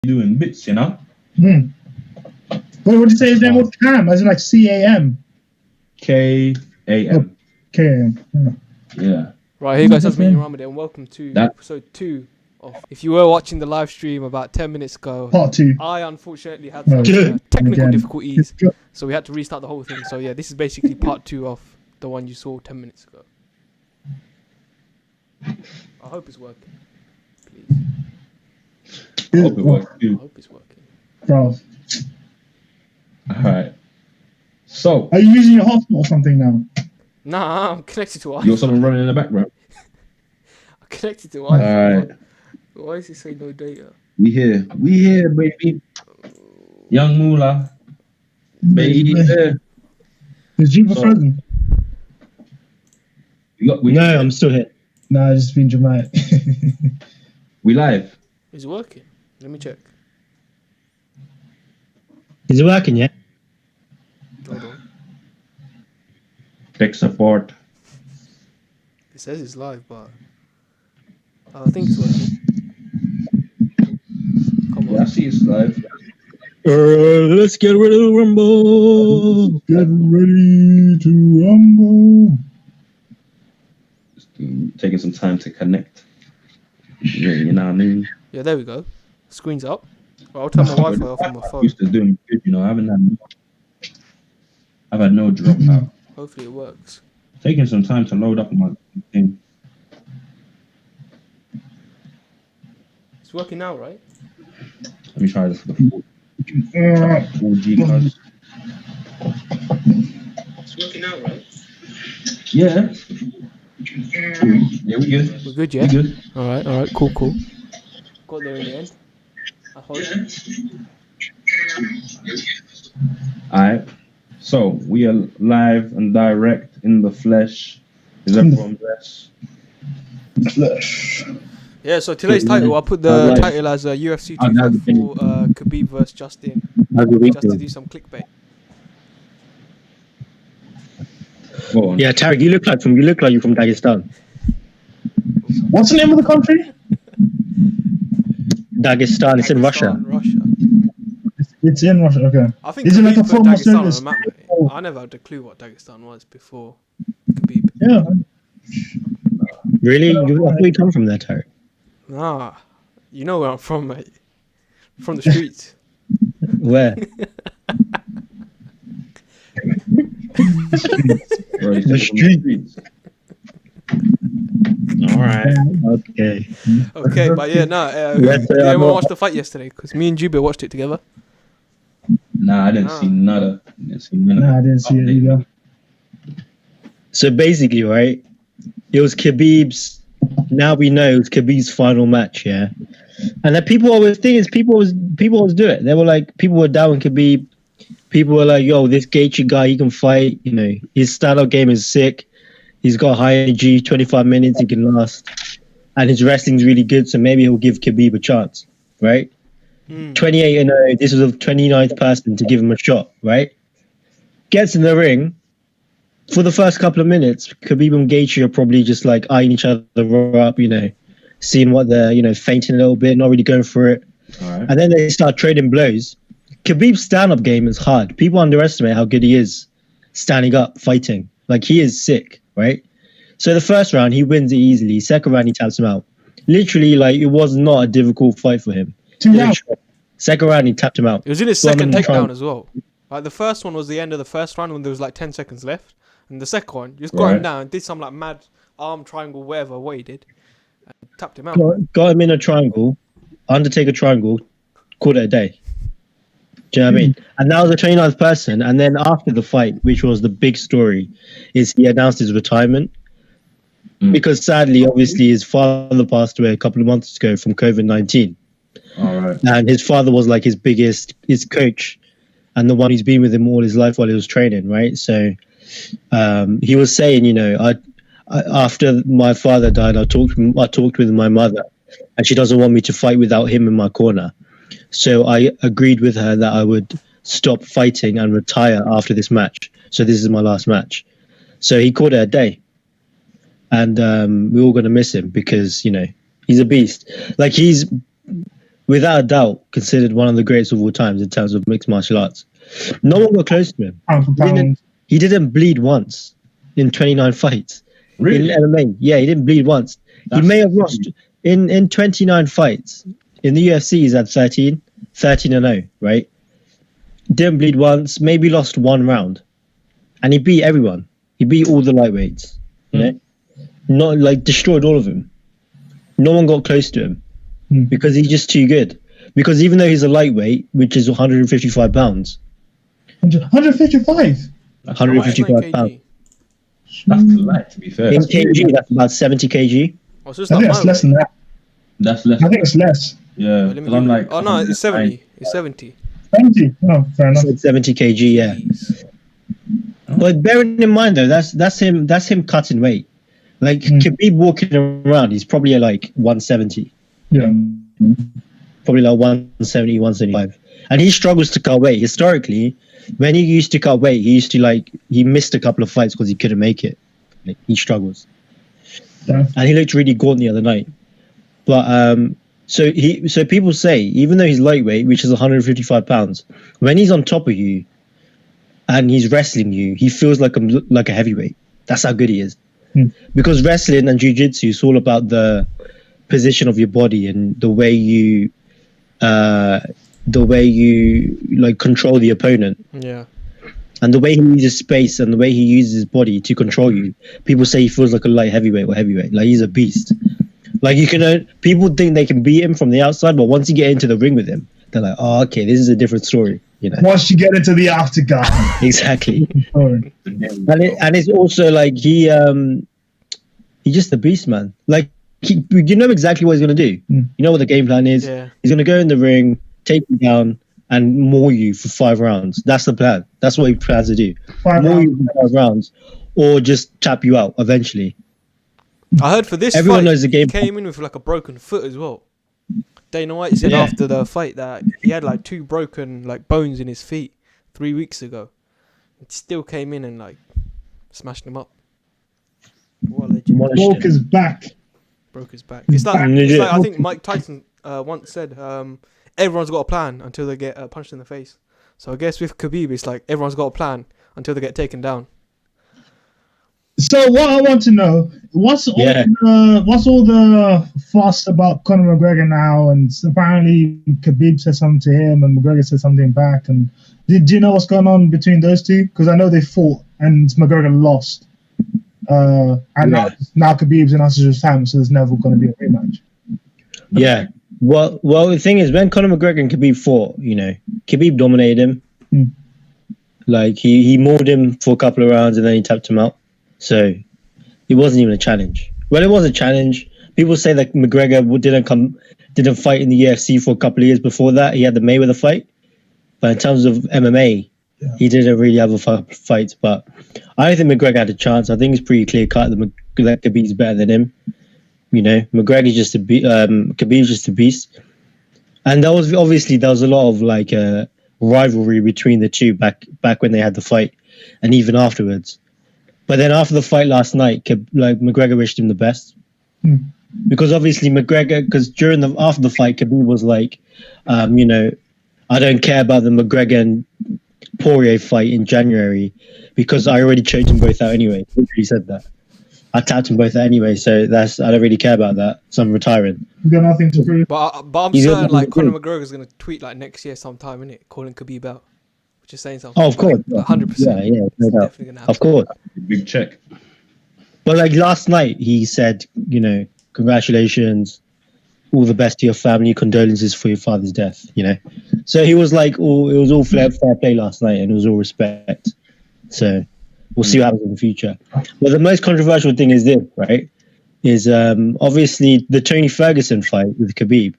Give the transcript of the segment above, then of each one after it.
doing bits, you know. What would you say his name was? Cam, as in like CAM. KAM. KAM. Yeah. Right, hey guys, TazManiaAhmed and welcome to episode 2 of. If you were watching the live stream about 10 minutes ago, part 2. I unfortunately had some technical difficulties, so we had to restart the whole thing. So yeah, this is basically part 2 of the one you saw 10 minutes ago. I hope it's working. Please. I hope it works too. I hope it's working. Bro. Alright. So. Are you using your hotspot or something now? Nah, I'm connected to Wi-Fi. You got someone running in the background? I'm connected to Wi-Fi. Alright. Why is it saying no data? We here, baby. Young Moolah. Baby. Is Juba present? No, I'm still here. Nah, just being dramatic. We live. Is it working? Let me check. Is it working yet? Hold on. Tech support. It says it's live, but I think it's working. Come on. Yeah, I see it's live. Let's get ready to rumble. Get ready to rumble. Just taking some time to connect. Yeah, you know what I mean? Yeah, there we go. Screen's up. Well, I'll turn my Wi-Fi off on my phone. Used to doing good, you know. I've had no dropout. Hopefully it works. Taking some time to load up my thing. It's working now, right? Let me try this for the 4G cards. It's working now, right? Yeah. Yeah, we good. We're good, yeah? We good. Alright, cool. Got there in the end. I hope. Alright. So, we are live and direct in the flesh. Is everyone blessed? Flesh. Yeah, so today's title, I'll put the title as UFC 254 Khabib vs Justin. Just to do some clickbait. Go on. Yeah, Tarek, you look like you're from Dagestan. What's the name of the country? Dagestan. It's in Russia. It's in Russia. Okay. I think is it Khabib like a put former Dagestan on service? the map, mate. I never had a clue what Dagestan was before Khabib. Yeah. Really? Where do you come from there, Tarek? Nah, you know where I'm from, mate. From the streets. Where? The streets. Alright. Okay, but yeah, did anyone watch the fight yesterday? Because me and Juba watched it together. Nah, I didn't see nada. I didn't see it either. So basically, right, it was Khabib's. Now we know it was Khabib's final match, yeah. And the people always do it. They were like, people were down Khabib. People were like, yo, this Gaethje guy, he can fight. You know, his stand-up game is sick. He's got high energy, 25 minutes he can last. And his wrestling's really good, so maybe he'll give Khabib a chance, right? 28-0, this was the 29th person to give him a shot, right? Gets in the ring. For the first couple of minutes, Khabib and Gaethje are probably just like eyeing each other up, you know, seeing what they're, you know, feinting a little bit, not really going for it. Right. And then they start trading blows. Khabib's stand-up game is hard. People underestimate how good he is standing up, fighting. Like, he is sick, right? So the first round, he wins it easily. Second round, he taps him out. Literally, like, it was not a difficult fight for him. Second round, he tapped him out. It was in his second takedown as well. Like, the first one was the end of the first round when there was like 10 seconds left. And the second one, just got him down, did some like mad arm triangle, whatever, what he did, and tapped him out. Got him in a triangle, Undertaker triangle, called it a day. Do you know what I mean? And that was the 29th person. And then after the fight, which was the big story, is he announced his retirement. Because sadly, obviously, his father passed away a couple of months ago from COVID-19. All right. And his father was like his coach and the one who's been with him all his life while he was training, right? So he was saying, you know, I after my father died, I talked with my mother, and she doesn't want me to fight without him in my corner. So I agreed with her that I would stop fighting and retire after this match. So this is my last match. So he called it a day. And we're all going to miss him because, you know, he's a beast. Like, without a doubt, considered one of the greatest of all times in terms of mixed martial arts. No one got close to him. Pound for pound. He didn't bleed once in 29 fights. Really? In MMA. Yeah, he didn't bleed once. That's he may have lost in 29 fights. In the UFC, he's had 13 and 0, right? Didn't bleed once, maybe lost one round. And he beat everyone. He beat all the lightweights. You know? Not like destroyed all of them. No one got close to him because he's just too good. Because even though he's a lightweight, which is 155 pounds, 155. 155 pounds. That's light, to be fair. In kg, that's about 70 kg. Oh, so it's I not think it's my less weight. than that. That's less. I think it's less. Yeah, Let me because I'm give like. it- oh no, it's 70. It's 70. 70. Oh, fair enough. Said 70 kg, yeah. Jeez. But bearing in mind though, that's him cutting weight. Like Khabib walking around, he's probably at like 170, Yeah. probably like 170, 175, and he struggles to cut weight. Historically, when he used to cut weight, he missed a couple of fights because he couldn't make it. Like, he struggles, Yeah. and he looked really gaunt the other night. But so people say even though he's lightweight, which is 155 pounds, when he's on top of you and he's wrestling you, he feels like a heavyweight. That's how good he is. Because wrestling and jiu-jitsu is all about the position of your body and the way you like control the opponent, Yeah. and the way he uses space and the way he uses his body to control you. People say he feels like a light heavyweight or heavyweight. Like he's a beast. Like people think they can beat him from the outside, but once you get into the ring with him, they're like, oh, okay, this is a different story. You know. Once you get into the octagon. Exactly. Sorry. And it's also like he's just a beast, man. Like you know exactly what he's gonna do. You know what the game plan is. Yeah. He's gonna go in the ring, take you down, and maul you for 5 rounds. That's the plan. That's what he plans to do. 5 Maul rounds. you for 5 rounds, or just tap you out eventually. I heard for this Everyone fight, knows the game. he came in with like a broken foot as well. Dana White said Yeah. after the fight that he had like 2 broken like bones in his feet 3 weeks ago. It still came in and like smashed him up. What a legend. Demolished Broke him. his back. Broke his back. It's like, Legit. I think Mike Tyson once said, everyone's got a plan until they get punched in the face. So I guess with Khabib, it's like everyone's got a plan until they get taken down. So what I want to know, what's all the fuss about Conor McGregor now? And apparently Khabib said something to him, and McGregor said something back. And do you know what's going on between those two? Because I know they fought and McGregor lost. And now Khabib's in Usher's time, so there's never going to be a rematch. Yeah. Well, the thing is, when Conor McGregor and Khabib fought, you know, Khabib dominated him. Like he mauled him for a couple of rounds and then he tapped him out. So it wasn't even a challenge. Well, it was a challenge. People say that McGregor didn't fight in the UFC for a couple of years before that. He had the Mayweather fight, but in terms of MMA, he didn't really have a fight. But I don't think McGregor had a chance. I think it's pretty clear cut that Khabib's better than him. You know, McGregor's just Khabib's just a beast. And there was a lot of like rivalry between the two back when they had the fight, and even afterwards. But then after the fight last night, McGregor wished him the best, because obviously after the fight, Khabib was like, you know, I don't care about the McGregor and Poirier fight in January because I already choked them both out anyway. He said that. I tapped them both out anyway, so I don't really care about that. So I'm retiring. You got nothing to prove. But I'm He's certain got like nothing to Conor McGregor's going to tweet like next year sometime, innit? Calling Khabib out. Which is saying something. Oh, of course. 100%. Yeah, no doubt. Definitely going to happen. Of course. Big check. But like last night, he said, you know, congratulations, all the best to your family, condolences for your father's death, you know. So he was like, it was all fair play last night, and it was all respect. So we'll see what happens in the future. But the most controversial thing is this, right? Is obviously the Tony Ferguson fight with Khabib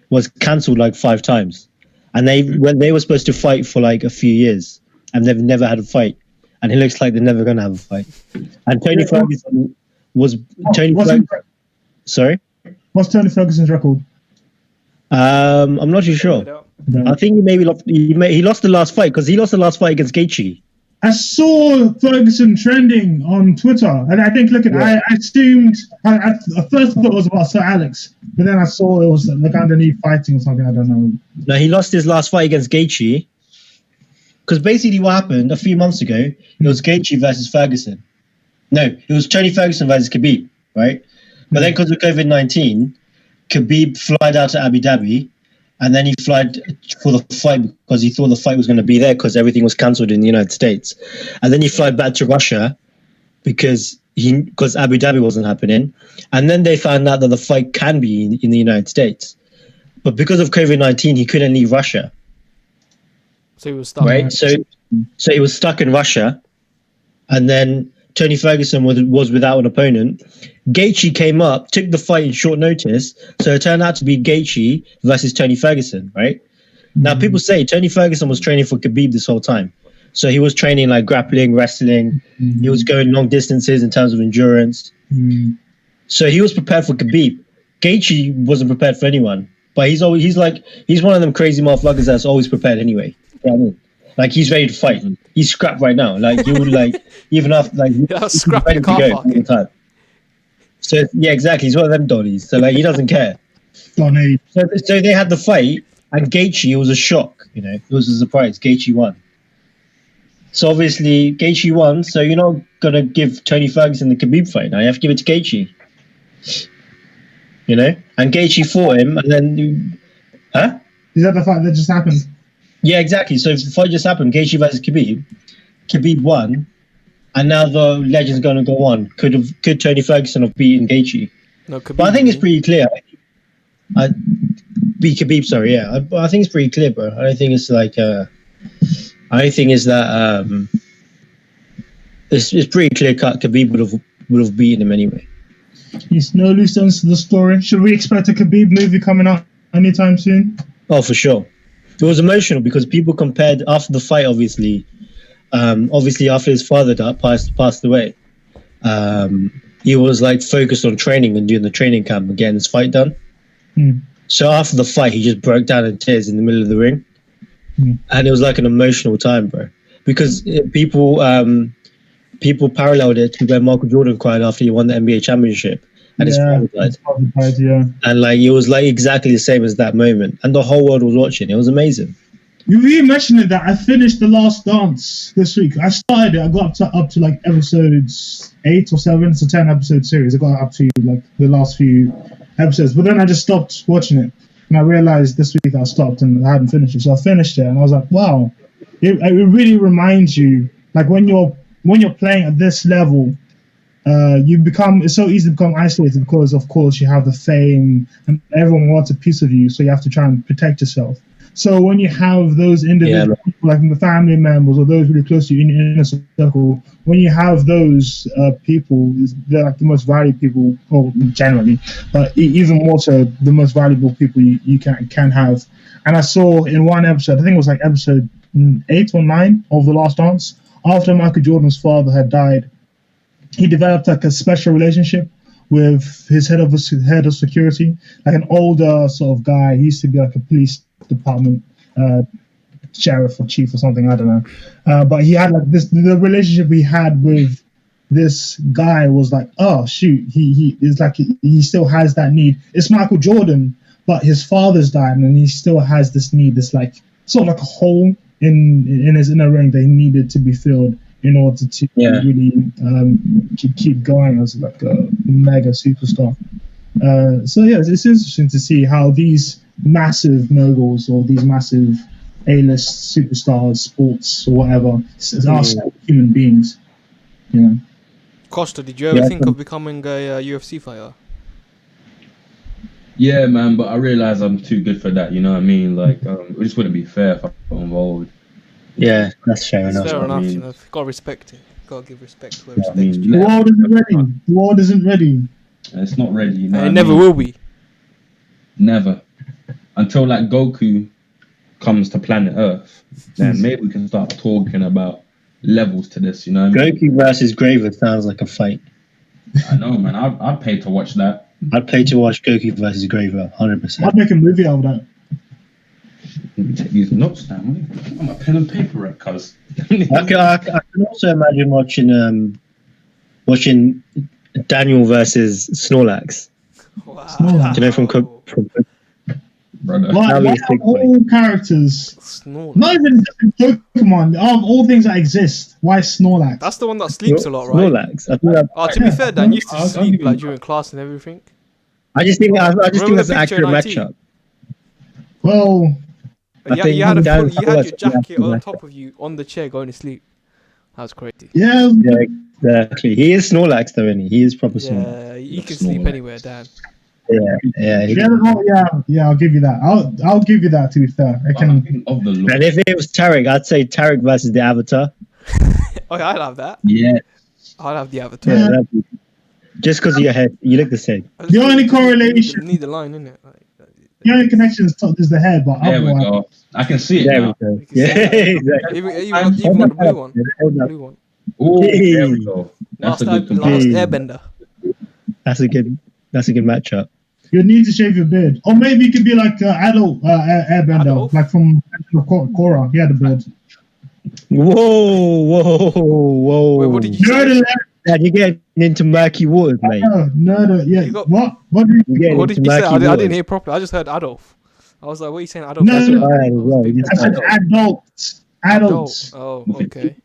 was cancelled like 5 times. And when they were supposed to fight for like a few years, and they've never had a fight. And it looks like they're never going to have a fight. And Tony Ferguson was... Sorry? What's Tony Ferguson's record? I'm not too sure. I think he lost the last fight, because he lost the last fight against Gaethje. I saw Ferguson trending on Twitter, and I think, I assumed at first I thought it was about Sir Alex, but then I saw it was like underneath fighting or something. I don't know. No, he lost his last fight against Gaethje. Because basically what happened a few months ago, it was Gaethje versus Ferguson. No, it was Tony Ferguson versus Khabib, right? But then because of COVID-19, Khabib flied out to Abu Dhabi, and then he flied for the fight because he thought the fight was going to be there because everything was cancelled in the United States. And then he flied back to Russia because Abu Dhabi wasn't happening. And then they found out that the fight can be in the United States. But because of COVID-19, he couldn't leave Russia. So he was stuck. Right? So he was stuck in Russia. And then Tony Ferguson was without an opponent. Gaethje came up, took the fight in short notice, so it turned out to be Gaethje versus Tony Ferguson, right? Now, people say Tony Ferguson was training for Khabib this whole time. So he was training like grappling, wrestling. He was going long distances in terms of endurance. So he was prepared for Khabib. Gaethje wasn't prepared for anyone. But he's one of them crazy motherfuckers that's always prepared anyway. You know what I mean? Like, he's ready to fight. He's scrapped right now. Like, you would even after he's ready to go all the time. So yeah, exactly. He's one of them dollies. So like, he doesn't care. Donnie. So they had the fight, and Gaethje, it was a shock. You know, it was a surprise. Gaethje won. So obviously Gaethje won. So you're not gonna give Tony Ferguson the Khabib fight now. You have to give it to Gaethje. You know, and Gaethje fought him, and then, Is that the fight that just happened? Yeah, exactly. So if the fight just happened, Gaethje versus Khabib. Khabib won. And now the legend's going to go on. Could Tony Ferguson have beaten Gaethje? No, Khabib. But I think it's pretty clear. Beat Khabib, sorry, yeah. I think it's pretty clear, bro. I don't think it's like. I don't think it's that. It's pretty clear cut. Khabib would have beaten him anyway. There's no loose ends to the story. Should we expect a Khabib movie coming out anytime soon? Oh, for sure. It was emotional because people compared after the fight, obviously after his father passed away, he was like focused on training and doing the training camp and getting his fight done. So after the fight, he just broke down in tears in the middle of the ring, and it was like an emotional time, bro. Because people paralleled it to when Michael Jordan cried after he won the NBA championship and his father died. And like, it was like exactly the same as that moment, and the whole world was watching. It was amazing. You really mentioned it that I finished The Last Dance this week. I started it. I got up to like episodes 8 or 7. It's a 10-episode series. I got up to like the last few episodes, but then I just stopped watching it, and I realized this week I stopped and I hadn't finished it. So I finished it, and I was like, wow, it really reminds you, like when you're playing at this level, it's so easy to become isolated because of course you have the fame and everyone wants a piece of you, so you have to try and protect yourself. So when you have those individual people, like the family members or those really close to you in your inner circle, when you have those people, they're like the most valuable people, or generally, but even more so, the most valuable people you can have. And I saw in one episode, I think it was like episode 8 or 9 of The Last Dance, after Michael Jordan's father had died, he developed like a special relationship with his head of security, like an older sort of guy. He used to be like a police department sheriff or chief or something, I don't know. But he had like the relationship he had with this guy was like, oh shoot, he is like he still has that need. It's Michael Jordan, but his father's died, and he still has this need, this like sort of like a hole in his inner ring that he needed to be filled in order to really keep going as like a mega superstar. So yeah, it's interesting to see how these massive moguls or these massive A-list superstars, sports or whatever, are still human beings. You know. Costa, did you ever think of becoming a UFC fighter? Yeah, man, but I realize I'm too good for that. You know what I mean? Like, it just wouldn't be fair if I got involved. Yeah, that's fair enough. Fair enough, mean, you know. Gotta respect it. Gotta give respect where respect's mean, due. The world isn't ready. The world isn't ready. It's not ready. You know And what it never will be. Never. Until like Goku comes to planet Earth, then maybe we can start talking about levels to this. You know what I mean? Goku versus Graver sounds like a fight. I know, man. I'd pay to watch that. I'd pay to watch Goku versus Graver, 100%. I'd make a movie out of that. Let me take these notes down. I'm a pen and paper at cuz. I can also imagine watching Daniel versus Snorlax. Wow. Snorlax. Do you know from Brother. Why Now are he's big all characters? Snorlax. Not even just in Pokemon. Of all things that exist, why Snorlax? That's the one that sleeps a lot, right? Snorlax. I think Oh, to be fair, Dan used to I'll sleep give you like that. during class and everything. I just think Remember that's the an picture accurate in IT? matchup. Well, I Yeah, think you had Dan- you had your jacket Yeah. on top of you on the chair going to sleep. That was crazy. yeah, Yeah, exactly. He is Snorlax, though, isn't he? He is proper Snorlax. Yeah, you can sleep Snorlax. anywhere, Dan. Yeah. yeah. I'll give you that. I'll give you that. To be fair, I can. Of the Lord. And if it was Tarek, I'd say Tarek versus the Avatar. Oh, yeah, I'd have that. Yeah. I'd have the avatar. Yeah, that'd be- just because of your head, you look the same. I just The only need correlation- Need the line, innit? The only connection is the head, but There we otherwise, go. I can see it There now. we go. You can see Yeah, that. exactly. Even got the blue one. Hold up. Blue one. Oh, there we go. That's Last a good last comparison. airbender. That's a good matchup. you need to shave your beard, or maybe you could be like adult airbender, Adolf? like from Korra. He had a beard. Whoa. Wait, what did you say? Nerd Dad, you're getting into murky waters, mate. nerd. Yeah. You got- What? What? Do you, You're getting What did into you say? murky I didn't waters. hear properly. I just heard Adolf. I was like, what are you saying, Adolf? No, That's no, what- Alright, I was well, thinking you I said Adolf. adults. Oh, okay.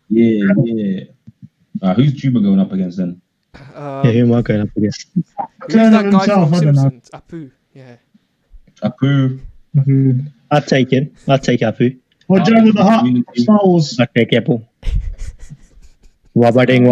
Yeah. Who's Juba going up against then? Yeah, who am I going up against? Who's Clone that of guy himself, from I don't know. Simpsons? Apu. Yeah. Apu. I'd take him. I'd take Apu. Or Jabba the Hutt, Star Wars. I'd take Apple. Wabading.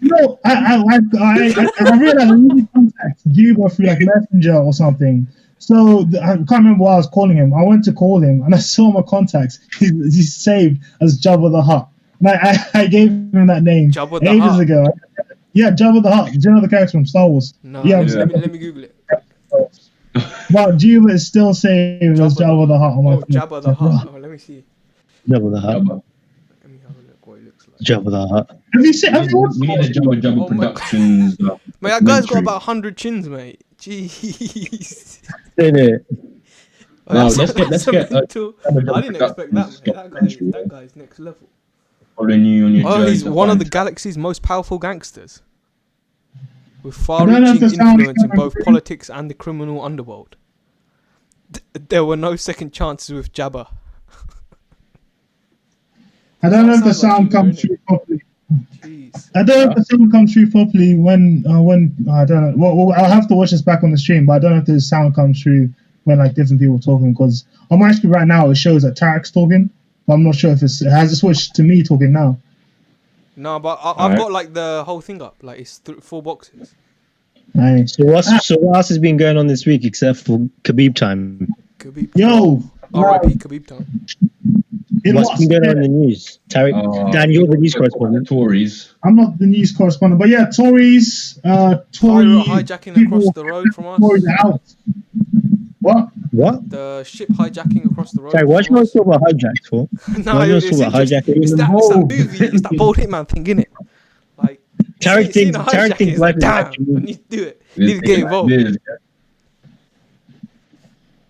No, I realized I need to contact Juba through like Messenger or something. So I can't remember why I was calling him. I went to call him and I saw my contacts. He's saved as Jabba the Hutt. And I gave him that name Jabba the ages Hutt. ago. Yeah, Jabba the Hutt. Do you know the character from Star Wars? No, Yeah, let me Google it. But Juba is still saved as Jabba the Hutt. On my Oh, Jabba the Hutt. Oh, let me see. Jabba the Hutt. Jabba. Let me have a look what it looks like. Jabba the Hutt. Have you watched We need a Jabba Oh my Productions. Mate, that guy's got documentary. about 100 chins, mate. Jeez. Isn't it? Oh, No, that's- let's that's get, mental. Jabba I didn't expect that, mate. documentary. That guy's next level. Following you on your Oh, journey he's to one of the find- galaxy's most powerful gangsters. With don't know if far-reaching the sound influence in coming both through. politics and the criminal underworld. There were no second chances with Jabba. I don't know if the Sounds like sound Juba, comes innit? through properly. Jeez. I don't know if the sound comes through properly when I don't know. Well, I'll have to watch this back on the stream, but I don't know if the sound comes through when like different people talking. Because on my screen right now it shows that Tarek's talking, but I'm not sure if it has switched to me talking now. No, but I've Alright. got like the whole thing up. Like it's 4 boxes. Nice. So what else has been going on this week except for Khabib time? Khabib. Yo, R.I.P. Khabib time. What's been going on in the news? Tarek, Dan, you're the news correspondent. Tories. I'm not the news correspondent, but yeah, Tories, Pirate Tory hijacking people, across the road from us. Tories out. What? What? The ship hijacking across the road. Tarek, what from you us. want to talk about hijacks for? No, Why you it's, talk about interesting. hijacking? It's that movie. It's that bold hitman thing, innit? Like Tarek seeing thinks a Tarek hijacking, thinks it's life like, is damn, actually. I need to do it. Need to get involved.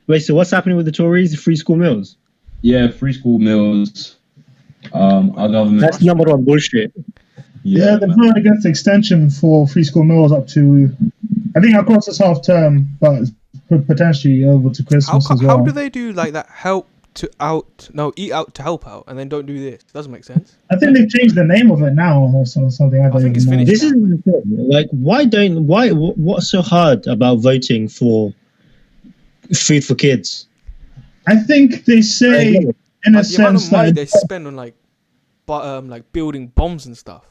Wait, so what's happening with the Tories? Free school meals? Yeah, free school meals. Our government. That's number one bullshit. Yeah, they're man. voting against the extension for free school meals up to, I think across this half term, but potentially over to Christmas as well. How do they do like that? Eat out to help out, and then don't do this. Doesn't make sense. I think they've changed the name of it now or something. I don't think it's even know. finished. This is the thing. Like, what's so hard about voting for food for kids? I think they say, in a Like, the amount sense, of money that they spend on like building bombs and stuff.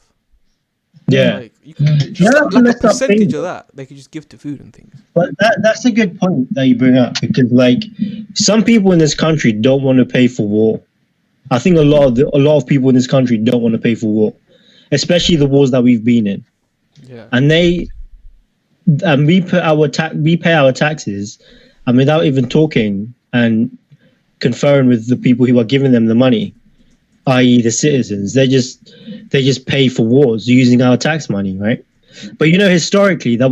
Yeah. Like, you can, Yeah, like a messed up percentage thing. of that they could just give to food and things. But that's a good point that you bring up, because like some people in this country don't want to pay for war. I think a lot of people in this country don't want to pay for war, especially the wars that we've been in. Yeah. And we pay our taxes, and without even talking and conferring with the people who are giving them the money, i.e. the citizens, they just pay for wars using our tax money, right? But historically, that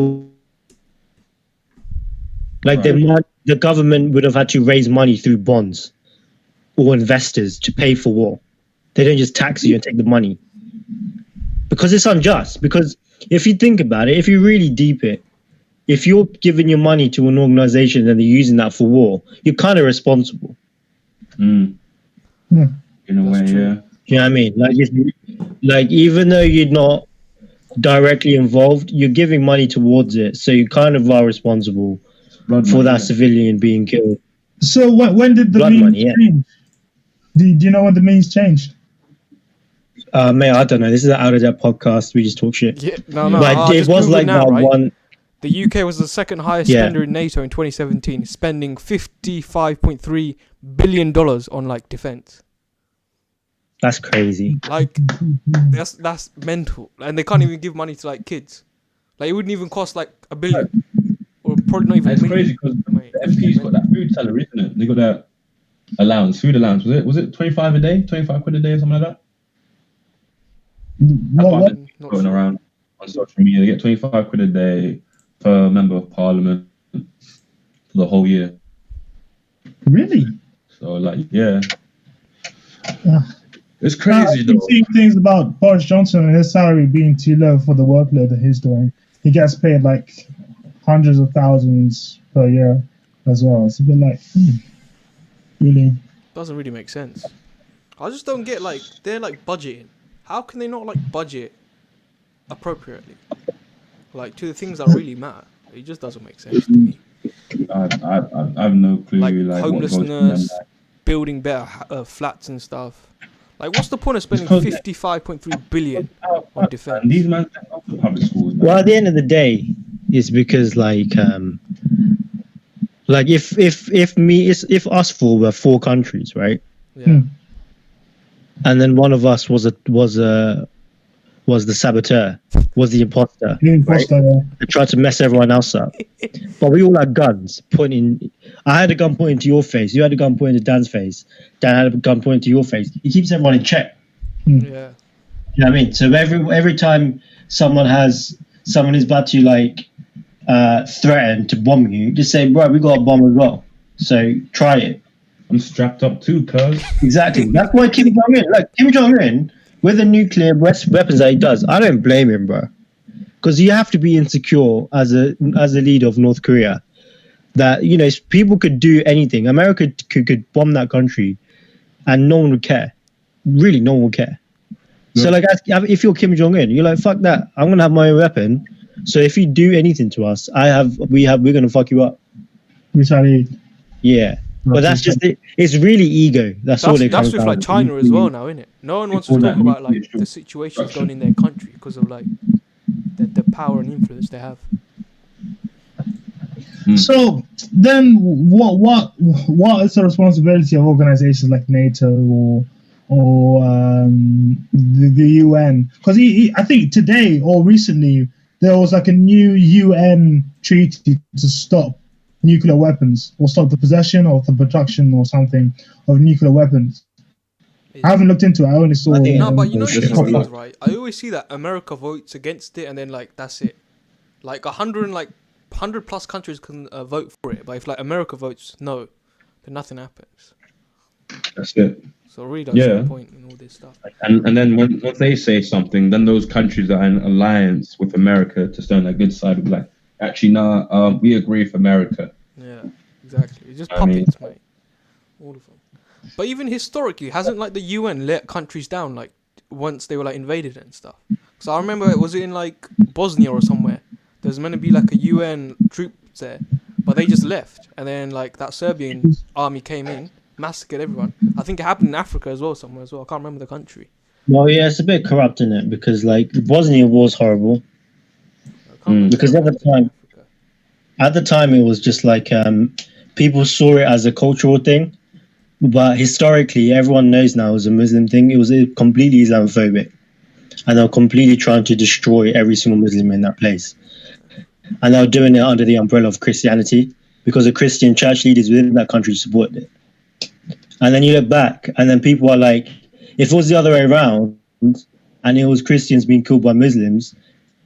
Like the government would have had to raise money through bonds or investors to pay for war. They don't just tax you and take the money. Because it's unjust. Because if you think about it, if you really deep it, if you're giving your money to an organization and they're using that for war, you're kind of responsible. In a way, yeah. You know what I mean? Like even though you're not directly involved, you're giving money towards it, so you kind of are responsible for that civilian being killed. So when did the memes change? Do you know when the memes changed? Mate, I don't know. This is an Outta Depth podcast. We just talk shit. Yeah, no. But it was like now, that right? one. The UK was the second highest spender in NATO in 2017, spending $55.3 billion on like defense. That's crazy. Like that's mental, and they can't even give money to like kids. Like it wouldn't even cost like $1 billion, or probably not even. It's crazy because the MP's got that food salary, isn't it? They got that food allowance. Was it 25 a day, 25 quid a day, or something like that? Not going around on social media. They get 25 quid a day per member of parliament for the whole year. Really? So like, yeah. It's crazy though. I've seen things about Boris Johnson and his salary being too low for the workload that he's doing. He gets paid like hundreds of thousands per year as well. It's a bit like, really? Doesn't really make sense. I just don't get, like, they're like budgeting. How can they not like budget appropriately? Like to the things that really matter. It just doesn't make sense to me. I have no clue. Like homelessness, building better flats and stuff. Like, what's the point of spending 55.3 billion on defense? These men off the public schools. Well, at the end of the day, it's because like if us four were 4 countries, right? Yeah. And then one of us was the saboteur, was the imposter. Right? They tried to mess everyone else up. But we all had guns pointing. I had a gun pointing to your face. You had a gun pointing to Dan's face. Dan had a gun pointing to your face. It keeps everyone in check. Yeah. You know what I mean? So every time someone is about to like threaten to bomb you, just say, bro, we got a bomb as well. So try it. I'm strapped up too, cuz. Exactly. That's why Kim Jong-un, with the nuclear weapons that he does, I don't blame him, bro. Because you have to be insecure as a leader of North Korea. That, you know, people could do anything. America could bomb that country and no one would care. Really, no one would care. Yeah. So, like, if you're Kim Jong-un, you're like, fuck that. I'm going to have my own weapon. So if you do anything to us, we're going to fuck you up. Retaliate. Yeah. But that's just it. It's really ego. That's all it comes down to. That's with like China as well now, isn't it? No one wants to talk about like the situations going in their country because of like the power and influence they have. So then, what is the responsibility of organizations like NATO or the UN? Because I think today or recently there was like a new UN treaty to stop nuclear weapons or stop the possession or the production or something of nuclear weapons. I haven't looked into it. I only saw. But you know these things, right? I always see that America votes against it, and then like that's it. Like 100 plus countries can vote for it, but if like America votes no, then nothing happens. That's it. So really, that's the point in all this stuff. And then once they say something, then those countries that are in alliance with America to stay on their good side will be like, actually, nah, we agree with America. Yeah, exactly. It's just puppets, mate. All of them. But even historically, hasn't like the UN let countries down like once they were like invaded and stuff? So I remember it was in like Bosnia or somewhere. There was meant to be like a UN troop there, but they just left. And then like that Serbian army came in, massacred everyone. I think it happened in Africa as well, somewhere as well. I can't remember the country. Well, yeah, it's a bit corrupt in it because like the Bosnia war's horrible. Because at the time it was just like people saw it as a cultural thing, but historically everyone knows now it was a Muslim thing. It was completely Islamophobic, and they were completely trying to destroy every single Muslim in that place, and they were doing it under the umbrella of Christianity because the Christian church leaders within that country supported it. And then you look back, and then people are like, if it was the other way around and it was Christians being killed by Muslims,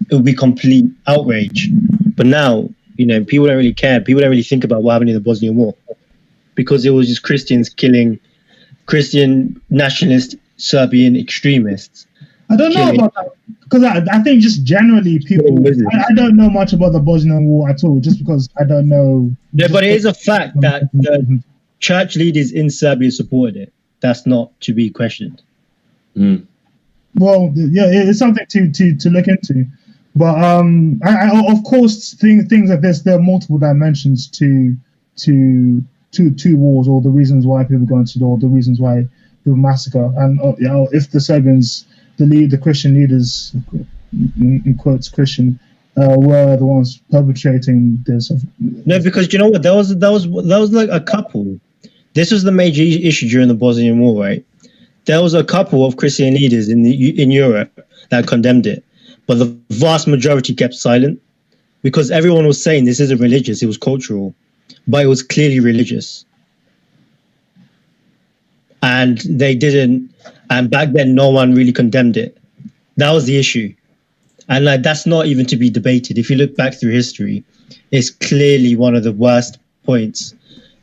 it would be complete outrage. But now people don't really care. People don't really think about what happened in the Bosnian War because it was just Christians killing Christian nationalist Serbian extremists. I don't know about that because I think just generally people. I don't know much about the Bosnian War at all, just because I don't know. No, but it is a fact that the church leaders in Serbia supported it. That's not to be questioned. Mm. Well, yeah, it's something to look into. But I of course things like this, there are multiple dimensions to wars, or the reasons why people go into war, the reasons why people massacre, and if the Serbians, the Christian leaders, in quotes Christian, were the ones perpetrating this. No, because you know what, that was like a couple. This was the major issue during the Bosnian War, right? There was a couple of Christian leaders in Europe that condemned it, but the vast majority kept silent because everyone was saying this isn't religious, it was cultural, but it was clearly religious. And they didn't, and back then no one really condemned it. That was the issue. And like that's not even to be debated. If you look back through history, it's clearly one of the worst points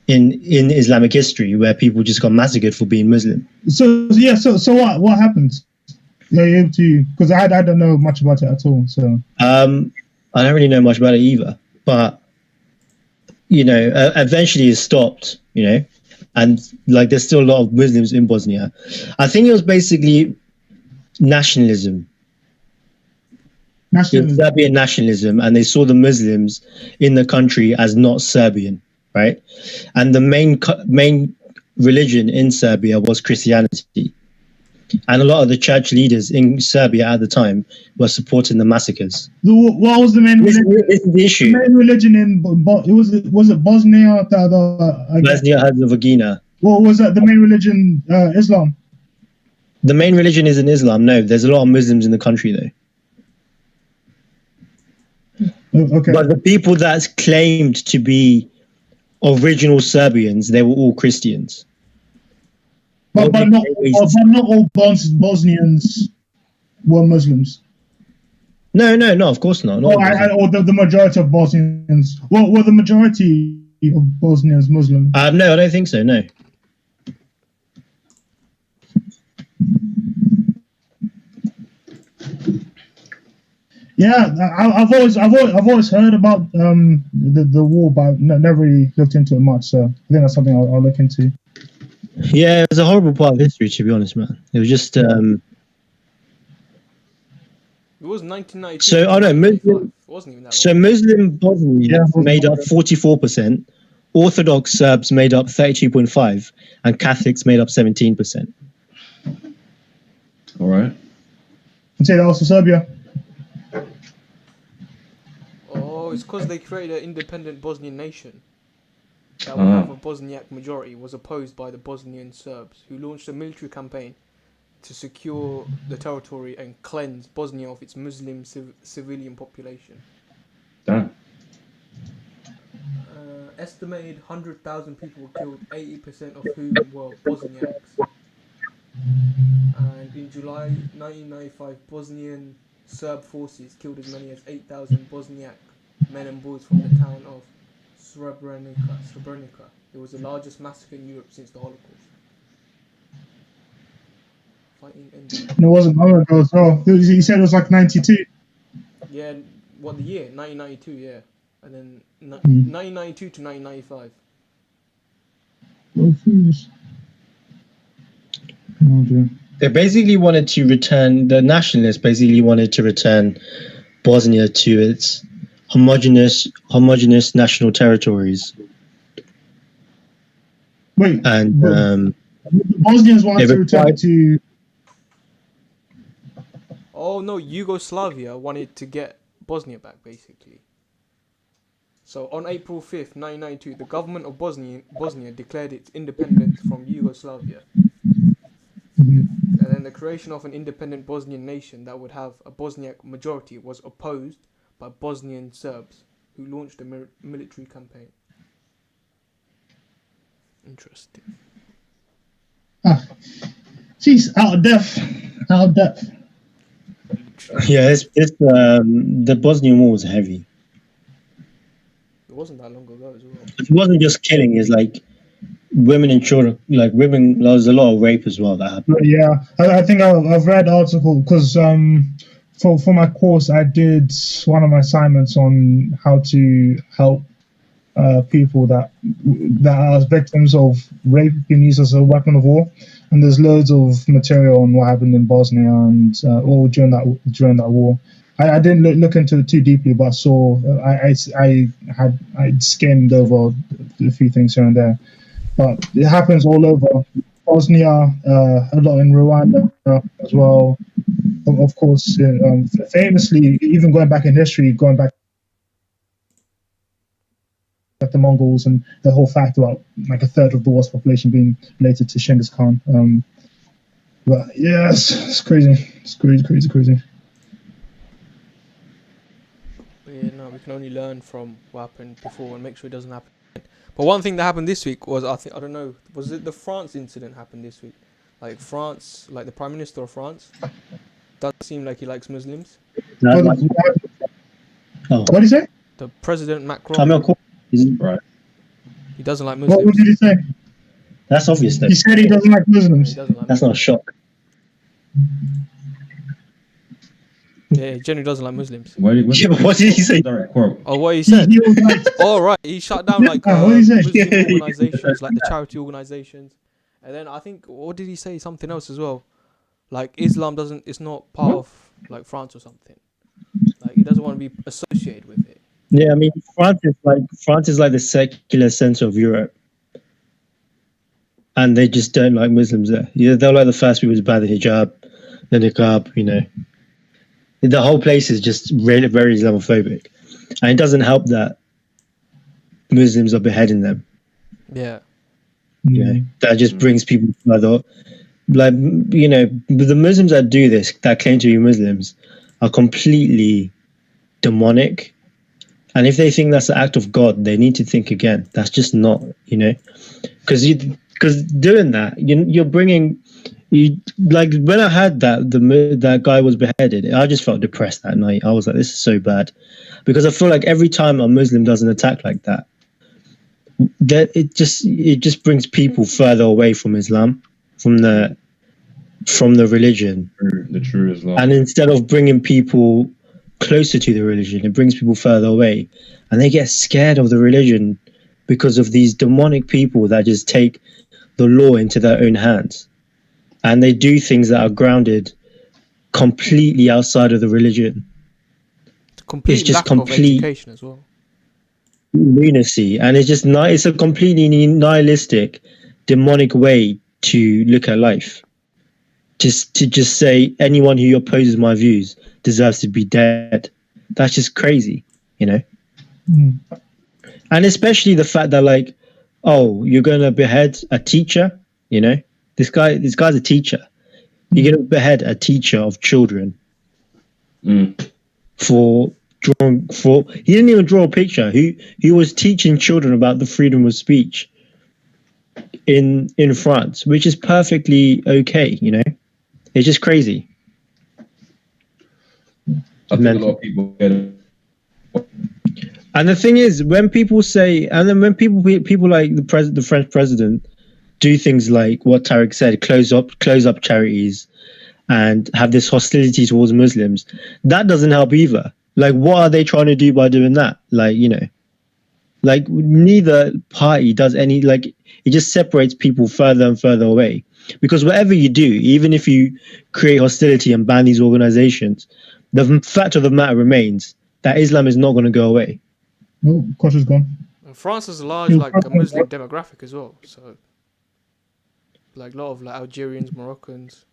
in Islamic history where people just got massacred for being Muslim. So what happened? Yeah, because I don't know much about it at all. So I don't really know much about it either. But eventually it stopped. And like there's still a lot of Muslims in Bosnia. I think it was basically nationalism. Serbian nationalism, and they saw the Muslims in the country as not Serbian, right? And the main religion in Serbia was Christianity, and a lot of the church leaders in Serbia at the time were supporting the massacres. What was the main religion? This is the issue. The main religion in was it Bosnia? Bosnia-Herzegovina. What was that? The main religion, Islam. The main religion isn't Islam. No, there's a lot of Muslims in the country though. Okay. But the people that claimed to be original Serbians, they were all Christians. But not all Bosnians were Muslims. No, of course not. Or the majority of Bosnians. Were the majority of Bosnians Muslim? No, I don't think so. No. Yeah, I've always heard about the war, but never really looked into it much. So I think that's something I'll look into. Yeah, it was a horrible part of history, to be honest, man. It was just. It was 1992. So I don't know. It wasn't even that long. So Muslim Bosnians made up 44%, Orthodox Serbs made up 32.5%, and Catholics made up 17%. All right. And say that was for Serbia. Oh, it's because they created an independent Bosnian nation that would have a Bosniak majority, was opposed by the Bosnian Serbs, who launched a military campaign to secure the territory and cleanse Bosnia of its Muslim civilian population. Damn. Estimated 100,000 people were killed, 80% of whom were Bosniaks. And in July 1995, Bosnian Serb forces killed as many as 8,000 Bosniak men and boys from the town of Srebrenica. It was the largest massacre in Europe since the Holocaust. Fighting ended. And it wasn't long ago as well. He said it was like 92. Yeah, what the year? 1992, yeah. And then 1992 to 1995. Oh, dear. They basically wanted to return, the nationalists basically wanted to return Bosnia to its homogeneous national territories. Wait, and the Bosnians wanted to return to... Oh no, Yugoslavia wanted to get Bosnia back, basically. So on April 5th, 1992, the government of Bosnia declared its independence from Yugoslavia. And then the creation of an independent Bosnian nation that would have a Bosniak majority was opposed by Bosnian Serbs, who launched a military campaign. Interesting. Jeez, out of depth. Yeah, the Bosnian War was heavy. It wasn't that long ago as well. It wasn't just killing. It's like women and children. Like women, there was a lot of rape as well that happened. Yeah, I think I've read article because for my course I did one of my assignments on how to help people that are victims of rape being used as a weapon of war, and there's loads of material on what happened in Bosnia and all during that war. I didn't look into it too deeply, but I saw I skimmed over a few things here and there. But it happens all over Bosnia, a lot in Rwanda as well. Of course, famously, even going back in history, going back at the Mongols and the whole fact about like a third of the world's population being related to Genghis Khan. But yeah, it's crazy. It's crazy. But yeah, no, we can only learn from what happened before and make sure it doesn't happen. But one thing that happened this week was, I don't know, was it the France incident happened this week? Like France, like the Prime Minister of France, doesn't seem like he likes Muslims. What did he say? The President Macron, Right. he doesn't like Muslims. What did he say? That's obvious. Though. He said he doesn't like Muslims. He doesn't like That's not a shock. Yeah, he generally doesn't like Muslims. What did he say? Direct quote. Oh, what he said? He was like, Oh, right. He shut down like What did he say? Muslim organizations, like the charity organizations. And then I think, what did he say? Something else as well. Like Islam it's not part of like France or something. Like he doesn't want to be associated with it. Yeah, I mean, France is like the secular center of Europe. And they just don't like Muslims there. Yeah, they're like the first people to ban the hijab, the niqab, you know. The whole place is just really very Islamophobic. And it doesn't help that Muslims are beheading them. Yeah. Yeah, that just brings people further. Like, you know, the Muslims that do this, that claim to be Muslims, are completely demonic. And if they think that's an act of God, they need to think again. That's just not, you know, because doing that, you're bringing. Like when I heard that guy was beheaded, I just felt depressed that night. I was like, this is so bad, because I feel like every time a Muslim does an attack like that, it just brings people further away from Islam, from the religion, The true Islam. and instead of bringing people closer to the religion, it brings people further away, and they get scared of the religion because of these demonic people that just take the law into their own hands. And they do things that are grounded completely outside of the religion. It's just lack of education as well. Lunacy. And it's a completely nihilistic, demonic way to look at life. To say anyone who opposes my views deserves to be dead. That's just crazy, you know? And especially the fact that, like, oh, you're going to behead a teacher, you know? This guy's a teacher. You're going to behead a teacher of children for he didn't even draw a picture. He was teaching children about the freedom of speech in France, which is perfectly okay, you know. It's just crazy. I think a lot of people get it. And the thing is, when people say, and then when people like the French president do things like what Tariq said, close up charities and have this hostility towards Muslims, that doesn't help either. Like, what are they trying to do by doing that? Like, you know, like neither party does any, like, it just separates people further and further away. Because whatever you do, even if you create hostility and ban these organizations, the fact of the matter remains that Islam is not going to go away. No, course is gone. And France is a large, like, a Muslim demographic as well. So, like, a lot of, like, Algerians, Moroccans.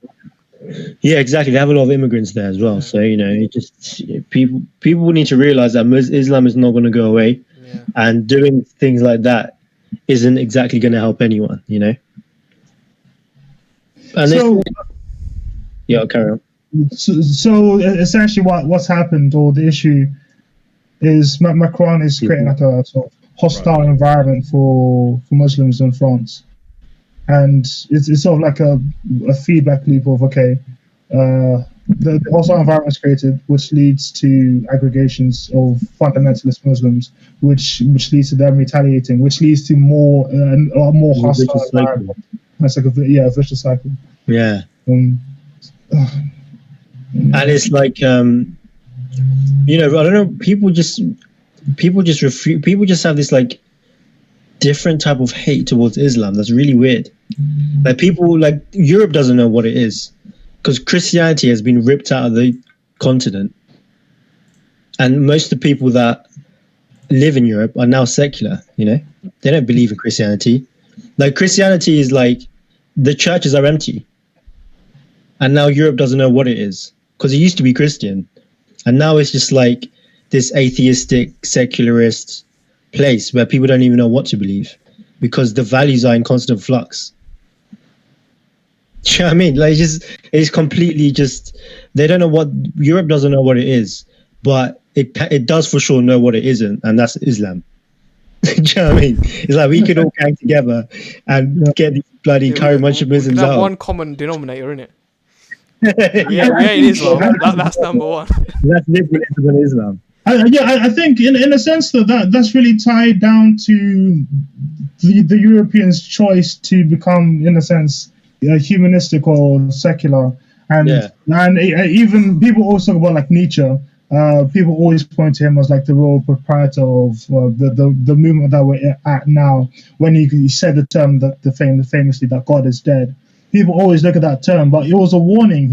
Yeah, exactly. They have a lot of immigrants there as well. Yeah. So, you know, it just people need to realize that Islam is not going to go away. Yeah. And doing things like that isn't exactly going to help anyone, you know? And so, yeah, carry on. So essentially what's happened, or the issue, is Macron is creating like a sort of hostile environment for Muslims in France. And it's sort of like a feedback loop of, okay, the hostile environment is created, which leads to aggregations of fundamentalist Muslims, which leads to them retaliating, which leads to more hostile environment. It's like a vicious cycle. Yeah. And it's like I don't know, people just refuse. People just have this like different type of hate towards Islam. That's really weird. Like people, like Europe doesn't know what it is, because Christianity has been ripped out of the continent, and most of the people that live in Europe are now secular. They don't believe in Christianity. Like Christianity is like the churches are empty, and now Europe doesn't know what it is, because it used to be Christian, and now it's just like this atheistic, secularist place where people don't even know what to believe because the values are in constant flux. Do you know what I mean? Like it's completely just, they don't know what, Europe doesn't know what it is, but it does for sure know what it isn't, and that's Islam. Do you know what I mean? It's like we could all gang together and get these bloody curry bunch of Muslims out. One common denominator, isn't it? we ain't Islam. That's number one. That's liberalism and Islam. I think in a sense that's really tied down to the Europeans' choice to become, in a sense, humanistic or secular, and even people always talk about like Nietzsche. People always point to him as like the real proprietor of the movement that we're at now. When he said the term famously that God is dead. People always look at that term, but it was a warning.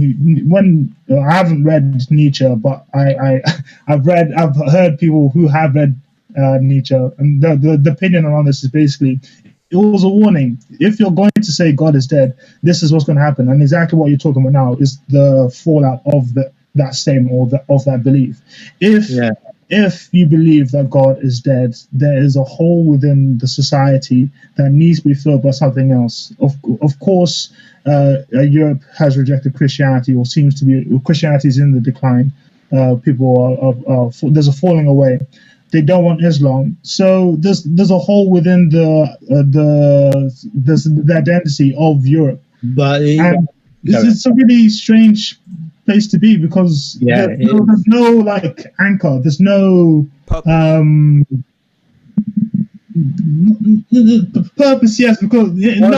I haven't read Nietzsche, but I've heard people who have read Nietzsche, and the opinion around this is basically, it was a warning. If you're going to say God is dead, this is what's going to happen, and exactly what you're talking about now is the fallout of that statement or of that belief. If you believe that God is dead, there is a hole within the society that needs to be filled by something else. Of course, Europe has rejected Christianity, or seems to be. Christianity is in the decline. People there's a falling away. They don't want Islam, so there's a hole within the identity of Europe. But it's a really strange place to be, because there's no like anchor, there's no purpose. Yes, because I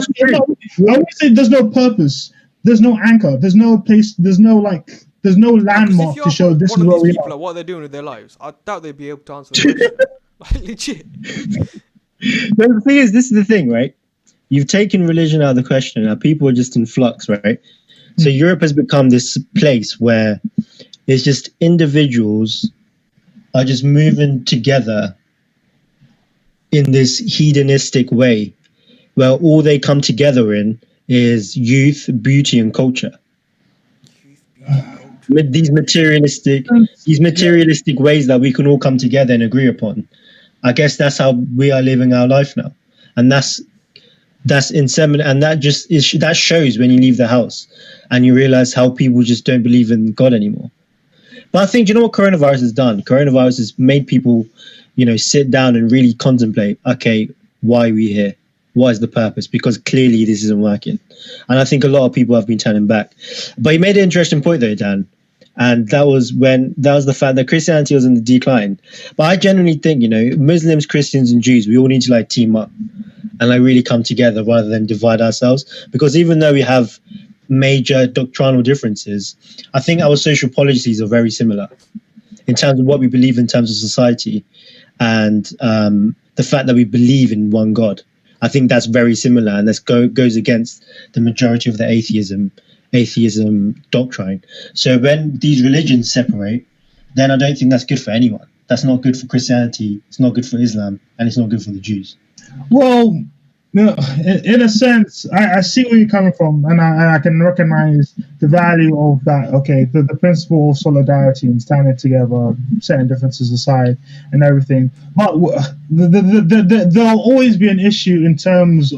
would say there's no purpose, there's no anchor, there's no place, there's no landmark to show this is where we are. Like, what they're doing with their lives, I doubt they'd be able to answer the question. Like, legit. But the thing is, this is the thing, right? You've taken religion out of the question. Now people are just in flux, right? So Europe has become this place where it's just individuals are just moving together in this hedonistic way, where all they come together in is youth, beauty, and culture. With these materialistic ways that we can all come together and agree upon. I guess that's how we are living our life now, and that's inseminate, and that shows when you leave the house and you realize how people just don't believe in God anymore. But I think, you know what coronavirus has done? Coronavirus has made people, sit down and really contemplate, okay, why are we here? What is the purpose? Because clearly this isn't working. And I think a lot of people have been turning back. But you made an interesting point though, Dan. And that was the fact that Christianity was in the decline. But I genuinely think, Muslims, Christians, and Jews, we all need to team up and really come together rather than divide ourselves. Because even though we have major doctrinal differences, I think our social policies are very similar in terms of what we believe in terms of society, and the fact that we believe in one God. I think that's very similar, and this goes against the majority of the atheism doctrine. So when these religions separate, then I don't think that's good for anyone. That's not good for Christianity, it's not good for Islam, and it's not good for the Jews. Well, no, in a sense, I see where you're coming from, and I can recognize the value of that. Okay, the principle of solidarity and standing together, setting differences aside, and everything. But there'll always be an issue in terms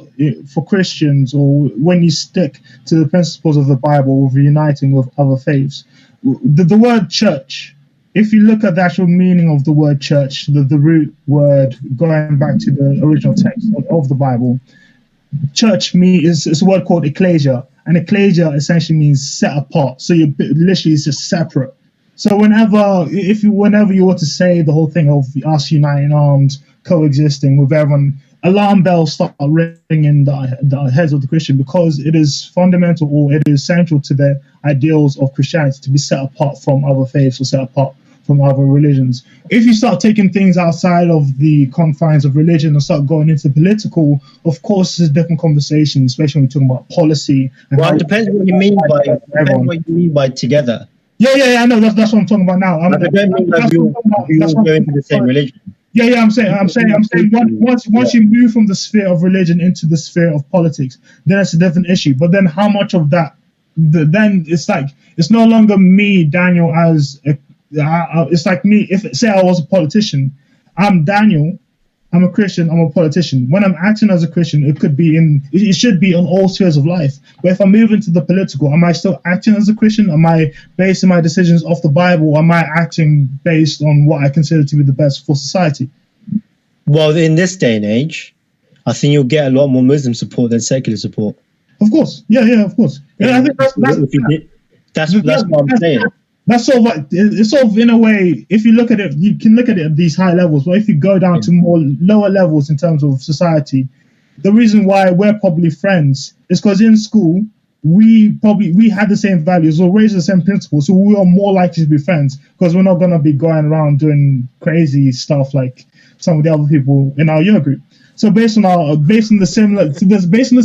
for Christians, or when you stick to the principles of the Bible, with uniting with other faiths. The word church. If you look at the actual meaning of the word church, the root word, going back to the original text of the Bible, church is a word called ecclesia, and ecclesia essentially means set apart. So you're literally it's just separate. So whenever you were to say the whole thing of us uniting arms, coexisting with everyone, alarm bells start ringing in the heads of the Christian, because it is fundamental, or it is central to the ideals of Christianity to be set apart from other faiths or set apart from other religions. If you start taking things outside of the confines of religion and start going into political, of course, it's a different conversation, especially when we're talking about policy. And well, it depends what you mean by together. Yeah, I know. That's what I'm talking about now. I don't mean like we all go into the same religion. Yeah, I'm saying once you move from the sphere of religion into the sphere of politics, then it's a different issue. But then how much of that? Then it's like it's no longer me, Daniel, as it's like me. If say I was a politician, I'm Daniel. I'm a Christian, I'm a politician. When I'm acting as a Christian, it should be on all spheres of life. But if I move into the political, am I still acting as a Christian? Am I basing my decisions off the Bible? Or am I acting based on what I consider to be the best for society? Well, in this day and age, I think you'll get a lot more Muslim support than secular support. Of course. Yeah, of course. Yeah, I think that's what I'm saying. That's sort of like, it's sort of in a way, if you look at it, you can look at it at these high levels, but if you go down to more lower levels in terms of society, the reason why we're probably friends is because in school, we had the same values or raised the same principles, so we are more likely to be friends because we're not going to be going around doing crazy stuff like some of the other people in our year group. So based on the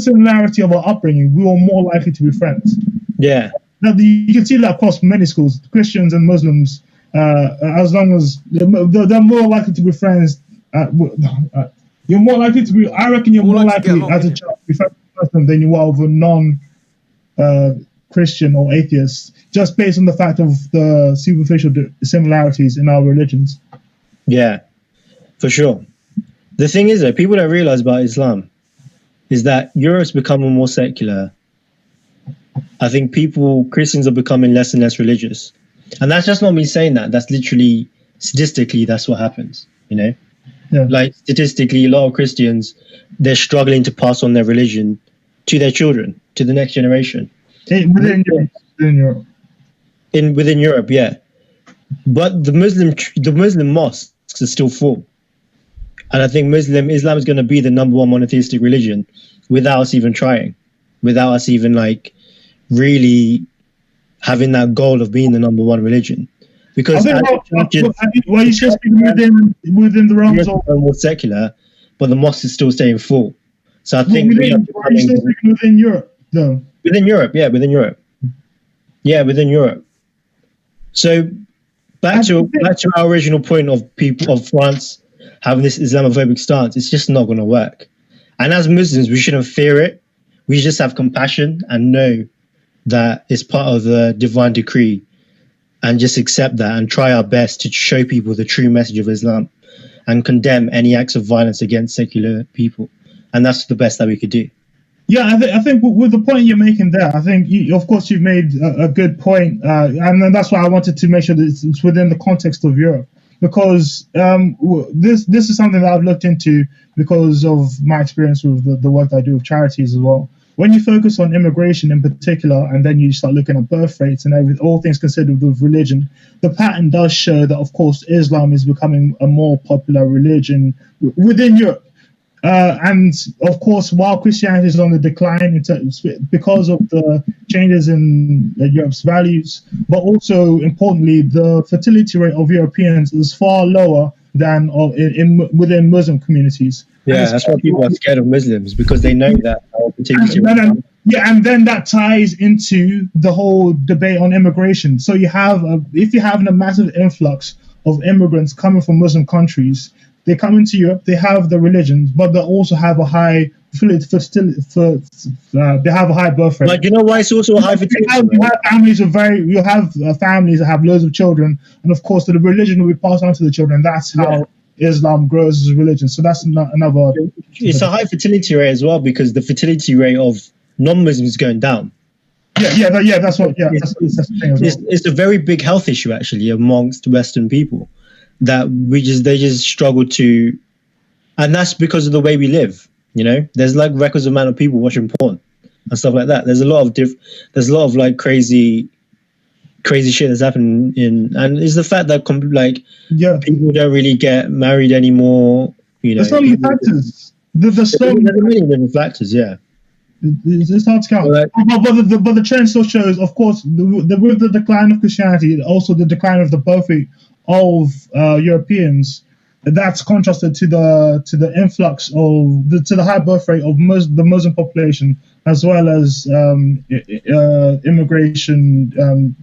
similarity of our upbringing, we were more likely to be friends. Yeah. Now, you can see that across many schools, Christians and Muslims, as long as they're more likely to be friends. You're more likely to be, I reckon you're more likely as a child to be friends with a Muslim than you are with a non-Christian or atheist, just based on the fact of the superficial similarities in our religions. Yeah, for sure. The thing is, though, people don't realize about Islam is that Europe's becoming more secular. I think Christians are becoming less and less religious. And that's just not me saying that. That's literally, statistically, that's what happens, you know? Yeah. Like, statistically, a lot of Christians, they're struggling to pass on their religion to their children, to the next generation. Within Europe. Within Europe, yeah. But the Muslim mosques are still full. And I think Islam is going to be the number one monotheistic religion without us even trying, without us even, like, really having that goal of being the number one religion, because you just within the realms of more secular, but the mosque is still staying full. So I think within Europe, though. Within Europe. So back to our original point of people of France having this Islamophobic stance. It's just not going to work. And as Muslims, we shouldn't fear it. We just have compassion and know that it's part of the divine decree, and just accept that and try our best to show people the true message of Islam and condemn any acts of violence against secular people. And that's the best that we could do. Yeah, I think with the point you're making there, I think, of course, you've made a good point. And then that's why I wanted to make sure that it's within the context of Europe. Because this is something that I've looked into because of my experience with the work that I do with charities as well. When you focus on immigration in particular, and then you start looking at birth rates and all things considered with religion, the pattern does show that, of course, Islam is becoming a more popular religion within Europe. And, of course, while Christianity is on the decline because of the changes in Europe's values, but also, importantly, the fertility rate of Europeans is far lower than within Muslim communities. Yeah, that's why people are scared of Muslims, because they know that our fertility rate. Yeah, and then that ties into the whole debate on immigration. So if you're having a massive influx of immigrants coming from Muslim countries, they come into Europe, they have the religions, but they also have a high fertility. They have a high birth rate. Like, you know why it's also a high fertility? You have families that have loads of children, and of course, the religion will be passed on to the children. That's how Islam grows as a religion. So that's another. It's a high fertility rate as well, because the fertility rate of non-Muslims is going down. That's the thing as well. It's a very big health issue actually amongst Western people that they just struggle to, and that's because of the way we live. You know, there's like records amount of people watching porn and stuff like that. There's a lot of like crazy shit that's happening and it's the fact that people don't really get married anymore. You know, there's so many factors. There's so many different factors. Yeah, it's hard to count. But the trend still shows, of course, with the decline of Christianity, also the decline of the birthrate of Europeans. That's contrasted to the influx of to the high birth rate of the Muslim population, as well as immigration,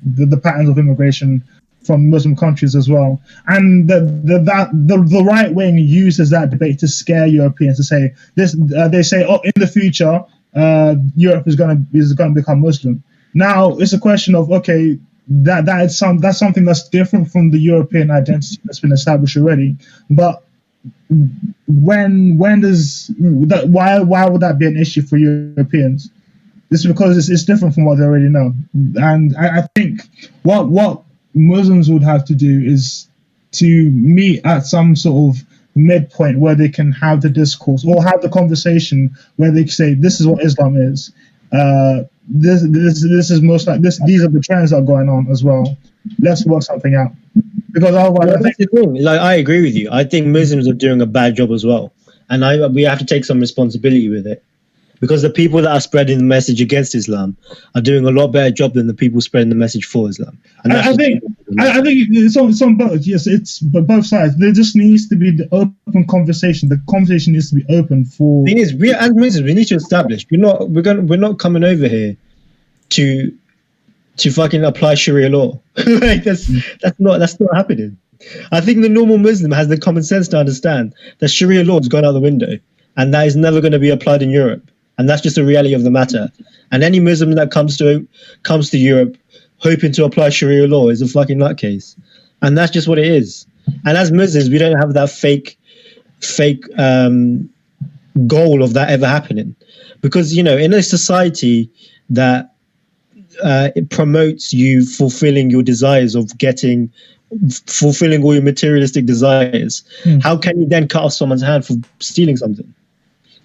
the patterns of immigration from Muslim countries as well. And the right wing uses that debate to scare Europeans, to say this. They say, oh, in the future, Europe is going to become Muslim. Now it's a question of, okay, that's something that's different from the European identity that's been established already. But when does that? Why would that be an issue for Europeans? It's because it's different from what they already know. And I think what Muslims would have to do is to meet at some sort of midpoint where they can have the discourse or have the conversation where they can say, this is what Islam is. This is most like this. These are the trends that are going on as well. Let's work something out. Because otherwise, that's the thing. Like, I agree with you. I think Muslims are doing a bad job as well, and we have to take some responsibility with it. Because the people that are spreading the message against Islam are doing a lot better job than the people spreading the message for Islam. And I think it's on both. Yes, it's both sides. There just needs to be the open conversation. The conversation needs to be open for. The thing is, we as Muslims, we need to establish we're not coming over here to fucking apply Sharia law. Like that's not happening. I think the normal Muslim has the common sense to understand that Sharia law has gone out the window, and that is never going to be applied in Europe. And that's just the reality of the matter. And any Muslim that comes to Europe hoping to apply Sharia law is a fucking nutcase. And that's just what it is. And as Muslims, we don't have that fake goal of that ever happening. Because, you know, in a society that it promotes you fulfilling your desires of fulfilling all your materialistic desires, how can you then cut off someone's hand for stealing something?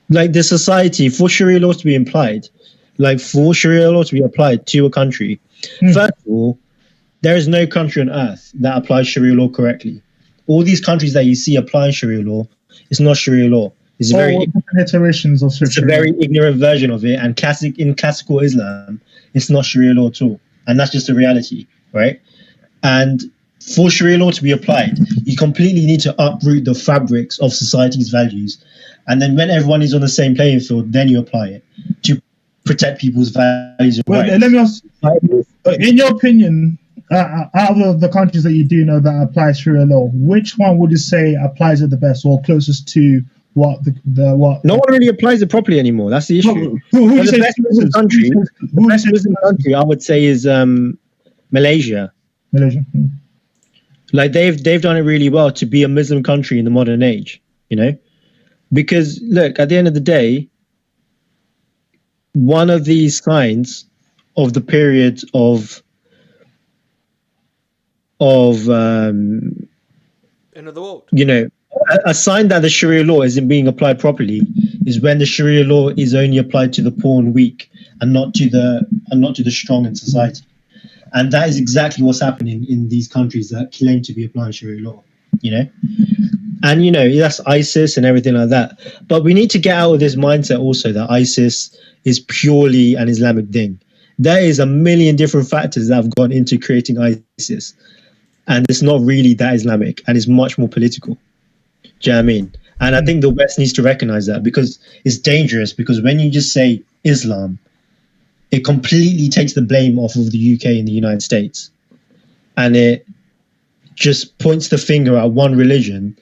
Like the society, for Sharia laws to be applied to a country, first of all, there is no country on earth that applies Sharia law correctly. All these countries that you see applying Sharia law, it's not Sharia law. It's iterations of it's a very ignorant version of it. And in classical Islam, it's not Sharia law at all. And that's just the reality, right? And for Sharia law to be applied, you completely need to uproot the fabrics of society's values. And then when everyone is on the same playing field, then you apply it to protect people's values and rights. Let me ask, in your opinion, out of the countries that you do know that apply Sharia law, which one would you say applies it the best or closest to what what? No one really applies it properly anymore. That's the issue. The best Muslim country I would say is Malaysia. Malaysia. Like they've done it really well to be a Muslim country in the modern age, you know? Because look, at the end of the day, one of these signs of the period of end of the world, you know, a sign that the Sharia law isn't being applied properly is when the Sharia law is only applied to the poor and weak and not to the strong in society. And that is exactly what's happening in these countries that claim to be applying Sharia law, you know? And, you know, that's ISIS and everything like that. But we need to get out of this mindset also that ISIS is purely an Islamic thing. There is a million different factors that have gone into creating ISIS. And it's not really that Islamic, and it's much more political. Do you know what I mean? And I think the West needs to recognize that, because it's dangerous, because when you just say Islam, it completely takes the blame off of the UK and the United States. And it just points the finger at one religion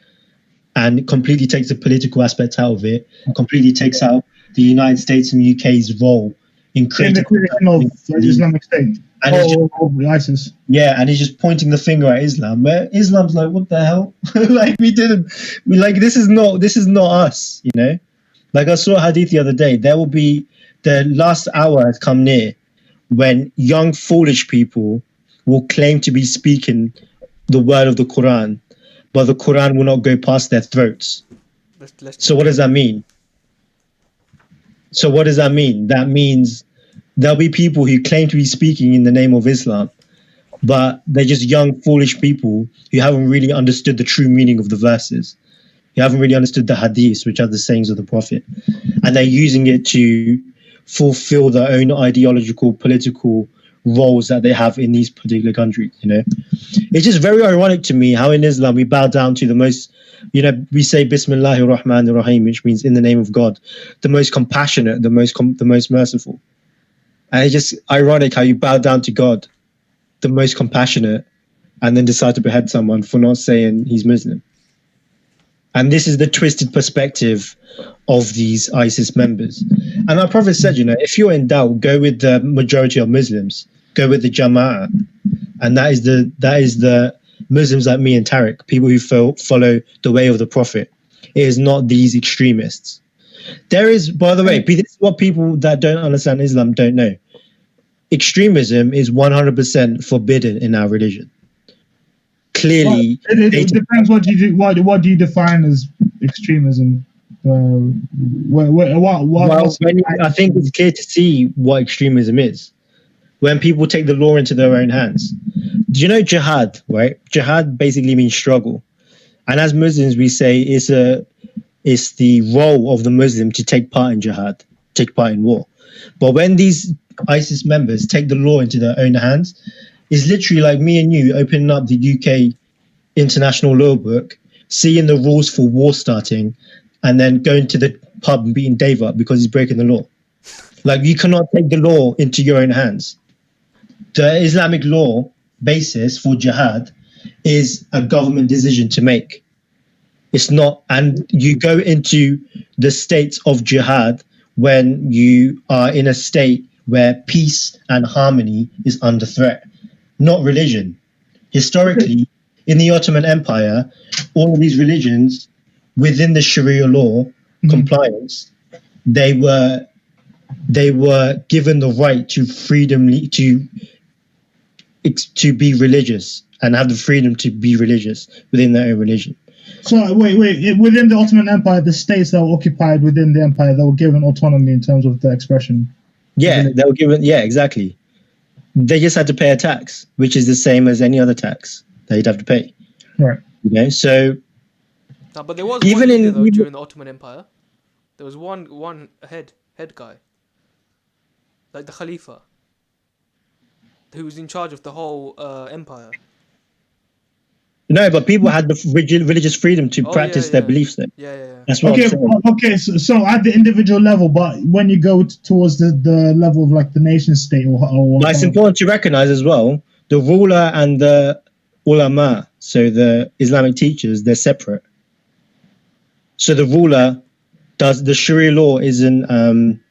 and completely takes the political aspect out of it, completely takes out the United States and UK's role in creating the creation of the Islamic State. And ISIS. Yeah, and he's just pointing the finger at Islam. Where Islam's like, what the hell? Like this is not us, you know? Like I saw a hadith the other day. There will be the last hour has come near when young foolish people will claim to be speaking the word of the Quran, but the Quran will not go past their throats. So what does that mean? So what does that mean? That means there'll be people who claim to be speaking in the name of Islam, but they're just young, foolish people who haven't really understood the true meaning of the verses. You haven't really understood the hadiths, which are the sayings of the Prophet. And they're using it to fulfill their own ideological, political roles that they have in these particular countries, you know. It's just very ironic to me how in Islam we bow down to the most, you know, we say Bismillahir Rahmanir Rahim, which means in the name of God, the most compassionate, the most merciful. And it's just ironic how you bow down to God, the most compassionate, and then decide to behead someone for not saying he's Muslim. And this is the twisted perspective of these ISIS members. And our Prophet said, you know, if you're in doubt, go with the majority of Muslims, go with the Jama'ah. And that is the Muslims like me and Tariq, people who follow the way of the Prophet. It is not these extremists. There is, by the way, this is what people that don't understand Islam don't know. Extremism is 100% forbidden in our religion. Clearly, it depends what you do. What do you define as extremism? I think it's clear to see what extremism is when people take the law into their own hands. Do you know jihad? Right, jihad basically means struggle, and as Muslims we say it's the role of the Muslim to take part in jihad, take part in war. But when these ISIS members take the law into their own hands, it's literally like me and you opening up the UK International Law Book, seeing the rules for war starting, and then going to the pub and beating Dave up because he's breaking the law. Like, you cannot take the law into your own hands. The Islamic law basis for jihad is a government decision to make. It's not, and you go into the states of jihad when you are in a state where peace and harmony is under threat. Not religion. Historically, in the Ottoman Empire, all of these religions within the Sharia law compliance, they were given the right to freedom to be religious and have the freedom to be religious within their own religion. So wait, within the Ottoman Empire, the states that were occupied within the empire, they were given autonomy in terms of the expression. Yeah, they were given. Yeah, exactly. They just had to pay a tax, which is the same as any other tax that you'd have to pay. Right. You know, so. No, but there was even one leader, though, during the Ottoman Empire. There was one head guy, like the Khalifa, who was in charge of the whole empire. No, but people had the religious freedom to practice their beliefs then. Yeah. That's what I'm saying. Okay, so at the individual level, but when you go towards the level of like the nation state but it's important to recognize as well, the ruler and the ulama, so the Islamic teachers, they're separate. So the ruler does the Sharia law isn't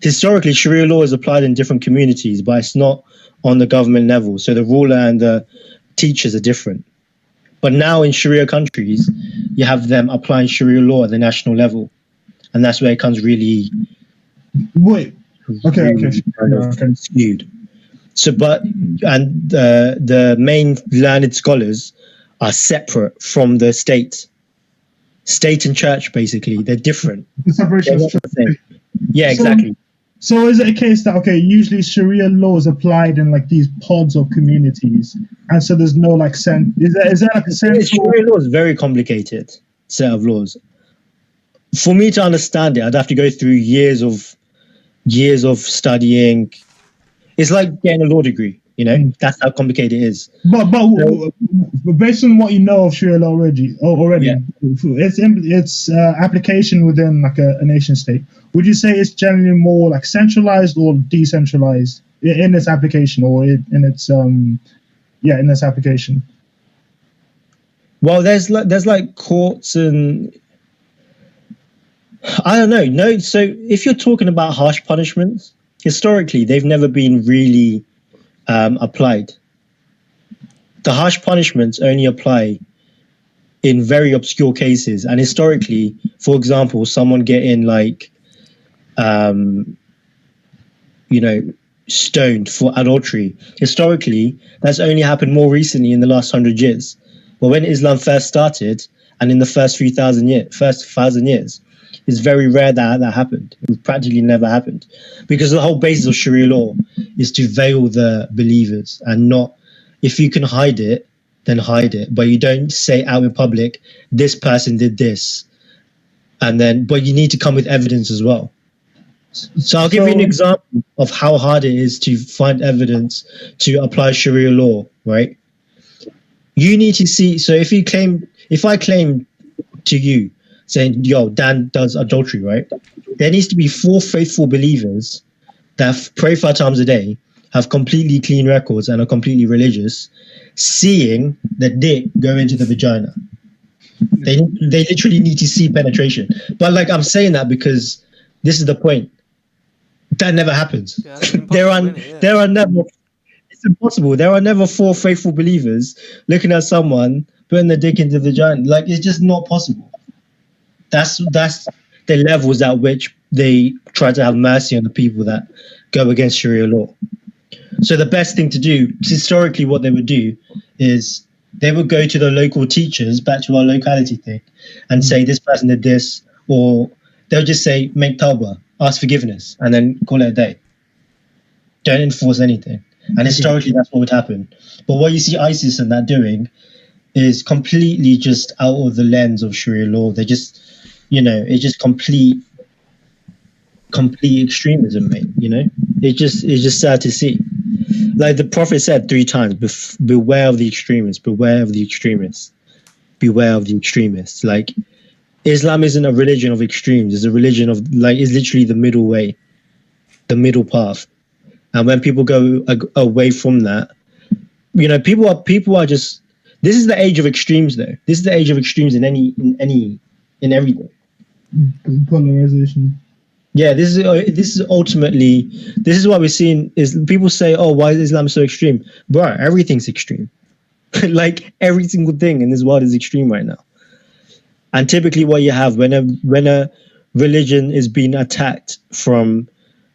historically Sharia law is applied in different communities, but it's not on the government level. So the ruler and the teachers are different. But now in Sharia countries, you have them applying Sharia law at the national level, and that's where it comes really. Wait. Okay. Skewed. So, the main learned scholars are separate from the state and church. Basically, they're different. The separation of church. Yeah, exactly. So is it a case that, usually Sharia law is applied in like these pods or communities, and so there's no like sense? Is there like a sense? Sharia law is very complicated set of laws. For me to understand it, I'd have to go through years of studying. It's like getting a law degree. You know, that's how complicated it is. But based on what you know of Sharia law already, yeah. its application within like a nation state, would you say it's generally more like centralized or decentralized in its application, or in its application? Well, there's like courts and I don't know. No, so if you're talking about harsh punishments, historically they've never been really applied. The harsh punishments only apply in very obscure cases, and historically, for example, someone getting like stoned for adultery, historically that's only happened more recently in the last 100 years. But when Islam first started, and in the first 1,000 years, it's very rare that happened. It practically never happened, because the whole basis of Sharia law is to veil the believers, and not, if you can hide it, then hide it, but you don't say out in public, this person did this, and then, but you need to come with evidence as well. So I'll give you an example of how hard it is to find evidence to apply Sharia law, right? You need to see, so if I claim to you saying, yo, Dan does adultery, right? There needs to be 4 faithful believers that pray 5 times a day, have completely clean records and are completely religious, seeing the dick go into the vagina. They literally need to see penetration. But like, I'm saying that because this is the point. That never happens. Yeah, there are never. It's impossible. There are never 4 faithful believers looking at someone putting the dick into the vagina. Like, it's just not possible. That's the levels at which they try to have mercy on the people that go against Sharia law. So the best thing to do, historically, what they would do is they would go to the local teachers, back to our locality thing, and say this person did this, or they'll just say make tawbah, ask forgiveness, and then call it a day. Don't enforce anything. And historically, that's what would happen. But what you see ISIS and that doing is completely just out of the lens of Sharia law. They just, it's just complete extremism, mate. It's just sad to see. Like the Prophet said 3 times, beware of the extremists, beware of the extremists, beware of the extremists. Like, Islam isn't a religion of extremes. It's a religion of, like, it's literally the middle way, the middle path. And when people go away from that, people are just, this is the age of extremes, though. This is the age of extremes in everything. Polarization. Yeah, this is ultimately, this is what we're seeing, is people say, oh, why is Islam so extreme? Bro, everything's extreme. Like, every single thing in this world is extreme right now. And typically what you have when a religion is being attacked from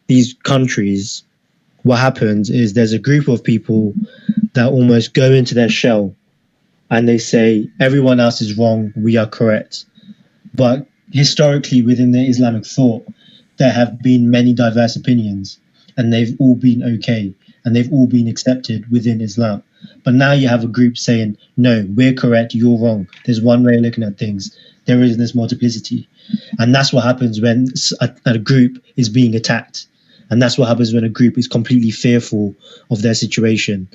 these countries, what happens is there's a group of people that almost go into their shell and they say, everyone else is wrong, we are correct. But historically within the Islamic thought, there have been many diverse opinions, and they've all been okay, and they've all been accepted within Islam. But now you have a group saying, no, we're correct, you're wrong. There's one way of looking at things. There is this multiplicity. And that's what happens when a group is being attacked. And that's what happens when a group is completely fearful of their situation.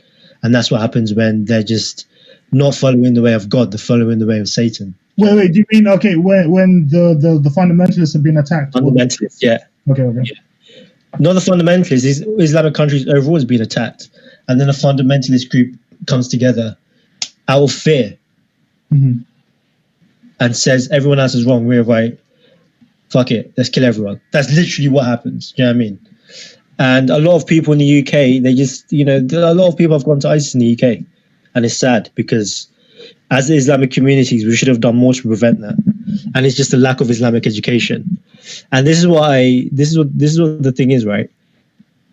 And that's what happens when they're just not following the way of God, they're following the way of Satan. Wait, do you mean, okay, when the fundamentalists have been attacked? Fundamentalists, yeah. Okay. Yeah. Not the fundamentalists, Islamic countries overall has been attacked. And then a fundamentalist group comes together out of fear and says, everyone else is wrong, we're right. Fuck it, let's kill everyone. That's literally what happens. Do you know what I mean? And a lot of people in the UK, they just, a lot of people have gone to ISIS in the UK. And it's sad because as the Islamic communities, we should have done more to prevent that. And it's just a lack of Islamic education. And this is what the thing is, right?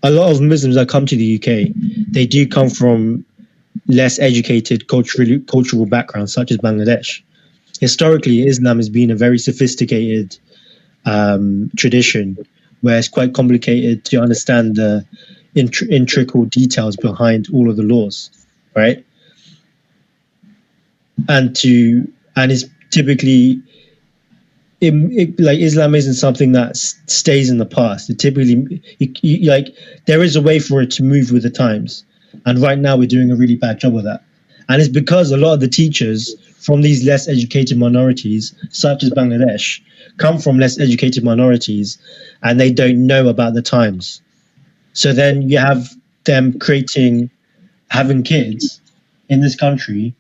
A lot of Muslims that come to the UK, they do come from less educated cultural backgrounds, such as Bangladesh. Historically, Islam has been a very sophisticated tradition where it's quite complicated to understand the intricate details behind all of the laws, right? And it's typically like Islam isn't something that stays in the past. It typically there is a way for it to move with the times, and right now we're doing a really bad job of that. And it's because a lot of the teachers from these less educated minorities, such as Bangladesh, come from less educated minorities, and they don't know about the times. So then you have them having kids in this country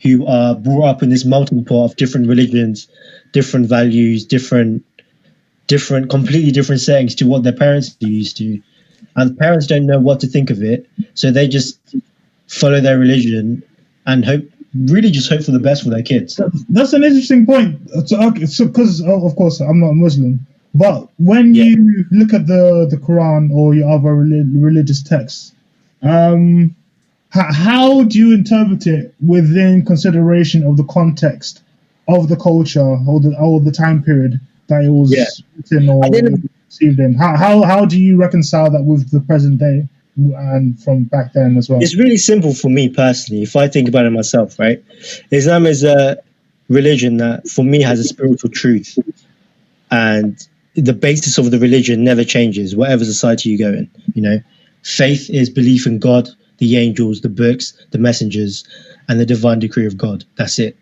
who are brought up in this melting pot of different religions, different values, completely different settings to what their parents are used to. And the parents don't know what to think of it, so they just follow their religion and hope for the best for their kids. That's an interesting point. So because of course I'm not a Muslim, but when you look at the Quran or your other religious texts, how do you interpret it within consideration of the context of the culture or the time period that it was written or received in. How do you reconcile that with the present day and from back then as well? It's really simple for me personally. If I think about it myself, right? Islam is a religion that, for me, has a spiritual truth, and the basis of the religion never changes, whatever society you go in. You know, faith is belief in God, the angels, the books, the messengers, and the divine decree of God. That's it.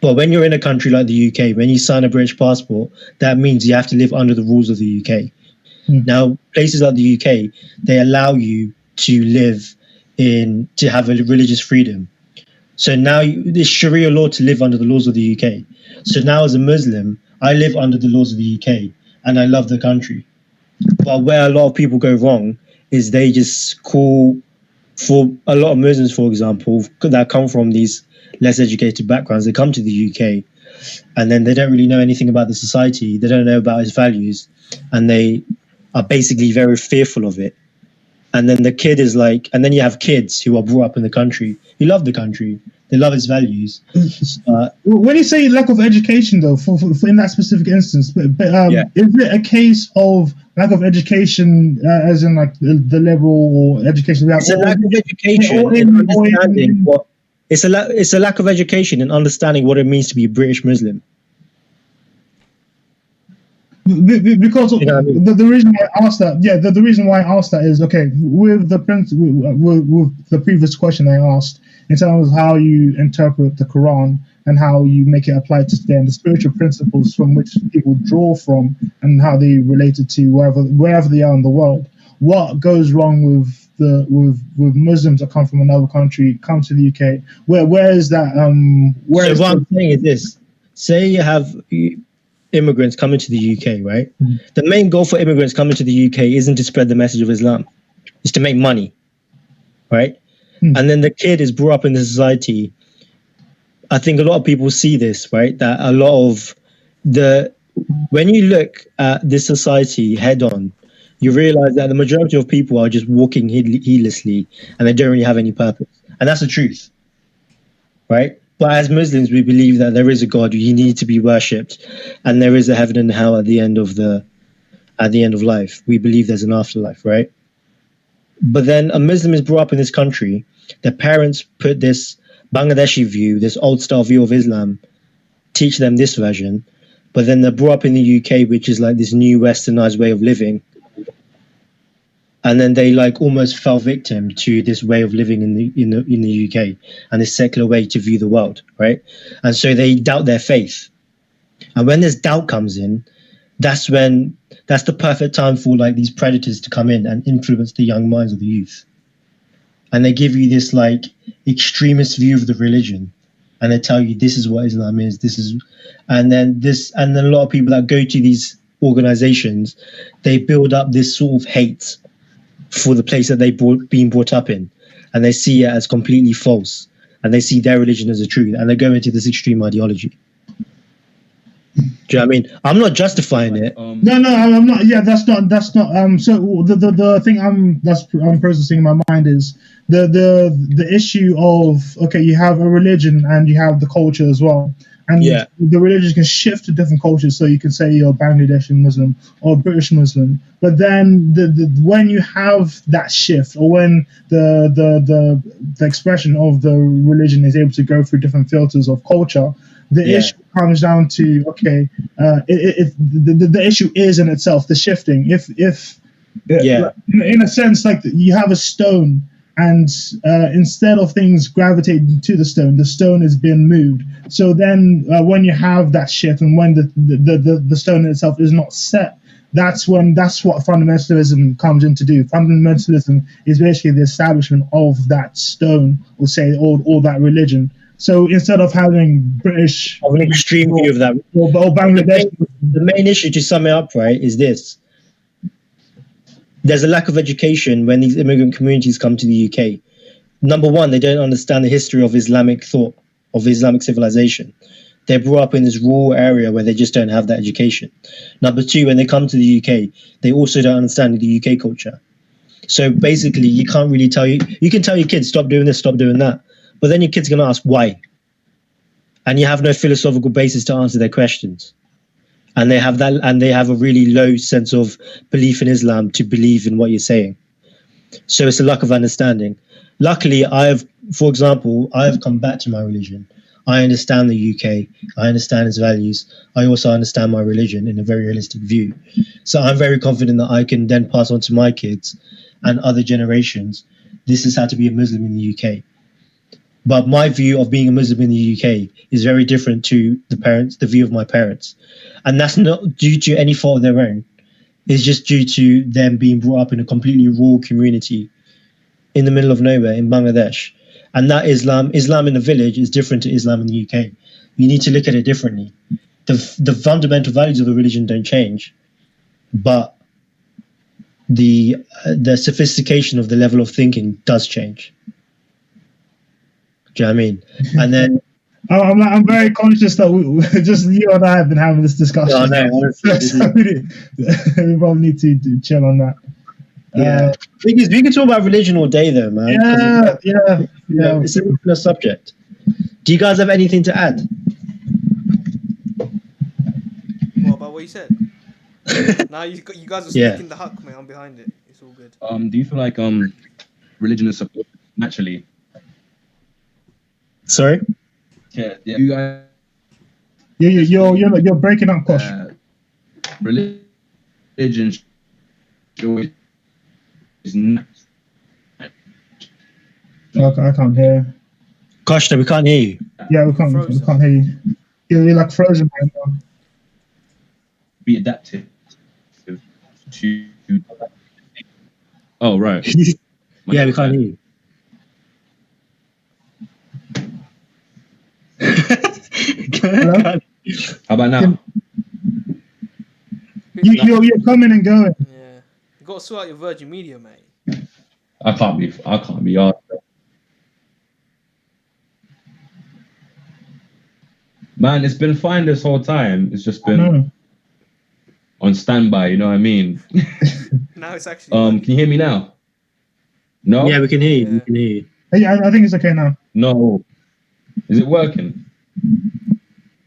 But when you're in a country like the UK, when you sign a British passport, that means you have to live under the rules of the UK. Now, places like the UK, they allow you to live to have a religious freedom. So now there's Sharia law to live under the laws of the UK. So now as a Muslim, I live under the laws of the UK and I love the country. But where a lot of people go wrong is they just call, for a lot of Muslims, for example, that come from these less educated backgrounds, they come to the UK and then they don't really know anything about the society. They don't know about its values, and they are basically very fearful of it. And then the kid is like, and then you have kids who are brought up in the country, who love the country, they love its values. When you say lack of education, though, for in that specific instance, is it a case of lack of education, as in like the liberal or education? It's a lack of education in understanding what. It's a lack of education in understanding what it means to be a British Muslim. Because the reason why I asked that, the reason why I asked that is, okay, with the previous question I asked, in terms of how you interpret the Quran and how you make it apply to today, and the spiritual principles from which people draw from and how they relate it to wherever they are in the world. What goes wrong with Muslims that come from another country, come to the UK? Where is that? So what I'm saying is this: say you have immigrants coming to the UK, right? Mm-hmm. The main goal for immigrants coming to the UK isn't to spread the message of Islam; it's to make money, right? Mm-hmm. And then the kid is brought up in the society. I think a lot of people see this, right? That a lot of when you look at this society head on, you realize that the majority of people are just walking heedlessly and they don't really have any purpose. And that's the truth, right? But as Muslims, we believe that there is a God, he needs to be worshipped, and there is a heaven and hell at the end of life. We believe there's an afterlife, right? But then a Muslim is brought up in this country, their parents put this Bangladeshi view, this old style view of Islam, teach them this version, but then they're brought up in the UK, which is like this new westernized way of living. And then they like almost fell victim to this way of living in the UK and this secular way to view the world, right? And so they doubt their faith. And when this doubt comes in, that's the perfect time for like these predators to come in and influence the young minds of the youth. And they give you this like extremist view of the religion, and they tell you this is what Islam is. And then a lot of people that go to these organizations, they build up this sort of hate for the place that they've been brought up in, and they see it as completely false, and they see their religion as a truth, and they go into this extreme ideology. Do you know what I mean? I'm not justifying it. No, I'm not. Yeah, that's not. So the thing I'm processing in my mind is the issue of, okay, you have a religion and you have the culture as well. And the religion can shift to different cultures. So you can say you're Bangladeshi Muslim or British Muslim. But then when you have that shift, or when the expression of the religion is able to go through different filters of culture, the issue comes down to, okay, the issue is in itself the shifting. If in a sense, like you have a stone, and instead of things gravitating to the stone is being moved. So then when you have that shift, and when the stone in itself is not set, that's what fundamentalism comes in to do. Fundamentalism is basically the establishment of that stone, or say, or that religion. So instead of having British... Of an extreme view of that. Or Bangladesh... The main issue, to sum it up, right, is this. There's a lack of education when these immigrant communities come to the UK. Number one, they don't understand the history of Islamic thought, of Islamic civilization. They're brought up in this rural area where they just don't have that education. Number two, when they come to the UK, they also don't understand the UK culture. So basically, you can't really you can tell your kids, stop doing this, stop doing that. But then your kid's going to ask why. And you have no philosophical basis to answer their questions. and they have a really low sense of belief in Islam to believe in what you're saying. So it's a lack of understanding. Luckily, for example, I have come back to my religion. I understand the UK. I understand its values. I also understand my religion in a very realistic view. So I'm very confident that I can then pass on to my kids and other generations, this is how to be a Muslim in the UK. But my view of being a Muslim in the UK is very different to the view of my parents. And that's not due to any fault of their own. It's just due to them being brought up in a completely rural community in the middle of nowhere in Bangladesh. And that Islam in the village is different to Islam in the UK. You need to look at it differently. The fundamental values of the religion don't change, but the sophistication of the level of thinking does change. Do you know what I mean? And then I'm very conscious that we just you and I have been having this discussion. No, honestly, so we probably need to chill on that. Yeah, because we can talk about religion all day, though, man. Yeah. It's a subject. Do you guys have anything to add? What about what you said? Now you guys are speaking the huck, mate. I'm behind it. It's all good. Do you feel like religion is supported naturally? Sorry. Yeah. You guys. You're breaking up, Kosh. Religion is I can't hear. Kosh, we can't hear you. Yeah, we can't hear you. You're like frozen right now. Be adaptive to. Oh right. Yeah, we can't hear you. Hello? How about now? You're coming and going. Yeah, you got to sort out your Virgin Media, mate. I can't be asked. Man, it's been fine this whole time. It's just been on standby. You know what I mean? Now it's actually. Can you hear me now? No. Yeah, we can hear you. Yeah. We can hear you. Yeah, I think it's okay now. No. Is it working?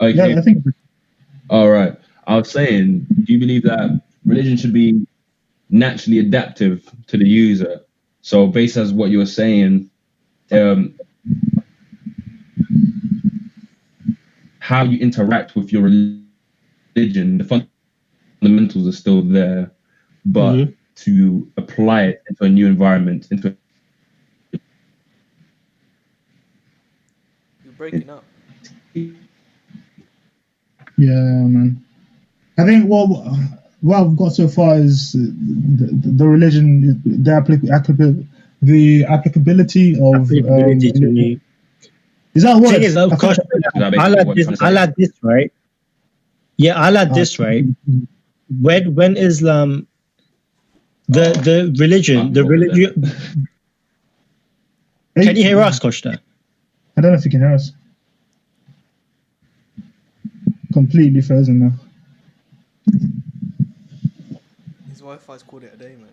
Okay. Yeah, I think. All right. I was saying, do you believe that religion should be naturally adaptive to the user? So, based as what you were saying, how you interact with your religion, the fundamentals are still there, but to apply it into a new environment, You're breaking up. Yeah, man. I think what I've got so far is the religion, the applicability of. Is that what? Thing is, of course, I'll add this, right? Yeah, I'll add this, right? When Islam, the religion. Can you hear us, Costa? I don't know if you can hear us. Completely frozen now. His Wi-Fi's called it a day, mate.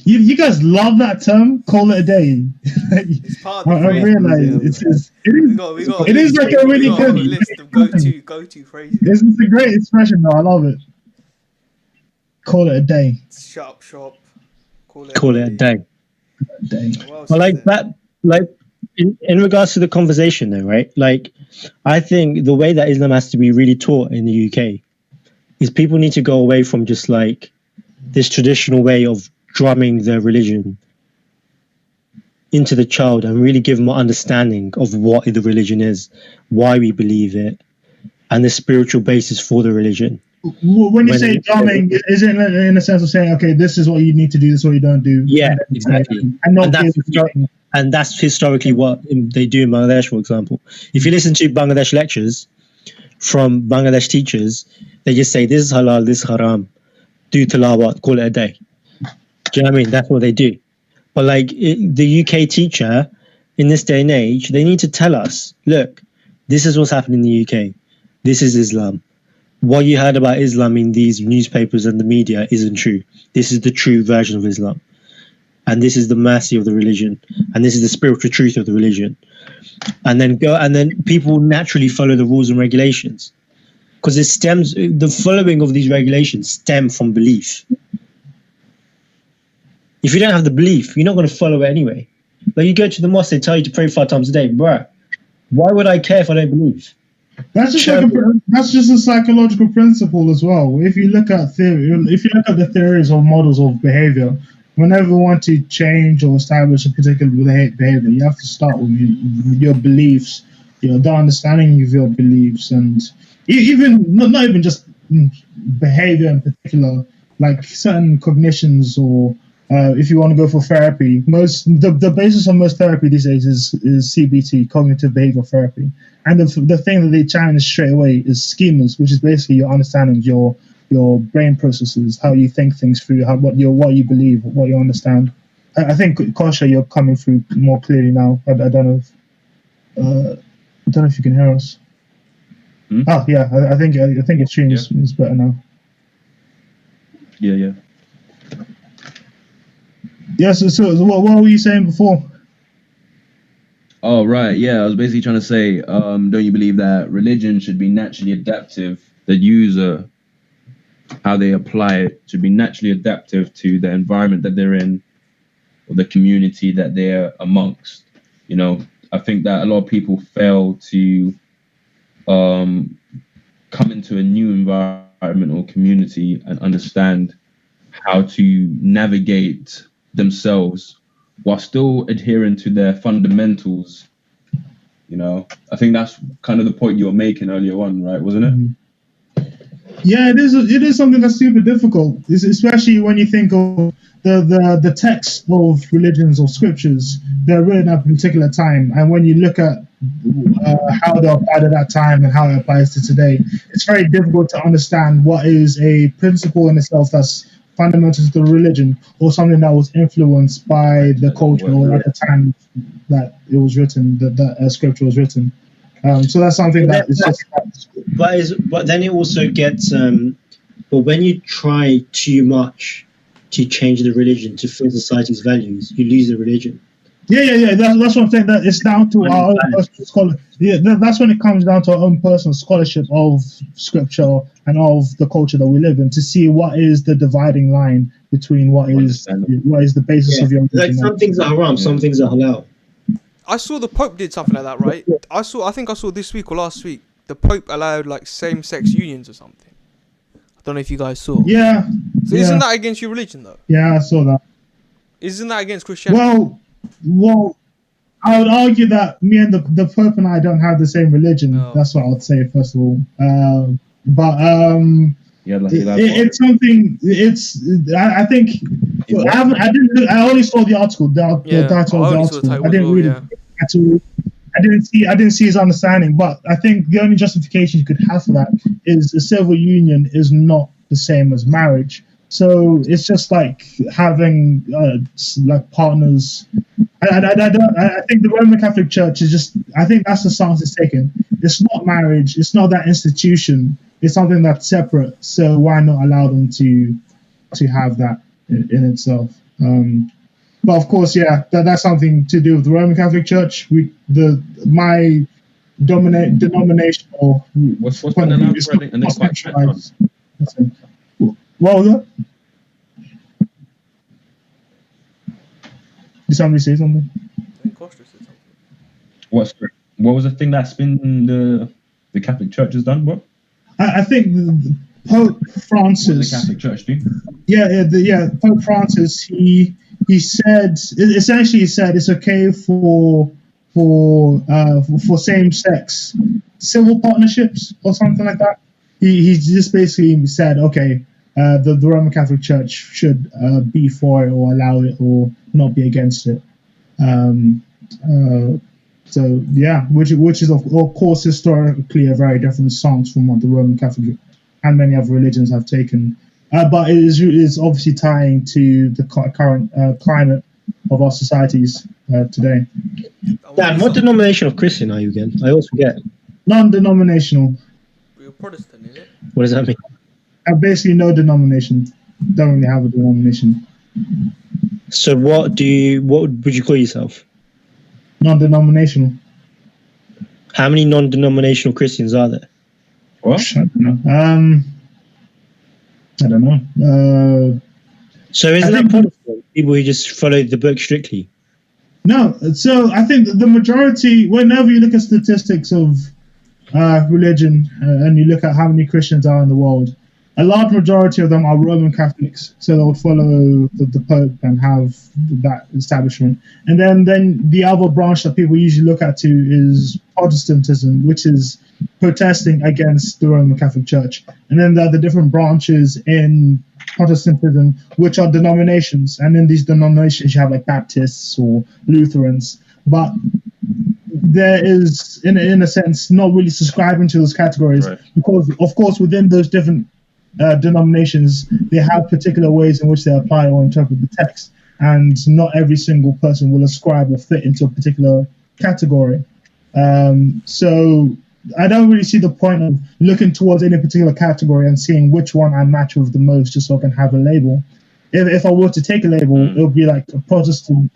You guys love that term, call it a day. It's part of the I realize it is like a really good list of go-to phrases. This is a great expression though, I love it. Call it a day. Shut up shop. Call it a day. Well, like that, like in regards to the conversation though, right? Like, I think the way that Islam has to be really taught in the UK is people need to go away from just like this traditional way of drumming their religion into the child and really give them an understanding of what the religion is, why we believe it, and the spiritual basis for the religion. When you say drumming, is it in a sense of saying, okay, this is what you need to do, this is what you don't do? Yeah, exactly. And that's historically what they do in Bangladesh, for example. If you listen to Bangladesh lectures from Bangladesh teachers, they just say, this is halal, this is haram. Do tilawat, call it a day. Do you know what I mean? That's what they do. But like the UK teacher in this day and age, they need to tell us, look, this is what's happening in the UK. This is Islam. What you heard about Islam in these newspapers and the media isn't true. This is the true version of Islam. and this is the mercy of the religion, and this is the spiritual truth of the religion, and then people naturally follow the rules and regulations, because the following of these regulations stem from belief. If you don't have the belief, you're not going to follow it anyway. Like, you go to the mosque, they tell you to pray 5 times a day, bruh. Why would I care if I don't believe? That's just a psychological principle as well. If you look at the theories or models of behavior, whenever you want to change or establish a particular behavior, you have to start with your beliefs, the understanding of your beliefs, and even not even just behavior in particular, like certain cognitions, or if you want to go for therapy, the basis of most therapy these days is CBT, cognitive behavioral therapy, and the thing that they challenge straight away is schemas, which is basically your understanding of your brain processes, how you think things through, what you believe, what you understand. I think, Kosha, you're coming through more clearly now. I don't know if you can hear us. Oh yeah, I think your stream is better now. Yeah. Yeah, so what were you saying before? Oh, right. Yeah, I was basically trying to say, don't you believe that religion should be naturally adaptive? The user, how they apply it, should be naturally adaptive to the environment that they're in, or the community that they're amongst. I think that a lot of people fail to come into a new environment or community and understand how to navigate themselves while still adhering to their fundamentals. I think that's kind of the point you were making earlier on, right? Wasn't it? Yeah, it is something that's super difficult, especially when you think of the text of religions or scriptures. They're written at a particular time, and when you look at how they applied at that time and how it applies to today, it's very difficult to understand what is a principle in itself that's fundamental to the religion, or something that was influenced by the culture or at the time that it was written, that scripture was written. So that's something that is just. But then it also gets. But when you try too much to change the religion to fit society's values, you lose the religion. Yeah. That's what I'm saying. That it's down to our own personal scholar. Yeah, that's when it comes down to our own personal scholarship of scripture and of the culture that we live in, to see what is the dividing line between what is the basis of your religion. Like, some things are haram, some things are halal. I saw the Pope did something like that, right? I think I saw this week or last week, the Pope allowed like same-sex unions or something. I don't know if you guys saw. Yeah. So isn't that against your religion, though? Yeah, I saw that. Isn't that against Christianity? Well, I would argue that me and the Pope and I don't have the same religion. No. That's what I would say, first of all. It's something. I think. I only saw the article. The title of the article. I didn't read it. I didn't see his understanding. But I think the only justification you could have for that is a civil union is not the same as marriage. So it's just like having like partners. I think the Roman Catholic Church is just. I think that's the stance it's taken. It's not marriage. It's not that institution. It's something that's separate. So why not allow them to have that in itself? But of course, that's something to do with the Roman Catholic Church. My denomination or what's been announced for and it's quite centralized. What was that? Did somebody say something? I think Costa said something. What was the thing that's been the Catholic Church has done? What? I think Pope Francis. What did the Catholic Church do? Pope Francis. He said it's okay for same-sex civil partnerships or something like that. He just basically said, okay, the Roman Catholic Church should be for it or allow it or not be against it. Which is of course historically a very different stance from what the Roman Catholic and many other religions have taken. But it is obviously tying to the current climate of our societies today. Dan, what denomination of Christian are you again? I always forget. Non-denominational. You're Protestant, is it? What does that mean? Basically no denomination. Don't really have a denomination. So what would you call yourself? Non-denominational. How many non-denominational Christians are there? What? I don't know. So isn't that Protestant? People who just follow the book strictly? No, so I think the majority, whenever you look at statistics of religion and you look at how many Christians are in the world, a large majority of them are Roman Catholics. So they would follow the Pope and have that establishment. And then the other branch that people usually look at too is Protestantism, which is protesting against the Roman Catholic Church. And then there are the different branches in Protestantism, which are denominations. And in these denominations, you have like Baptists or Lutherans. But there is, in a sense, not really subscribing to those categories, right? Because, of course, within those different denominations, they have particular ways in which they apply or interpret the text, and not every single person will ascribe or fit into a particular category. So I don't really see the point of looking towards any particular category and seeing which one I match with the most just so I can have a label. If I were to take a label, it would be like a Protestant,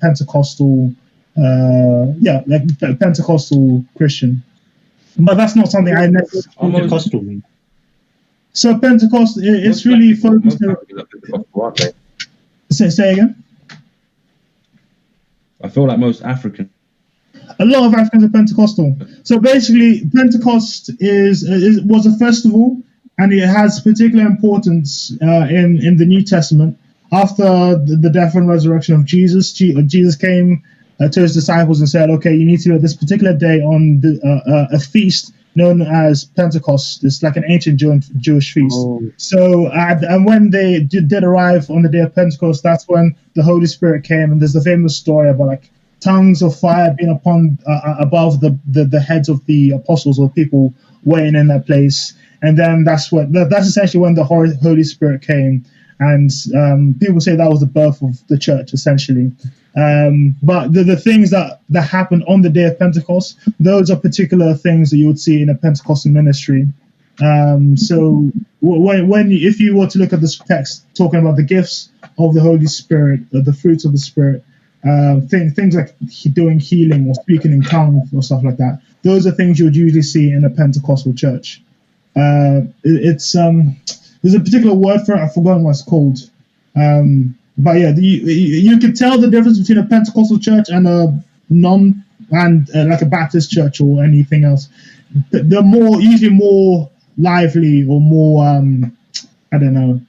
Pentecostal, like Pentecostal Christian. But that's not something I never. Pentecostal mean? So Pentecost, it's really focused. Say again. I feel like most African. A lot of Africans are Pentecostal. So basically, Pentecost was a festival, and it has particular importance in the New Testament. After the death and resurrection of Jesus, Jesus came to his disciples and said, "Okay, you need to do this particular day on a feast known as Pentecost." It's like an ancient Jewish feast. Oh. So, and when they did arrive on the day of Pentecost, that's when the Holy Spirit came. And there's the famous story about like tongues of fire being above the heads of the apostles or people waiting in that place. And then that's essentially when the Holy Spirit came. And people say that was the birth of the church, essentially. But the things that happened on the day of Pentecost, those are particular things that you would see in a Pentecostal ministry. So if you were to look at this text talking about the gifts of the Holy Spirit, the fruits of the Spirit, things like doing healing or speaking in tongues or stuff like that, those are things you would usually see in a Pentecostal church. There's a particular word for it. I've forgotten what it's called. But yeah, you can tell the difference between a Pentecostal church and a like a Baptist church or anything else. They're usually more lively or more, I don't know.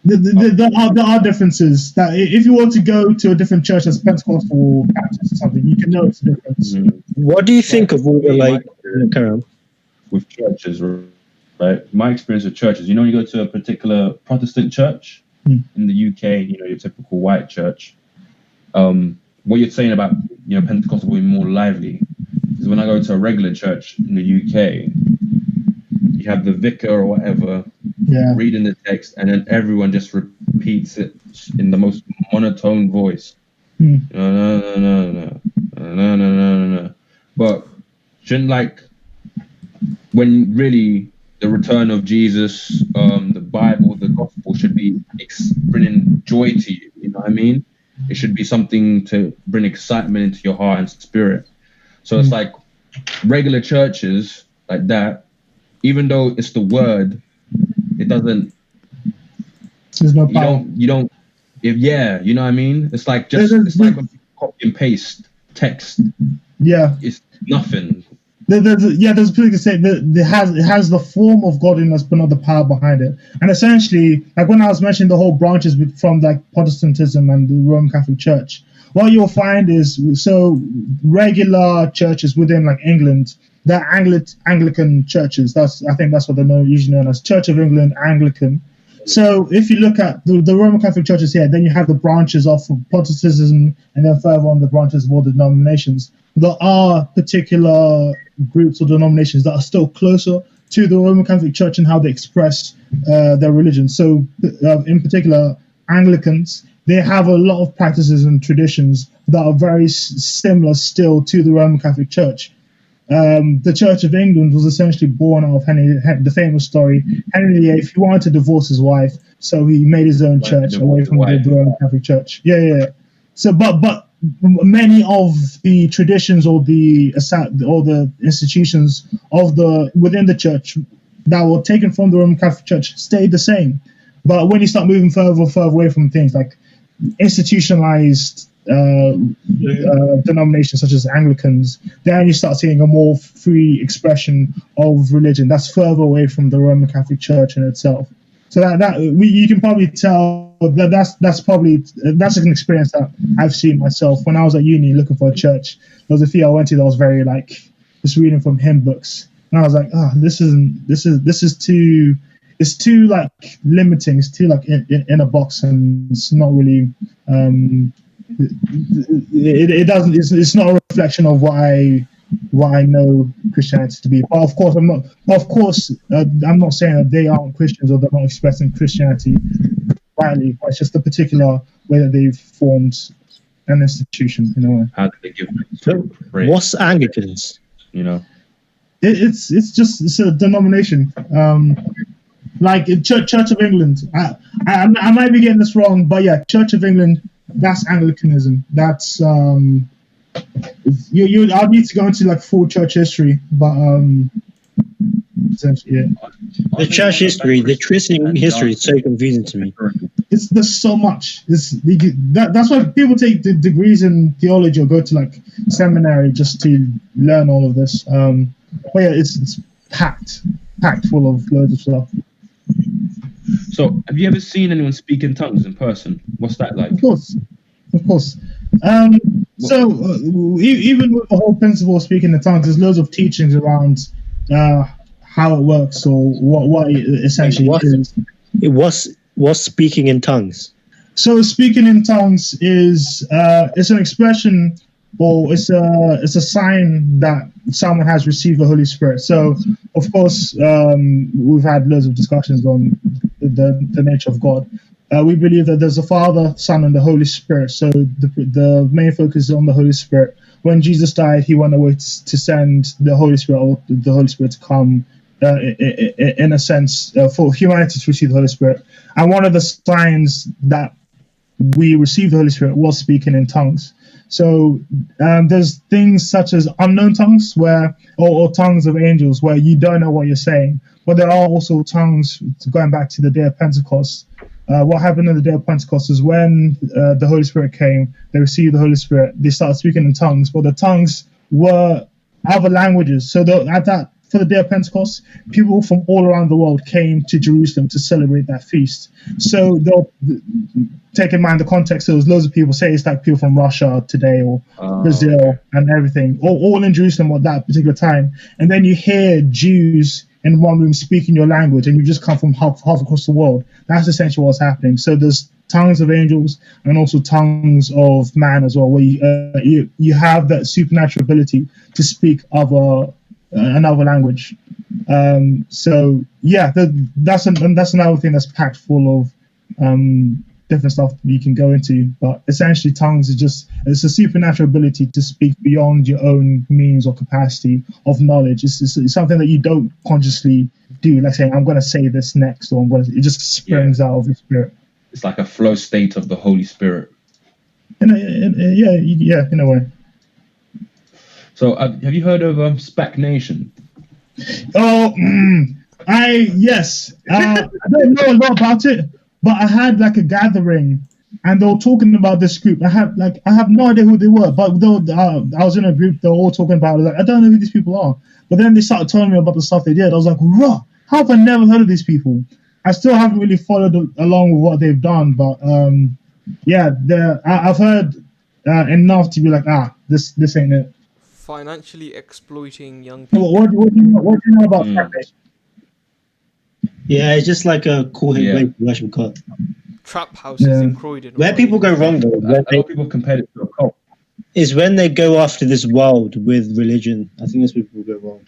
There are differences that if you were to go to a different church that's Pentecostal or Baptist or something, you can notice the difference. What do you think of all the with churches? Right, my experience with churches, you go to a particular Protestant church in the UK, your typical white church. What you're saying about Pentecostal being more lively is when I go to a regular church in the UK, you have the vicar or whatever reading the text, and then everyone just repeats it in the most monotone voice. No. But shouldn't when really the return of Jesus, the Bible, the gospel should be bringing joy to you. You know what I mean? It should be something to bring excitement into your heart and spirit. So it's like regular churches like that, even though it's the word, it doesn't. There's no power. You know what I mean? It's like it's like when people copy and paste text. Yeah. It's nothing. There's a particular say that it has the form of godliness, but not the power behind it. And essentially, like when I was mentioning the whole branches from like Protestantism and the Roman Catholic Church, what you'll find is regular churches within like England, they're Anglican churches. I think that's what they're usually known as, Church of England, Anglican. So if you look at the Roman Catholic churches here, then you have the branches of Protestantism, and then further on the branches of all the denominations. There are particular groups or denominations that are still closer to the Roman Catholic Church and how they express their religion. So in particular, Anglicans, they have a lot of practices and traditions that are very similar still to the Roman Catholic Church. the Church of England was essentially born out of the famous story. Henry VIII, he wanted to divorce his wife, so he made his own church away from the Roman Catholic Church. Yeah. So, but many of the traditions or the institutions within the church that were taken from the Roman Catholic Church stayed the same. But when you start moving further away from things like institutionalized denominations such as Anglicans, then you start seeing a more free expression of religion that's further away from the Roman Catholic Church in itself. So you can probably tell that's an experience that I've seen myself when I was at uni looking for a church. There was a few I went to that was very like just reading from hymn books, and I was like, this is too. It's too like limiting. It's too like in a box, and it's not really. It doesn't. It's not a reflection of what I know Christianity to be. But of course, I'm not. Of course, I'm not saying that they aren't Christians or they're not expressing Christianity rightly. But it's just the particular way that they've formed an institution in a way. How do they give? What's Anglicans? You know, it's a denomination. Like Church of England, I might be getting this wrong, but yeah, Church of England, that's Anglicanism. That's I'll need to go into like full church history, but essentially, yeah. The church history, the Christian history is so confusing to me. There's so much. That's why people take degrees in theology or go to like seminary just to learn all of this. But yeah, it's packed full of loads of stuff. So, have you ever seen anyone speak in tongues in person? What's that like? Of course. Even with the whole principle of speaking in tongues, there's loads of teachings around how it works or what it essentially is. What's speaking in tongues? So, speaking in tongues is it's an expression or it's a sign that someone has received the Holy Spirit. So, of course, we've had loads of discussions on the nature of God. We believe that there's a Father, Son, and the Holy Spirit. So the main focus is on the Holy Spirit. When Jesus died, he went away to send the Holy Spirit, or the Holy Spirit to come, in a sense, for humanity to receive the Holy Spirit. And one of the signs that we received the Holy Spirit was speaking in tongues. So there's things such as unknown tongues or tongues of angels where you don't know what you're saying. But there are also tongues, going back to the day of Pentecost. What happened on the day of Pentecost is when the Holy Spirit came, they received the Holy Spirit, they started speaking in tongues, but the tongues were other languages. So for the day of Pentecost, people from all around the world came to Jerusalem to celebrate that feast. So they'll take in mind the context. There was loads of people, say it's like people from Russia today or Brazil and everything, all in Jerusalem at that particular time. And then you hear Jews in one room speaking your language, and you just come from half across the world. That's essentially what's happening. So there's tongues of angels and also tongues of man as well, where you have that supernatural ability to speak another language. So yeah, that's another thing that's packed full of different stuff you can go into. But essentially, tongues it's a supernatural ability to speak beyond your own means or capacity of knowledge. It's something that you don't consciously do, like saying, I'm going to say this next, or it just springs out of the Spirit. It's like a flow state of the Holy Spirit. In a way. So, have you heard of SPAC Nation? Yes. I don't know a lot about it, but I had like a gathering, and they were talking about this group. I have no idea who they were, but I was in a group. They were all talking about it. Like, I don't know who these people are. But then they started telling me about the stuff they did. I was like, "Raw! How have I never heard of these people?" I still haven't really followed along with what they've done, but I've heard enough to be like, this ain't it. Financially exploiting young people. What do you know about SPAC Nation? Yeah, it's just like a cool way to worship God. Trap houses in Croydon. Where people go wrong, though, people compare it to a cult, is when they go after this world with religion. I think that's where people go wrong.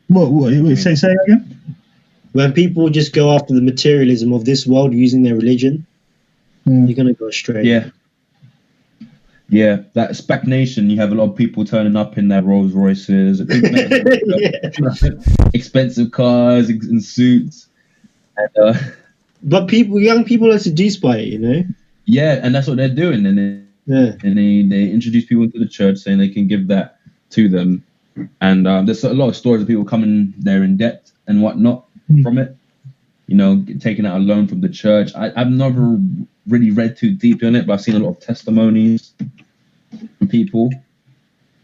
Wait, say that again? When people just go after the materialism of this world using their religion, you're going to go astray. Yeah. Yeah, that SPAC Nation, you have a lot of people turning up in their Rolls Royces, expensive cars and suits. And, but young people are seduced by it, you know? Yeah, and that's what they're doing. And they introduce people into the church saying they can give that to them. And there's a lot of stories of people coming there in debt and whatnot from it. You know, taking out a loan from the church. I've never really read too deeply on it, but I've seen a lot of testimonies from people.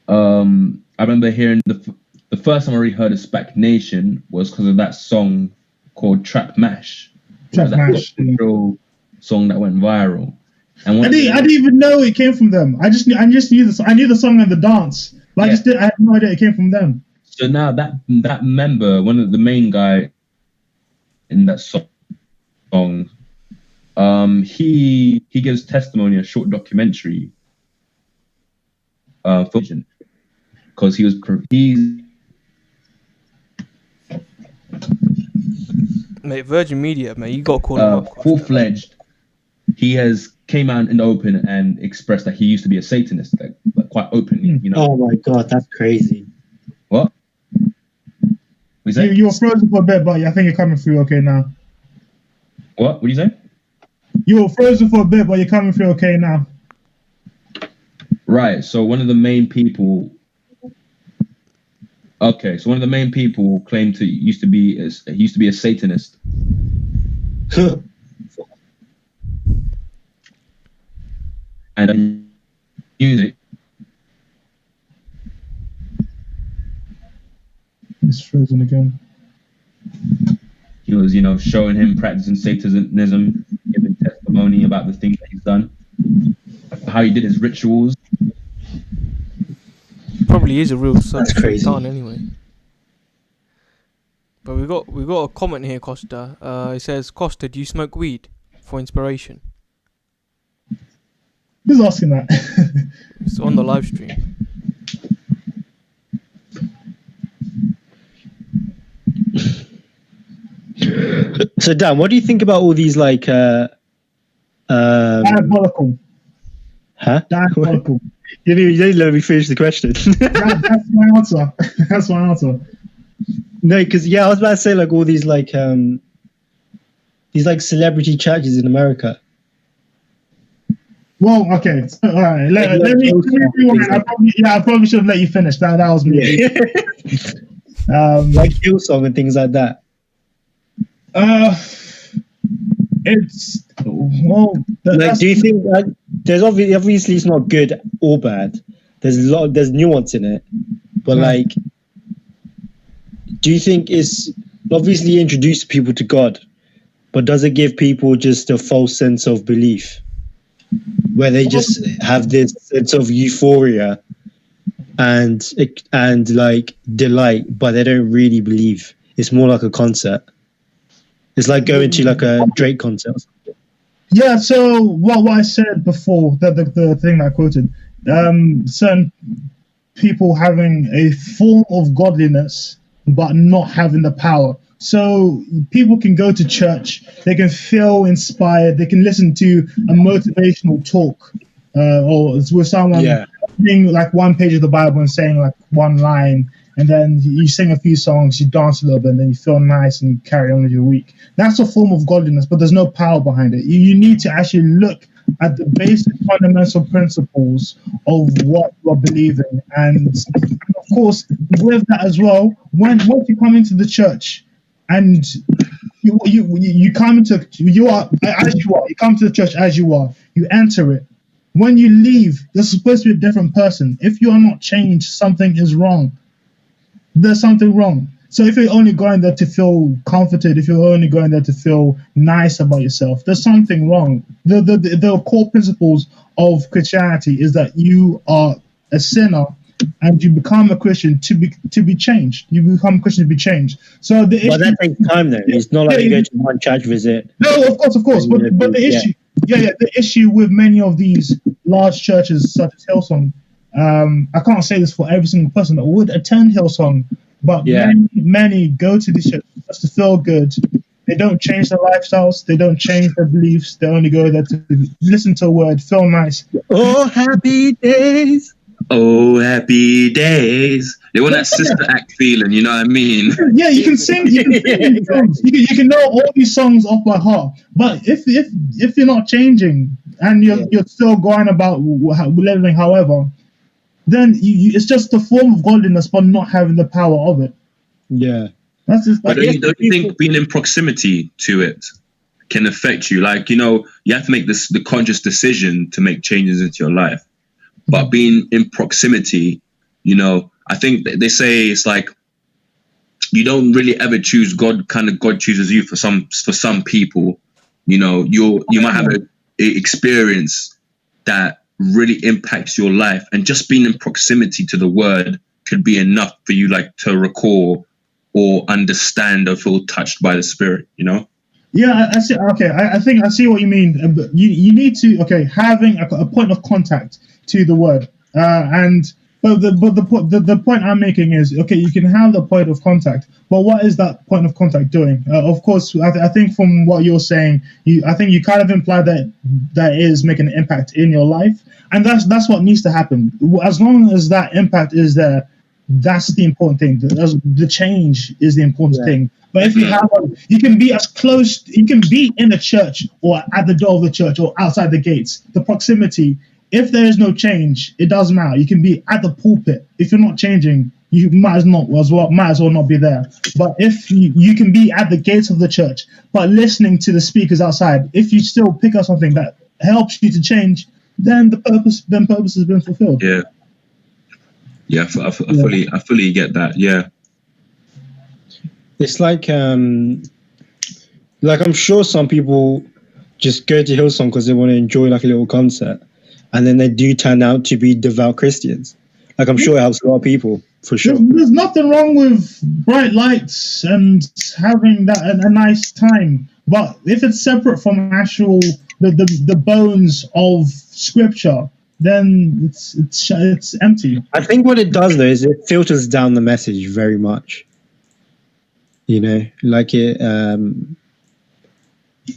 I remember hearing the first time I really heard of SPAC Nation was because of that song called Trap Mash. Trap Mash, song that went viral. And I didn't even know it came from them. I just knew I knew the song and the dance, but I had no idea it came from them. So now that member, one of the main guy in that song, he gives testimony, a short documentary, because he's mate, Virgin Media, mate, you got to call him up. Full-fledged. He has came out in the open and expressed that he used to be a Satanist, like quite openly, you know. Oh my god, that's crazy. What? You were frozen for a bit, but I think you're coming through okay now. What? What do you say? You were frozen for a bit, but you're coming through okay now. Right. So one of the main people. Okay, so one of the main people claimed to used to be a Satanist. And music. It's frozen again. He was, showing him practicing Satanism, giving testimony about the things that he's done, how he did his rituals. Probably is a real crazy anyway. But we got a comment here, Costa. It says, Costa, do you smoke weed for inspiration? Who's asking that? It's on the live stream. So Dan, what do you think about all these diabolical? Huh? Diabolical. You didn't let me finish the question. That's my answer. That's my answer. No, because I was about to say all these celebrity churches in America. Well, okay. So, all right. Let me rewind. I probably should have let you finish. That was me. Like Hillsong and things like that. It's do you think that there's obviously it's not good or bad. There's nuance in it, but do you think it's obviously introduces people to God, but does it give people just a false sense of belief, where they just have this sense of euphoria and delight, but they don't really believe? It's more like a concert. It's like going to a Drake concert. Yeah, so what I said before, the thing I quoted, certain people having a form of godliness but not having the power. So people can go to church, they can feel inspired, they can listen to a motivational talk, or with someone reading one page of the Bible and saying one line, and then you sing a few songs, you dance a little bit, and then you feel nice and carry on with your week. That's a form of godliness, but there's no power behind it. You need to actually look at the basic fundamental principles of what you're believing. And of course, with that as well, once you come into the church and you come into you are as you are, you come to the church as you are, you enter it. When you leave, you're supposed to be a different person. If you are not changed, something is wrong. There's something wrong. So if you're only going there to feel comforted, if you're only going there to feel nice about yourself, there's something wrong. The core principles of Christianity is that you are a sinner and you become a Christian to be changed. You become a Christian to be changed. So the issue, but that takes time though. It's not like you go to one church visit. No, of course. But the issue, the issue with many of these large churches such as Hillsong, I can't say this for every single person that would attend Hillsong, but many go to these churches just to feel good, They don't change their lifestyles. They don't change their beliefs. They only go there to listen to a word, feel nice. Oh, happy days. Oh, happy days. They want that sister act feeling, you know what I mean? Yeah, you can sing. You can sing these songs. You can know all these songs off by heart. But if you're not changing and you're still going about living however, then it's just a form of godliness, but not having the power of it. Yeah. That's just. But don't you think being in proximity to it can affect you? Like, you know, you have to make the conscious decision to make changes into your life. But being in proximity, you know, I think they say it's like you don't really ever choose God. Kind of God chooses you for some people. You know, you might have a experience that really impacts your life, and just being in proximity to the word could be enough for you, like, to recall or understand or feel touched by the Spirit. You know? Yeah, I see. Okay, I think I see what you mean. But you need to having a point of contact to the word, but the point I'm making is, you can have the point of contact, but what is that point of contact doing? Of course, I think from what you're saying, I think you kind of imply that is making an impact in your life, and that's what needs to happen. As long as that impact is there, that's the important thing. The change is the important thing. But if you have, you can be as close, you can be in the church or at the door of the church or outside the gates. The proximity. If there is no change, it doesn't matter. You can be at the pulpit. If you're not changing, you might as well not be there. But if you can be at the gates of the church, but listening to the speakers outside, if you still pick up something that helps you to change, then purpose has been fulfilled. Yeah. Yeah, I fully get that. Yeah. It's like I'm sure some people just go to Hillsong because they want to enjoy like a little concert, and then they do turn out to be devout Christians. Like, I'm sure it helps a lot of people, for sure. There's nothing wrong with bright lights and having a nice time, but if it's separate from actual the bones of Scripture, then it's empty. I think what it does though is it filters down the message very much. You know, like it.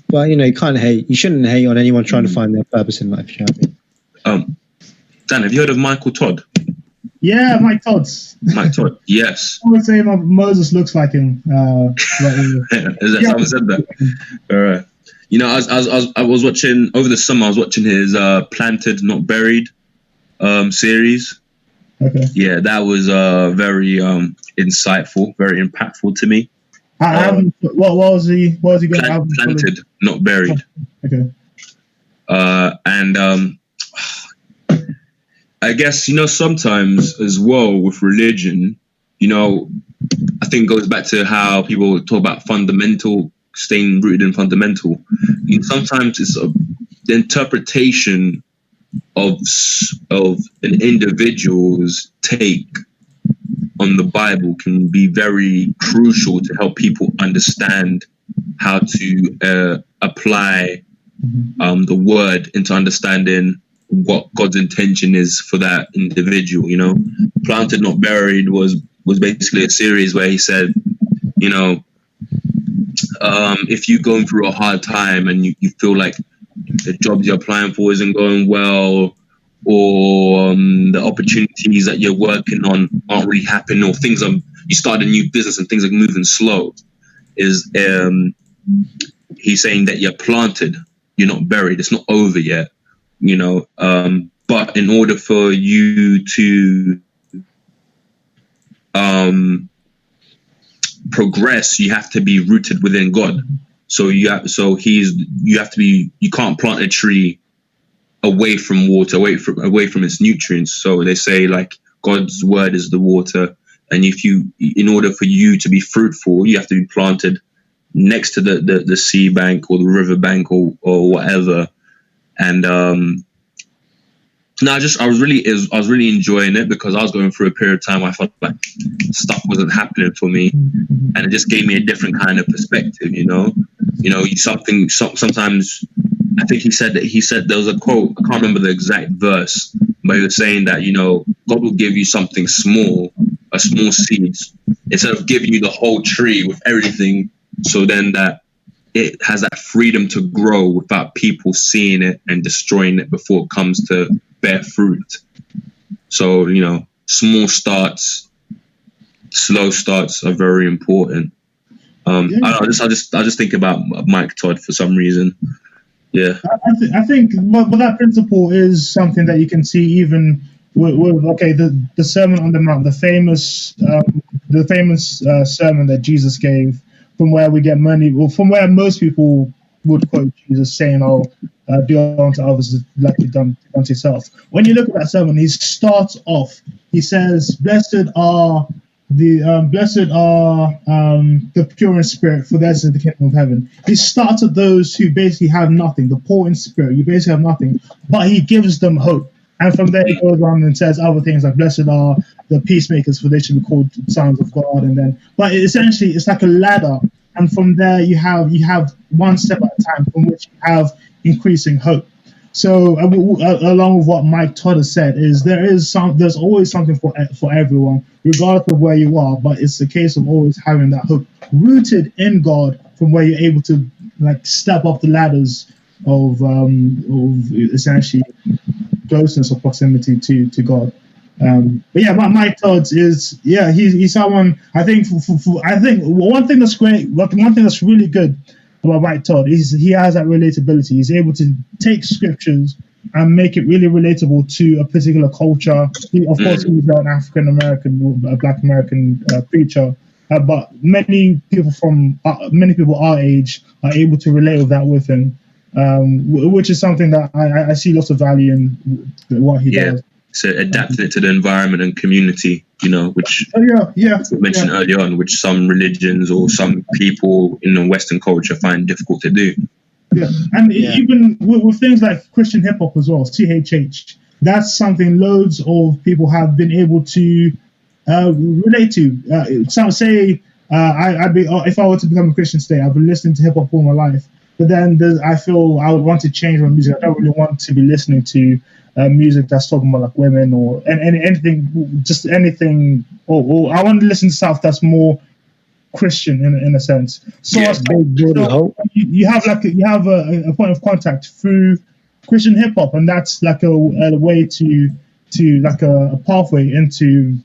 Well, you know, you can't hate. You shouldn't hate on anyone trying to find their purpose in life. You know what I mean? Dan, have you heard of Michael Todd? Yeah, Mike Todd. Mike Todd, yes. I would say Moses looks like him. Someone said that? All right. You know, I was watching over the summer. I was watching his Planted Not Buried series. Okay. Yeah, that was very insightful, very impactful to me. I haven't. What was he going to have? Planted Not Buried. Okay. And I guess, you know, sometimes as well with religion, you know, I think it goes back to how people talk about fundamental, staying rooted in fundamental. You know, sometimes it's the interpretation of an individual's take on the Bible can be very crucial to help people understand how to apply the word into understanding what God's intention is for that individual. You know, Planted Not Buried was basically a series where he said, you know, if you're going through a hard time and you feel like the jobs you're applying for isn't going well, or the opportunities that you're working on aren't really happening, or you start a new business and things are moving slow, he's saying that you're planted, you're not buried, it's not over yet, you know. But in order for you to progress, you have to be rooted within God. So you can't plant a tree away from water, away from its nutrients. So they say, like, God's word is the water, and in order for you to be fruitful, you have to be planted next to the sea bank or the river bank or whatever. And I was really enjoying it because I was going through a period of time where I felt like stuff wasn't happening for me, and it just gave me a different kind of perspective. You know, sometimes. I think he said there was a quote, I can't remember the exact verse, but he was saying that, you know, God will give you something small, a small seed, instead of giving you the whole tree with everything, so then that it has that freedom to grow without people seeing it and destroying it before it comes to bear fruit. So, you know, small starts, slow starts are very important. I just think about Mike Todd for some reason. Yeah, I think, but that principle is something that you can see even with the Sermon on the Mount, the famous sermon that Jesus gave, from where we get money, or from where most people would quote Jesus saying, "Oh, do unto others like you've done unto yourself." When you look at that sermon, he starts off. He says, "Blessed are the pure in spirit, for theirs is the kingdom of heaven." He starts at those who basically have nothing, the poor in spirit. You basically have nothing, but he gives them hope. And from there, he goes on and says other things like, "Blessed are the peacemakers, for they should be called sons of God." And then, but essentially, it's like a ladder. And from there, you have one step at a time, from which you have increasing hope. So, along with what Mike Todd has said, there's always something for everyone, regardless of where you are. But it's a case of always having that hope rooted in God, from where you're able to like step up the ladders of essentially closeness or proximity to God. But yeah, Mike Todd is he's someone I think I think one thing that's great, one thing that's really good about Mike Todd is he has that relatability. He's able to take scriptures and make it really relatable to a particular culture. Of course, he's an African American, Black American preacher, but many people our age are able to relate with that with him, which is something that I see lots of value in what he does. So adapting it to the environment and community, you know, which mentioned earlier on, which some religions or some people in the Western culture find difficult to do. Yeah, and even with things like Christian hip hop as well, CHH, that's something loads of people have been able to relate to. Some say, if I were to become a Christian today, I've been listening to hip hop all my life. But then I feel I would want to change my music. I don't really want to be listening to music that's talking about like women or anything, just anything. Or I want to listen to stuff that's more Christian in a sense. So, you have a point of contact through Christian hip hop, and that's like a way to like a pathway into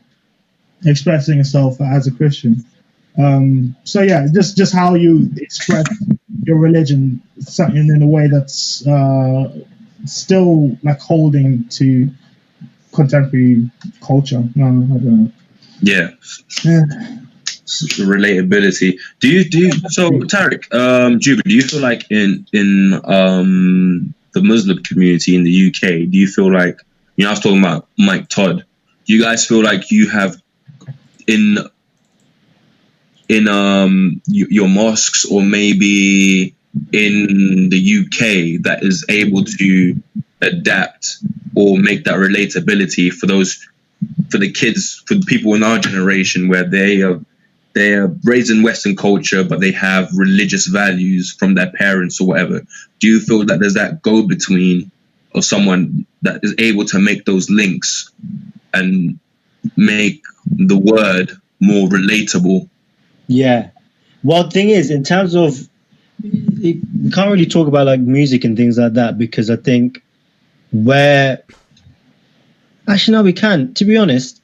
expressing yourself as a Christian. So yeah, just how you express your religion in a way that's still like holding to contemporary culture. I don't know. Yeah. Relatability. Do you so Tariq, Juba, do you feel like in the Muslim community in the UK, do you feel like, you know, I was talking about Mike Todd, do you guys feel like you have in your mosques or maybe in the UK that is able to adapt or make that relatability for the kids, for the people in our generation where they are raised in Western culture, but they have religious values from their parents or whatever? Do you feel that there's that go-between of someone that is able to make those links and make the word more relatable? Yeah. Well, the thing is, in terms of, we can't really talk about like music and things like that, because I think actually no, we can. To be honest,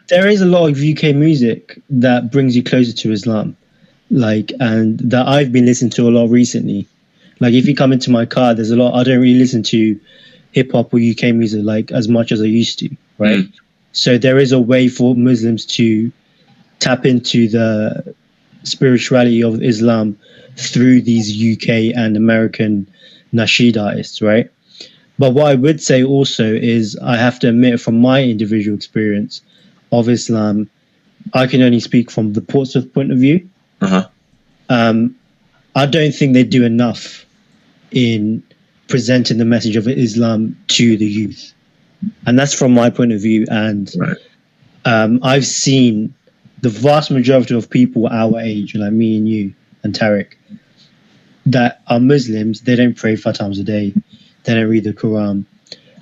there is a lot of UK music that brings you closer to Islam, like, and that I've been listening to a lot recently. Like, if you come into my car, there's a lot. I don't really listen to hip hop or UK music like as much as I used to, right? So there is a way for Muslims to tap into the spirituality of Islam through these UK and American nasheed artists, right? But what I would say also is, I have to admit, from my individual experience of Islam, I can only speak from the Portsmouth point of view. I don't think they do enough in presenting the message of Islam to the youth, and that's from my point of view. And I've seen the vast majority of people our age, like me and you and Tariq, that are Muslims, they don't pray 5 times a day, they don't read the Quran,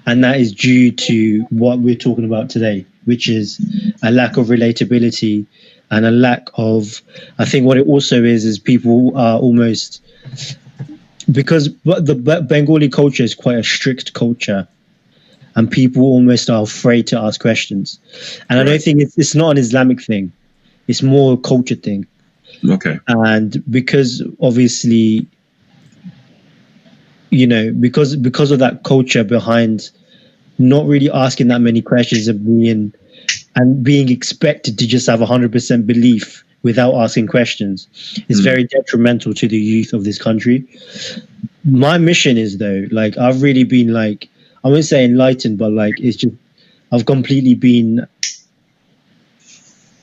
and that is due to what we're talking about today, which is a lack of relatability and a lack of, I think what it also is people are almost, because the Bengali culture is quite a strict culture, and people almost are afraid to ask questions. And I don't think it's not an Islamic thing. It's more a culture thing. Okay. And because obviously, you know, because of that culture behind not really asking that many questions and being expected to just have 100% belief without asking questions is very detrimental to the youth of this country. My mission is, though, like, I've really been, like, I wouldn't say enlightened, but like, it's just, I've completely been,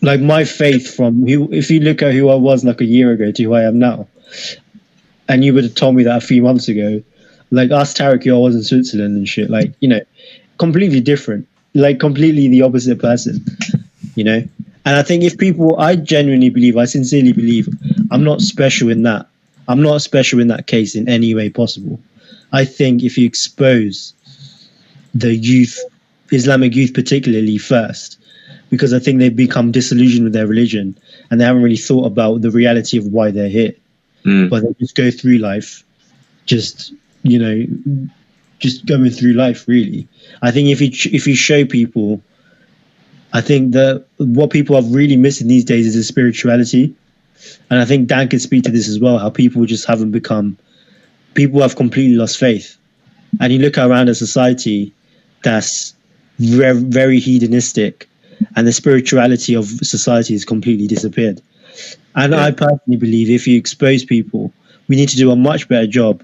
like, my faith if you look at who I was like a year ago to who I am now, and you would have told me that a few months ago, like, ask Tarek who I was in Switzerland and shit, like, you know, completely different, like, completely the opposite person, you know. And I think I genuinely believe, I sincerely believe, I'm not special in that. I'm not special in that case in any way possible. I think if you expose the youth, Islamic youth particularly, first, because I think they've become disillusioned with their religion and they haven't really thought about the reality of why they're here. But they just go through life, just, you know, just going through life, really. I think if you show people, I think that what people are really missing these days is a spirituality. And I think Dan can speak to this as well, how people just people have completely lost faith. And you look around a society that's very, very hedonistic, and the spirituality of society has completely disappeared. And I personally believe if you expose people, we need to do a much better job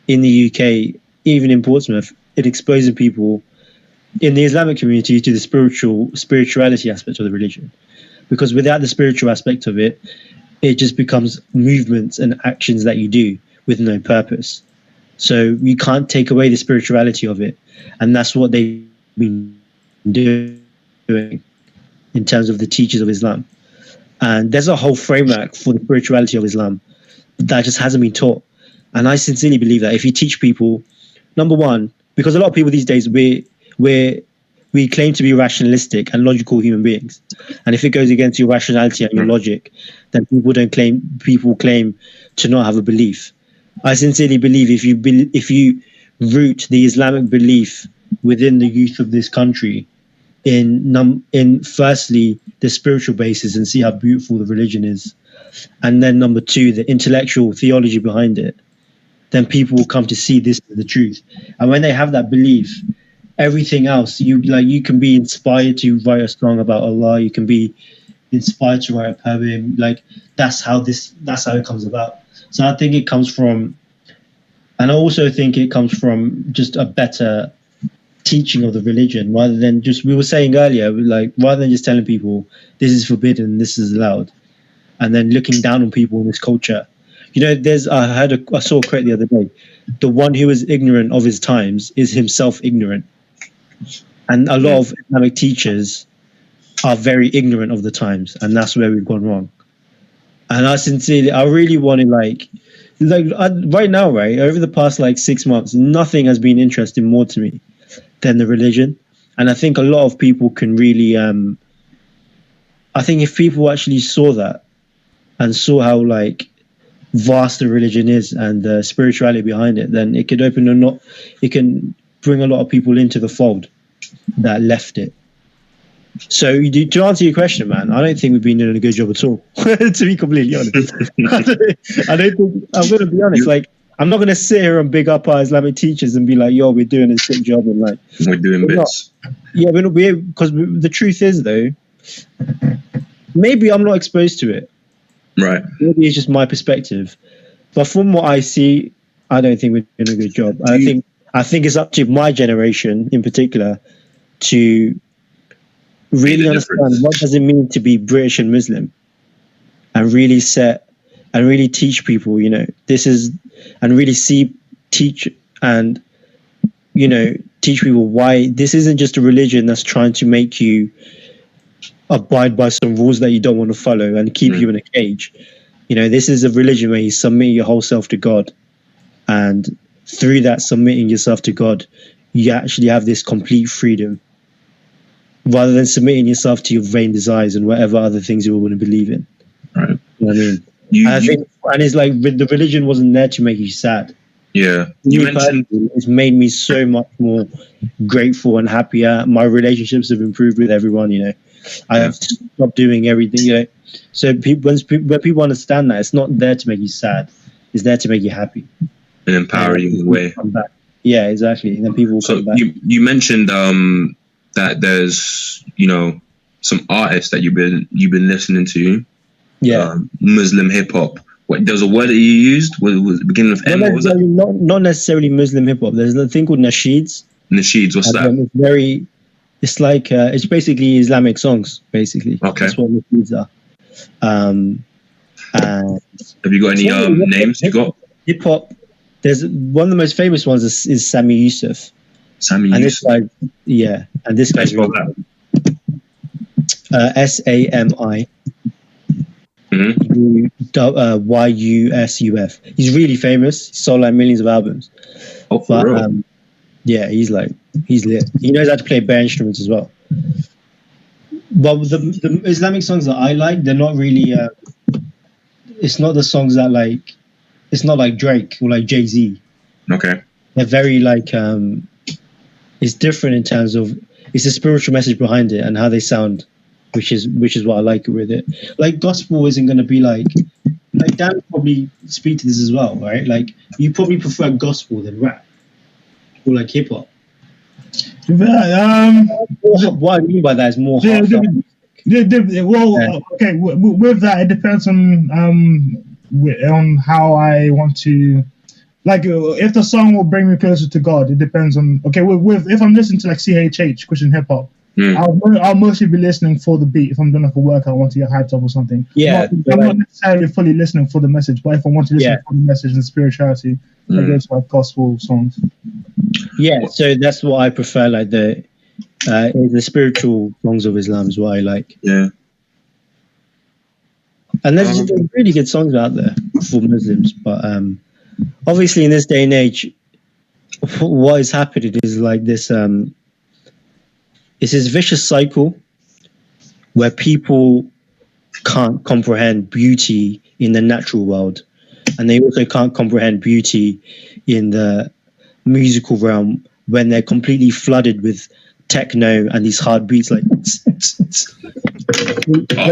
in the UK, even in Portsmouth, in exposing people in the Islamic community to the spirituality aspect of the religion. Because without the spiritual aspect of it, it just becomes movements and actions that you do with no purpose. So you can't take away the spirituality of it. And that's what they've been doing in terms of the teachers of Islam. And there's a whole framework for the spirituality of Islam that just hasn't been taught. And I sincerely believe that if you teach people, number one, because a lot of people these days, we claim to be rationalistic and logical human beings. And if it goes against your rationality and your logic, then people claim to not have a belief. I sincerely believe if you root the Islamic belief within the youth of this country in firstly the spiritual basis and see how beautiful the religion is, and then number two, the intellectual theology behind it, then people will come to see this as the truth. And when they have that belief, everything else, you can be inspired to write a song about Allah, you can be inspired to write a poem, like that's how it comes about. So I think it comes from, and I also think it comes from just a better teaching of the religion, rather than just, we were saying earlier, like, rather than just telling people this is forbidden, this is allowed, and then looking down on people in this culture. You know, I saw a quote the other day, the one who is ignorant of his times is himself ignorant. And a lot of Islamic teachers are very ignorant of the times, and that's where we've gone wrong. And I really want to right now, right, over the past 6 months, nothing has been interesting more to me than the religion. And I think a lot of people can really, I think if people actually saw that and saw how vast the religion is and the spirituality behind it, then it could it can bring a lot of people into the fold that left it. So to answer your question, man, I don't think we've been doing a good job at all, to be completely honest. I don't think, I'm going to be honest, I'm not going to sit here and big up our Islamic teachers and be like, yo, we're doing a sick job. And we're doing bits. Yeah, we're not, because the truth is, though, maybe I'm not exposed to it. Right. Maybe it's just my perspective. But from what I see, I don't think we're doing a good job. I think it's up to my generation in particular to really understand what does it mean to be British and Muslim, and really teach people, and really teach people why this isn't just a religion that's trying to make you abide by some rules that you don't want to follow and keep you in a cage. This is a religion where you submit your whole self to God, and through that submitting yourself to God, you actually have this complete freedom, rather than submitting yourself to your vain desires and whatever other things you want to believe in. Right. You know what I mean? And it's like the religion wasn't there to make you sad. Yeah. You mentioned it's made me so much more grateful and happier. My relationships have improved with everyone. You know, I have stopped doing everything. You know, so when people understand that, it's not there to make you sad. It's there to make you happy and empower you in a way. Yeah, exactly. And then people will come back. You mentioned that there's some artists that you've been listening to. Yeah, Muslim hip hop. What, there was a word that you used? Was it beginning of M? What was that? Not necessarily Muslim hip hop. There's a thing called nasheeds. Nasheeds, what's that? It's like it's basically Islamic songs. Basically, okay. That's what nasheeds are. And have you got any names? You got hip hop. There's one of the most famous ones is Sami Yusuf. Sami Yusuf. And this guy's really SAMI. YUSUF. He's really famous. He sold like millions of albums. Oh, for real? He's lit. He knows how to play bare instruments as well. But the Islamic songs that I like, they're not really. It's not the songs that like. It's not like Drake or like Jay-Z. Okay. They're very like. It's different in terms of. It's a spiritual message behind it and how they sound. Which is what I like with it. Like gospel isn't going to be like Dan probably speak to this as well, right? Like you probably prefer gospel than rap or like hip hop. What I mean by that is more. Okay. With that, it depends on how I want to. Like if the song will bring me closer to God, it depends on. Okay, with if I'm listening to like CHH Christian hip hop. I'll mostly be listening for the beat. If I'm doing like a workout, I want to get hyped up or something. Yeah, I'm not necessarily fully listening for the message, but if I want to listen for the message and spirituality, I go to like gospel songs. Yeah, so that's what I prefer. Like the spiritual songs of Islam is what I like. Yeah, and there's really good songs out there for Muslims, but obviously in this day and age, what is happening is like this. It's this vicious cycle where people can't comprehend beauty in the natural world, and they also can't comprehend beauty in the musical realm when they're completely flooded with techno and these hard beats like. Oh,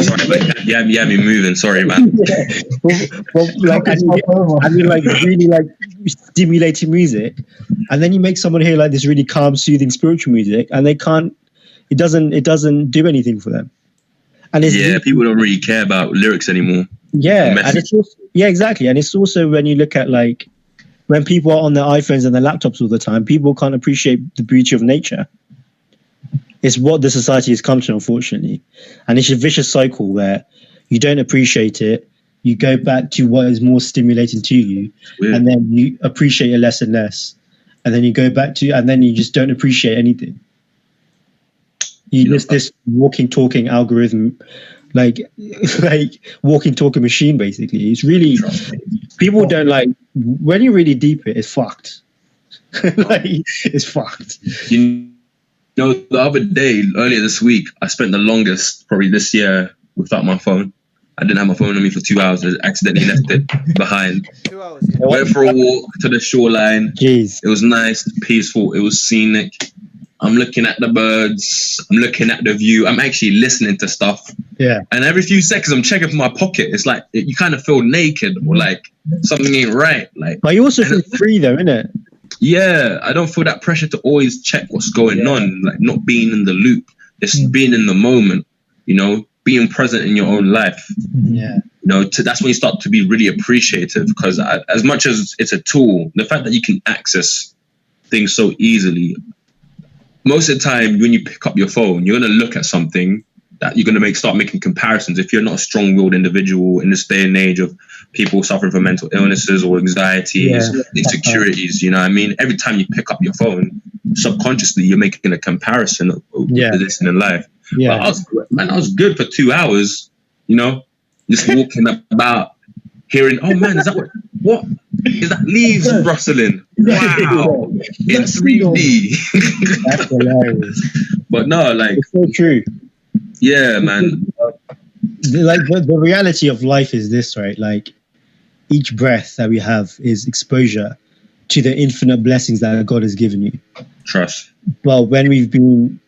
sorry, but yeah, me moving. Sorry, man. Like really like stimulating music, and then you make someone hear like this really calm, soothing, spiritual music, and they can't. It doesn't do anything for them. And people don't really care about lyrics anymore. Yeah, and it's also, exactly. And it's also when you look at like when people are on their iPhones and their laptops all the time, people can't appreciate the beauty of nature. It's what the society has come to, unfortunately. And it's a vicious cycle where you don't appreciate it, you go back to what is more stimulating to you, and then you appreciate it less and less. And then you go back to, and then you just don't appreciate anything. You just this walking, talking algorithm, like walking, talking machine, basically. It's really, people don't like, when you really deep it, it's fucked. It's fucked. You know, the other day, earlier this week, I spent the longest, probably this year, without my phone. I didn't have my phone on me for 2 hours. I accidentally left it behind. 2 hours. Yeah. Went for a walk to the shoreline. Jeez. It was nice, peaceful. It was scenic. I'm looking at the birds. I'm looking at the view. I'm actually listening to stuff. Yeah. And every few seconds, I'm checking for my pocket. It's like you kind of feel naked or like something ain't right. Like, but you also feel free, though, innit? Yeah, I don't feel that pressure to always check what's going on. Like not being in the loop. It's being in the moment. You know, being present in your own life. Yeah. You know, that's when you start to be really appreciative. Because as much as it's a tool, the fact that you can access things so easily. Most of the time, when you pick up your phone, you're going to look at something that you're going to start making comparisons. If you're not a strong-willed individual in this day and age of people suffering from mental illnesses or anxieties, insecurities, you know what I mean? Every time you pick up your phone, subconsciously, you're making a comparison of this in life. Yeah. But I was good for 2 hours, you know, just walking about, hearing, oh man, is that what is that leaves rustling? Wow, in 3D. That's hilarious. But no, like, It's so true. yeah, man. Like the reality of life is this, right? Like each breath that we have is exposure to the infinite blessings that God has given you. Trust. Well, when we've been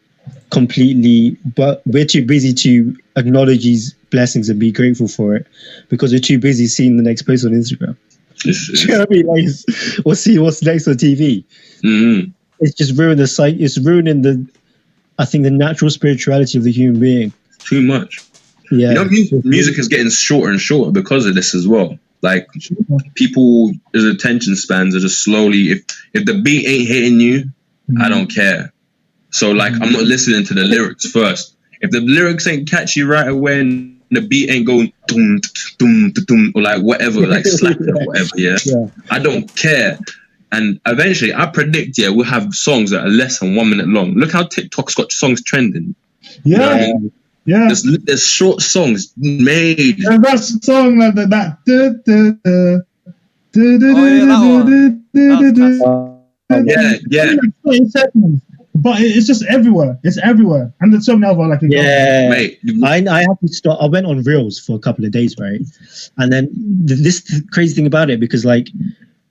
but we're too busy to acknowledge these blessings and be grateful for it because we're too busy seeing the next post on Instagram. Do you know what I mean? Like, we'll see what's next on TV. Mm-hmm. It's just ruining the sight. It's ruining the natural spirituality of the human being. Too much. Yeah. You know, music is getting shorter and shorter because of this as well. Like, people's attention spans are just slowly. If the beat ain't hitting you, I don't care. So, like, I'm not listening to the lyrics first. If the lyrics ain't catchy right away and the beat ain't going doom, doom, doom, or like whatever, like slapping or whatever, yeah, I don't care. And eventually, I predict, we'll have songs that are less than 1 minute long. Look how TikTok's got songs trending. Yeah. You know what I mean? Yeah. There's short songs made. And that's the song like that. Yeah. 20 seconds. But it's just everywhere. It's everywhere. And there's so many other like Mate. I have to start. I went on Reels for a couple of days, right? And then this crazy thing about it, because like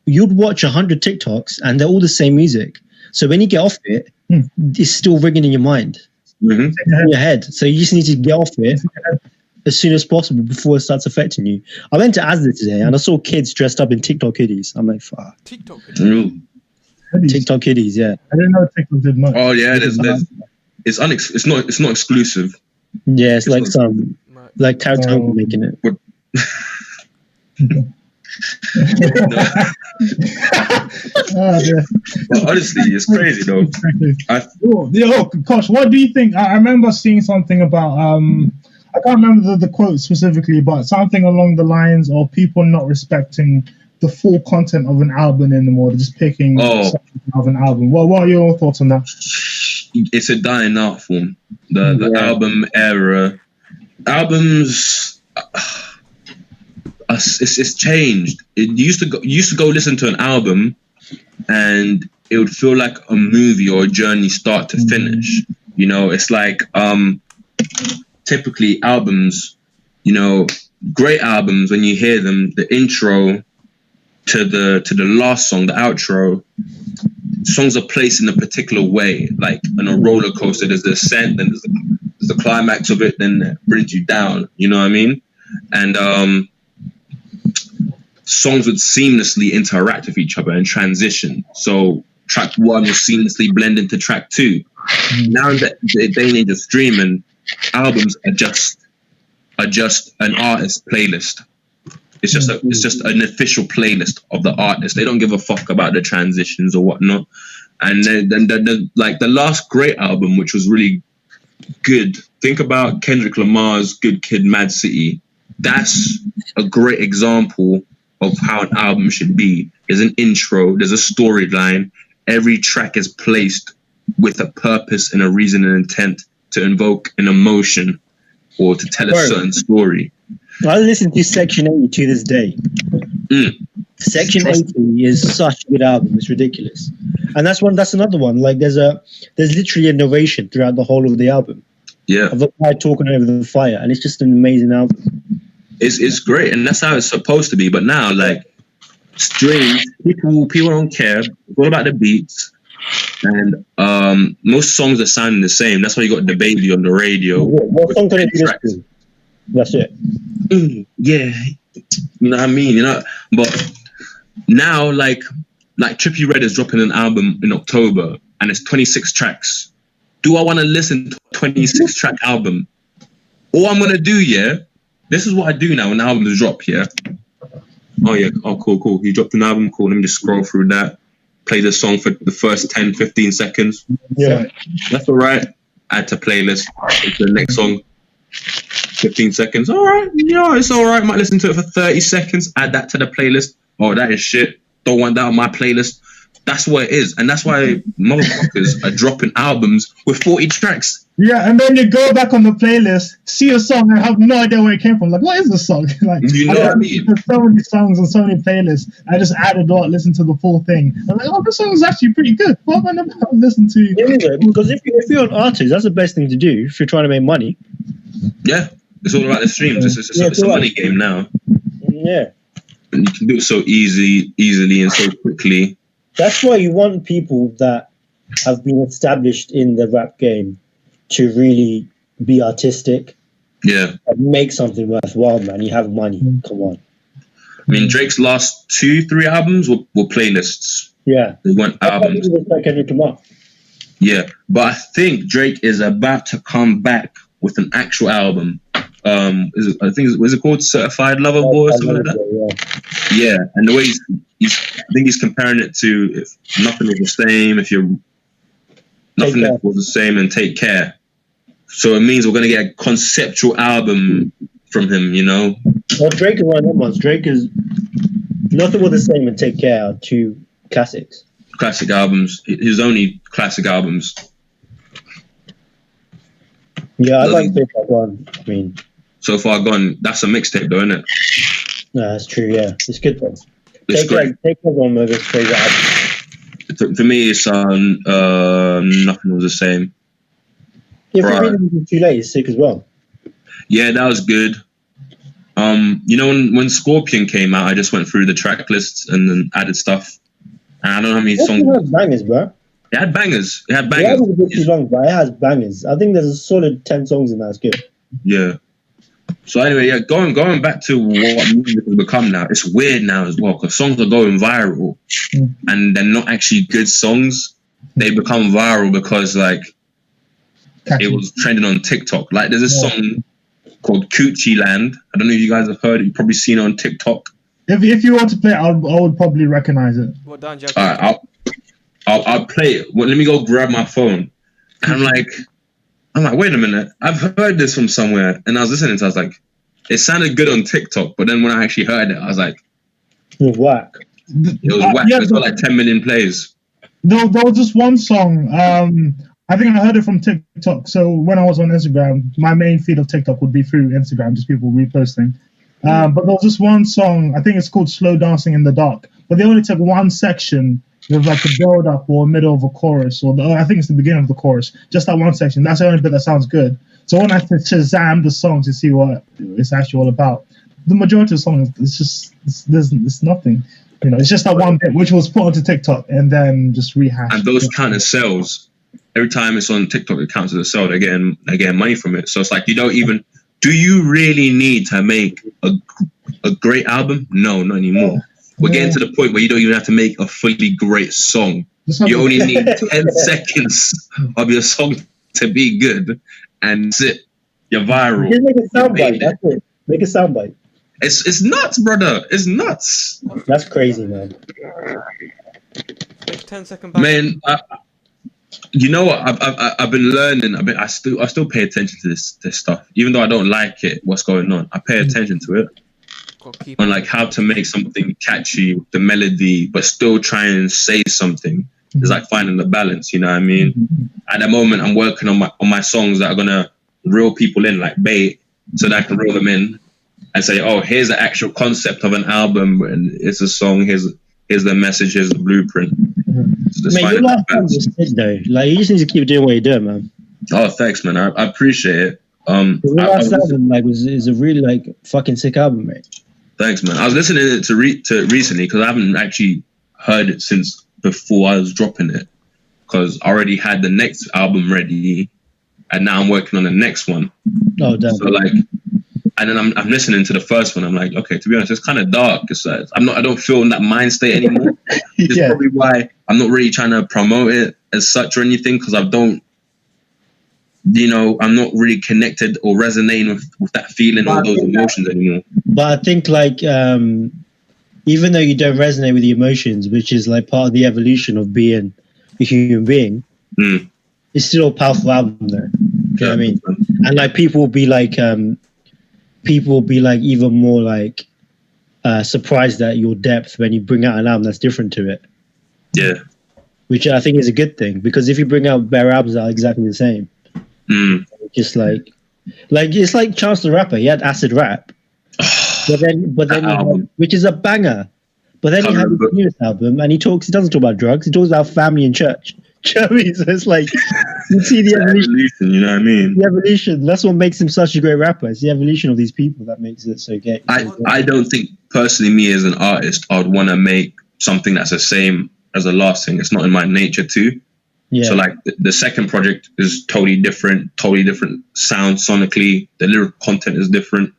you'd watch 100 TikToks and they're all the same music. So when you get off it, it's still ringing in your mind, in your head. So you just need to get off it as soon as possible before it starts affecting you. I went to Asda today and I saw kids dressed up in TikTok hoodies. I'm like, fuck. TikTok. TikTok kiddies, yeah. I didn't know TikTok did much. Oh yeah, it's not exclusive. Yeah, it's like some like Tarantino making it. But honestly, it's crazy though. Gosh, what do you think? I remember seeing something about I can't remember the quote specifically, but something along the lines of people not respecting the full content of an album anymore. They're just picking something of an album. What are your thoughts on that? It's a dying art form. The album era. Albums, it's changed. It used to go listen to an album, and it would feel like a movie or a journey, start to finish. You know, it's like typically albums. You know, great albums, when you hear them, the intro to the last song, the outro, songs are placed in a particular way, like on a roller coaster. There's the ascent, then there's the climax of it, then it brings you down. You know what I mean? And songs would seamlessly interact with each other and transition. So track one will seamlessly blend into track two. Now that they need to stream, and albums are just an artist playlist. It's just an official playlist of the artist. They don't give a fuck about the transitions or whatnot. And then the last great album, which was really good. Think about Kendrick Lamar's Good Kid, Mad City. That's a great example of how an album should be. There's an intro, there's a storyline. Every track is placed with a purpose and a reason and intent to invoke an emotion or to tell a certain story. I listen to Section 80 to this day. Section 80 is such a good album. It's ridiculous. And that's another one. Like there's literally a narration throughout the whole of the album. Yeah. Of a guy talking over the fire, and it's just an amazing album. It's great, and that's how it's supposed to be. But now, like, streams, people don't care. It's all about the beats. And most songs are sounding the same. That's why you got the baby on the radio. What song can it be? That's it. Yeah, you know what I mean. You know, but now like Trippie Redd is dropping an album in October, and it's 26 tracks. Do I want to listen to a 26 track album? All I'm gonna do, this is what I do now when albums drop. Cool. He dropped an album. Cool. Let me just scroll through that. Play the song for the first 10-15 seconds. Yeah, that's all right. Add to playlist. The next song. 15 seconds. All right. Yeah, it's all right. Might listen to it for 30 seconds. Add that to the playlist. Oh, that is shit. Don't want that on my playlist. That's what it is, and that's why motherfuckers are dropping albums with 40 tracks. Yeah, and then you go back on the playlist, see a song, and have no idea where it came from. Like, what is this song? Like, You know what I mean? There's so many songs on so many playlists. I just added or listened to the full thing. I'm like, oh, this song is actually pretty good. What have I never listened to? Yeah, because if you're an artist, that's the best thing to do if you're trying to make money. Yeah, it's all about the streams. It's a money game now. Yeah, and you can do it so easily and so quickly. That's why you want people that have been established in the rap game to really be artistic. Yeah. And make something worthwhile, man. You have money. Come on. I mean, Drake's last 2-3 albums were playlists. Yeah. They weren't albums. Yeah. But I think Drake is about to come back with an actual album. Was it called Certified Lover Boy or something like that? Yeah. And the way he's comparing it to If Nothing Was the Same, Nothing Was the Same, and Take Care. So it means we're going to get a conceptual album from him, you know? Well, Drake is one of them ones. Drake is Nothing Was the Same and Take Care are 2 classics. Classic albums. His only classic albums. Yeah, I like So Far Gone. I mean, So Far Gone. That's a mixtape, though, isn't it? No, that's true. Yeah, it's good though. It's great. Take Care one of his favorite albums. For me, it's Nothing Was the Same. Yeah, for me, it was Too Late. It's sick as well. Yeah, that was good. You know, when Scorpion came out, I just went through the track lists and then added stuff. And I don't know how many songs. It had bangers, bro. It had bangers. It had a bit too long, but it has bangers. I think there's a solid 10 songs in that. It's good. Yeah. So anyway, yeah, going back to what music has become now, it's weird now as well because songs are going viral and they're not actually good songs. They become viral because like it was trending on TikTok. Like there's a song called Coochie Land. I don't know if you guys have heard it. You've probably seen it on TikTok. If you want to play it, I would probably recognize it. What Dan Jack? I'll play it. Well, let me go grab my phone. And I'm like, wait a minute. I've heard this from somewhere. And I was listening to it. I was like, it sounded good on TikTok. But then when I actually heard it, I was like, it was whack. It was whack. It's got like 10 million plays. There was just one song. I think I heard it from TikTok. So when I was on Instagram, my main feed of TikTok would be through Instagram, just people reposting. But there was just one song. I think it's called Slow Dancing in the Dark. But they only took one section. There's like a build up or middle of a chorus, or I think it's the beginning of the chorus. Just that one section. That's the only bit that sounds good. So when I Shazam the song to see what it's actually all about, the majority of the song it's nothing. You know, it's just that one bit which was put onto TikTok and then just rehashed. And those count as sales. Every time it's on TikTok, it counts as a sale. They're getting money from it. So it's like do you really need to make a great album? No, not anymore. We're getting to the point where you don't even have to make a fully great song. You only need 10 seconds of your song to be good, and that's it. You're viral. Just make a soundbite. That's it. Make a soundbite. It's nuts, brother. It's nuts. That's crazy, man. Make 10-second back. Man, you know what? I've been learning. I still pay attention to this stuff, even though I don't like it. What's going on? I pay attention to it. On like how to make something catchy with the melody, but still try and say something. It's like finding the balance, you know what I mean? At the moment, I'm working on my songs that are gonna reel people in, like bait, so that I can reel them in and say, oh, here's the actual concept of an album, and it's a song. Here's the message. Here's the blueprint. So man, your last time was sick though. Like you just need to keep doing what you're doing, man. Oh, thanks, man. I appreciate it. Your last album is a really like fucking sick album, mate. Thanks, man. I was listening to recently because I haven't actually heard it since before I was dropping it, because I already had the next album ready, and now I'm working on the next one. Oh, damn. So like, and then I'm listening to the first one. I'm like, okay, to be honest, it's kind of dark. It's I don't feel in that mind state anymore. It's probably why I'm not really trying to promote it as such or anything, because I'm not really connected or resonating with that feeling or those emotions anymore. But I think like, even though you don't resonate with the emotions, which is like part of the evolution of being a human being, it's still a powerful album though. You know what I mean? And like people will be like even more like surprised at your depth when you bring out an album that's different to it. Yeah. which I think is a good thing, because if you bring out bare albums that are exactly the same, just like it's like Chance the Rapper. He had Acid Rap, but then he had, which is a banger. But then he had his newest album, and he doesn't talk about drugs. He talks about family and church. Do you know what I mean? So it's like you see the evolution. You know what I mean? The evolution. That's what makes him such a great rapper. It's the evolution of these people that makes it so gay. I don't think personally, me as an artist, I'd want to make something that's the same as the last thing. It's not in my nature to. Yeah. So like the second project is totally different sound sonically. The lyrical content is different.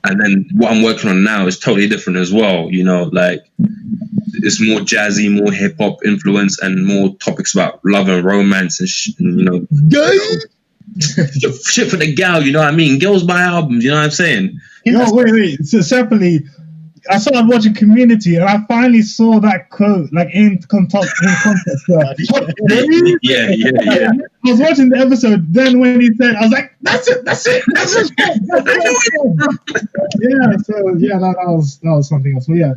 And then what I'm working on now is totally different as well. You know, like it's more jazzy, more hip hop influence, and more topics about love and romance and you know, shit for the gal. You know what I mean? Girls buy albums. You know what I'm saying? No, wait. So separately, I started watching Community, and I finally saw that quote like in context. Yeah. I was watching the episode. Then when he said, I was like, "That's it." Yeah. So yeah, that was something else. So yeah.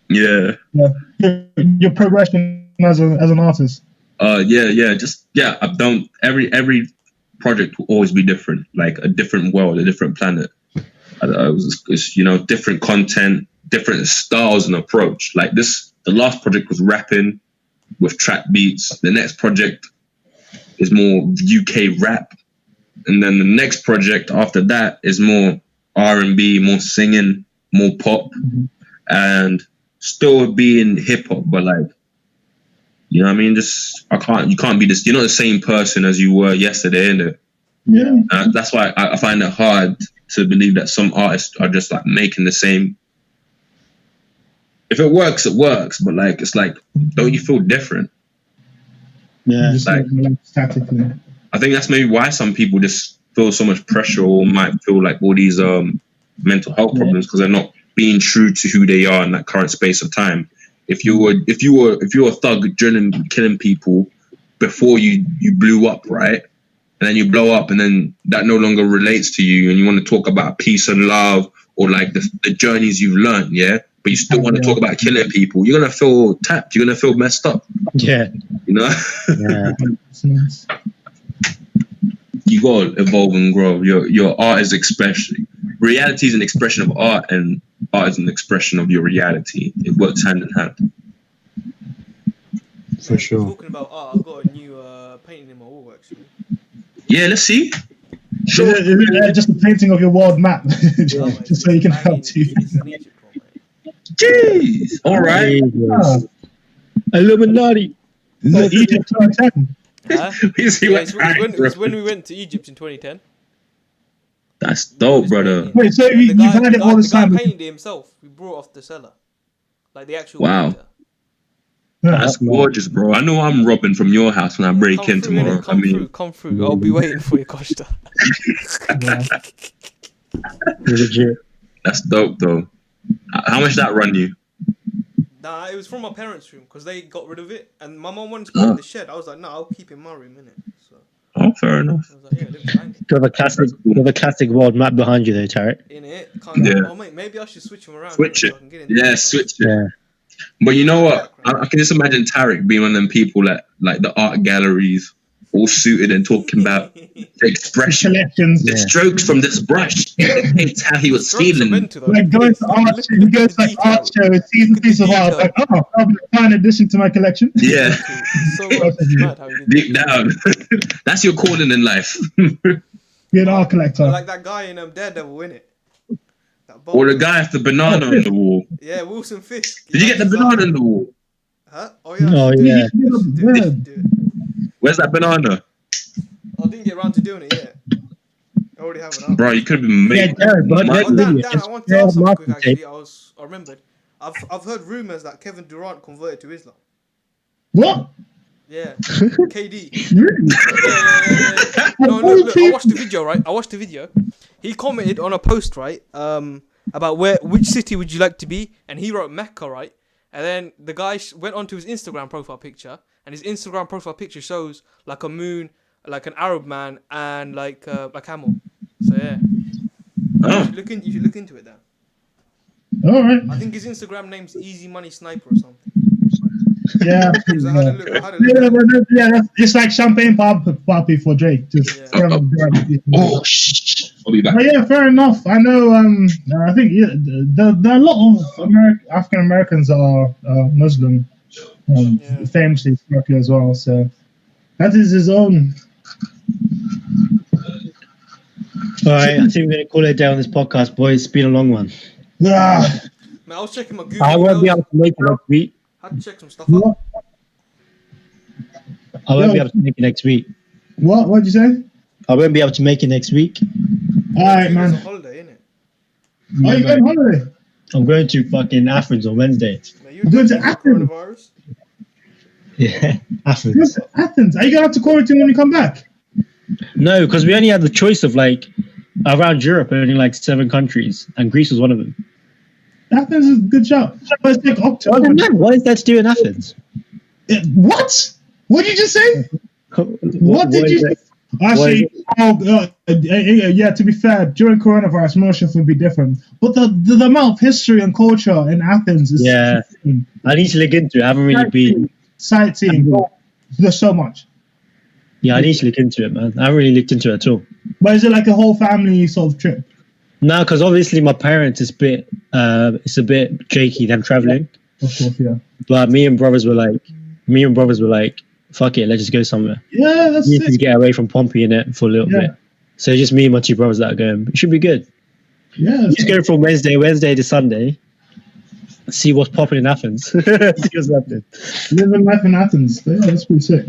Yeah. Your progression as an artist. I've done every project will always be different, like a different world, a different planet. It's, you know, different content, different styles and approach. Like the last project was rapping with trap beats. The next project is more UK rap, and then the next project after that is more R&B, more singing, more pop, and still being hip hop, but like, you know what I mean? You can't be this. You're not the same person as you were yesterday, innit? Yeah. That's why I find it hard to believe that some artists are just like making the same. If it works, it works. But like, it's like, don't you feel different? Yeah. Like statically. I think that's maybe why some people just feel so much pressure or might feel like all these mental health problems, because they're not being true to who they are in that current space of time. If you were a thug drilling, killing people before you blew up, right? And then you blow up, and then that no longer relates to you, and you want to talk about peace and love or like the journeys you've learned, yeah? But you still want to talk about killing people. You're gonna feel tapped. You're gonna feel messed up. Yeah. You know. Yeah. You gotta evolve and grow. Your art is expression. Reality is an expression of art, and art is an expression of your reality. It works hand in hand. For sure. Talking about art, I've got a new painting in my wall actually. Yeah, let's see. Sure. Is it just a painting of your world map, just so you can help to. Jeez. All right. Illuminati. Is it Egypt 2010? It's when we went to Egypt in 2010. That's dope, brother. Wait, so you've had it all this time? The guy painted it himself. We brought off the cellar, like the actual. Wow. painter. That's gorgeous, bro. I know I'm robbing from your house when I break in tomorrow. Come through. I'll be waiting for you, Costa. Legit. That's dope, though. How much that run you? Nah, it was from my parents' room because they got rid of it, and my mom wanted to put it in the shed. I was like, no, I'll keep it in my room, innit? So Oh, fair enough. I was like, yeah, it looks banging. You have a classic world map behind you, though, Tarek. In it, Yeah. oh mate, maybe I should switch them around. Switch so it. I can get in Yeah, there. switch it. Yeah. But you know what? I can just imagine Tarek being one of them people at like the art galleries, all suited and talking about the expression, Collections. the strokes from this brush. It's how he was feeling. Like going to art, he goes to like art show, sees a piece of art, like, oh, that'll be a fine addition to my collection. Yeah, So it's mad how you did deep down. That's your calling in life. Be an art collector. Like that guy in Daredevil, innit? Or the guy with the banana on the wall. Yeah, Wilson Fisk. Did you get the banana on the wall? Huh? Oh yeah. Oh, yeah. Do it. Where's that banana? I didn't get around to doing it yet. I already have it up. Bro, you could have been Yeah, made. Jared, but Dan, it's I want to ask something quick marketing. actually. I remembered. I've heard rumors that Kevin Durant converted to Islam. What? Yeah. KD. Yeah. No, look, I watched the video, right? I watched the video. He commented on a post, right? About which city would you like to be? And he wrote Mecca, right? And then the guy went onto his Instagram profile picture, and his Instagram profile picture shows like a moon, like an Arab man, and like a camel. So yeah. Oh. You should look into it then. All right. I think his Instagram name's Easy Money Sniper or something. Yeah, Is that how they look? How they yeah, look? it's like champagne puppy for Drake. Just Oh, shh. I'll be back. But yeah, fair enough. I know. I think there are a lot of African Americans are Muslim, famously historically as well. So that is his own. All right, I think we're gonna call it down this podcast, boys. It's been a long one. Yeah. Man, I was checking my Google. I won't be able to make it next week. Had to check some stuff up. I won't be able to make it next week. What? What'd you say? I won't be able to make it next week. All right, It's man. a holiday, innit? Are you going on holiday? I'm going to fucking Athens on Wednesday. Man, You're going to Athens? Coronavirus? Yeah, Athens. Yes, Athens. Are you gonna have to quarantine when you come back? No, because we only had the choice of like around Europe, only like 7 countries, and Greece was one of them. Athens is a good shout. But it's like October. What is that to do in Athens? What? What did you just say? What did you say? Actually, yeah, to be fair, during coronavirus, most stuff would be different. But the amount of history and culture in Athens is insane. I need to look into it. I haven't really been sightseeing. There's so much. Yeah, I need to look into it, man. I haven't really looked into it at all. But is it like a whole family sort of trip? No, because obviously my parents it's a bit shaky them traveling. Of course, yeah. But me and brothers were like, fuck it, let's just go somewhere. Yeah, that's We it. need to get away from Pompey in it for a little bit. So just me and my 2 brothers that are going. It should be good. Yeah. Just go from Wednesday to Sunday. See what's popping in Athens. See what's happening. Living life in Athens. Yeah, that's pretty sick.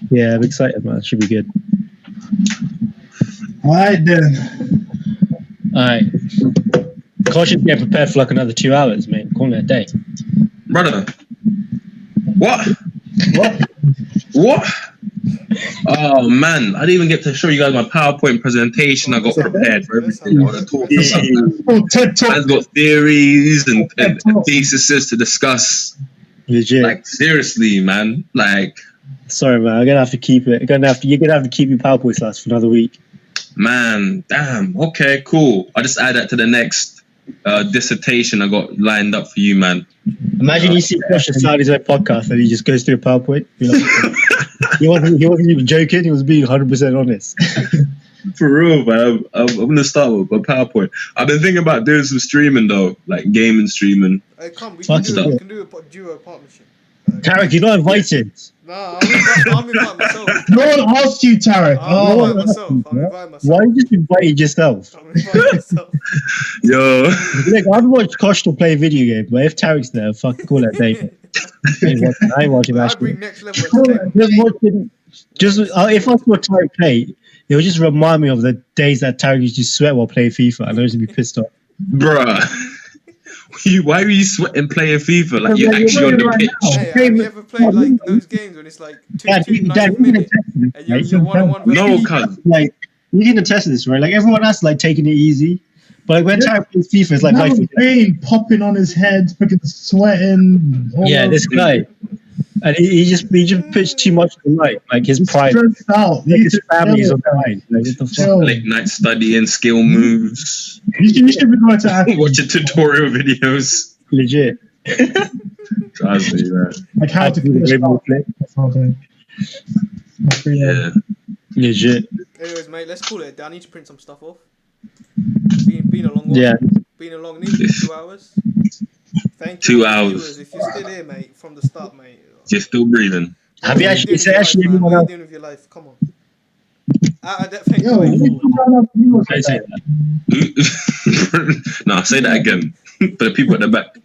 Yeah, I'm excited, man. It should be good. All right, then. Alright. Coach should get prepared for like another 2 hours, mate. Calling it a day. Brother. What? Oh man, I didn't even get to show you guys my PowerPoint presentation. I got prepared for everything. I want to talk about. TED Talk. I've got theories and theses to discuss. Legit. Like seriously, man. Like, sorry, man. I'm gonna have to keep it. You're gonna have to keep your PowerPoint slides for another week. man, damn. Okay, cool. I'll just add that to the next dissertation I got lined up for you, man. Imagine you see Josh start his own podcast and he just goes through a PowerPoint. Like, he wasn't even joking. He was being 100% honest. For real, man. I'm gonna start with a PowerPoint. I've been thinking about doing some streaming though, like gaming streaming. Hey, come, we can do a duo partnership. Tarek, you're not invited. Nah, I'm inviting myself. No one asked you, Tarek. I'm inviting myself. Why you just invited yourself? I'm inviting myself. Yo. Like, I'd watch Koshto play a video game, but if Tarek's there, fuck, call that day. I ain't watching I that bring shit. next level entertainment. If I saw Tarek play, it would just remind me of the days that Tarek used to sweat while playing FIFA. I know he'd be pissed off. Bruh. Why were you sweating playing FIFA? Like you're actually on the pitch. Hey, have you ever played like those games when it's like 2-2, 90 minutes, and you're 1-on-1? No, cuz. Like, you can attest to this, right? Like, everyone else like taking it easy. But like, when Tarek plays FIFA, it's like Now life. the pain popping on his head, freaking sweating. Yeah, this guy. And he just puts too much to light. Like, his pride. Stressed out. Like, his family is on the line. Like, what the fuck? Late night studying skill moves. You should be going to Athens. Watching tutorial videos. Legit. Trust me, man. Like how to finish Rainbow flip. Yeah. Legit. Anyways, mate, let's call it a day. I need to print some stuff off. Been a long one. Yeah. Been a long, nearly 2 hours. Thank you. 2 hours. Viewers. If you're still here, mate, from the start, mate. You're still breathing. Have you actually? Is there actually What anyone are you else? doing with your life? Come on. Outta Depth ain't Yo, going forward. I say that. Nah, say that again. For the people at the back.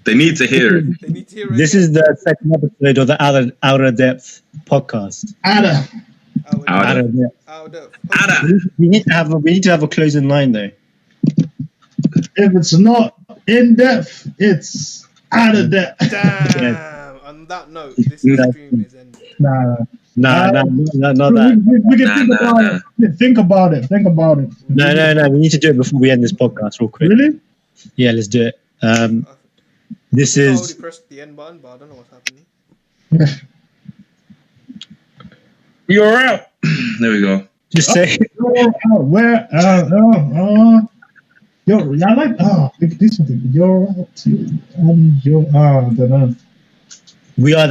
They need to hear it. They need to hear it. This is the second episode of the Outta Depth podcast. Ada. Outta Depth. Outta Depth. Outta. We need to have a closing line though. If it's not in depth, it's out of depth. Damn. On that note, this stream is ending. Nah. Not that. We can think about it. Think about it. No. We need to do it before we end this podcast real quick. Really? Yeah, let's do it. This I already is. pressed the end button, but I don't know what's happening. You're out. There we go. Just say. Where? Yo, I like. We could do something. You're out. I don't know. We are the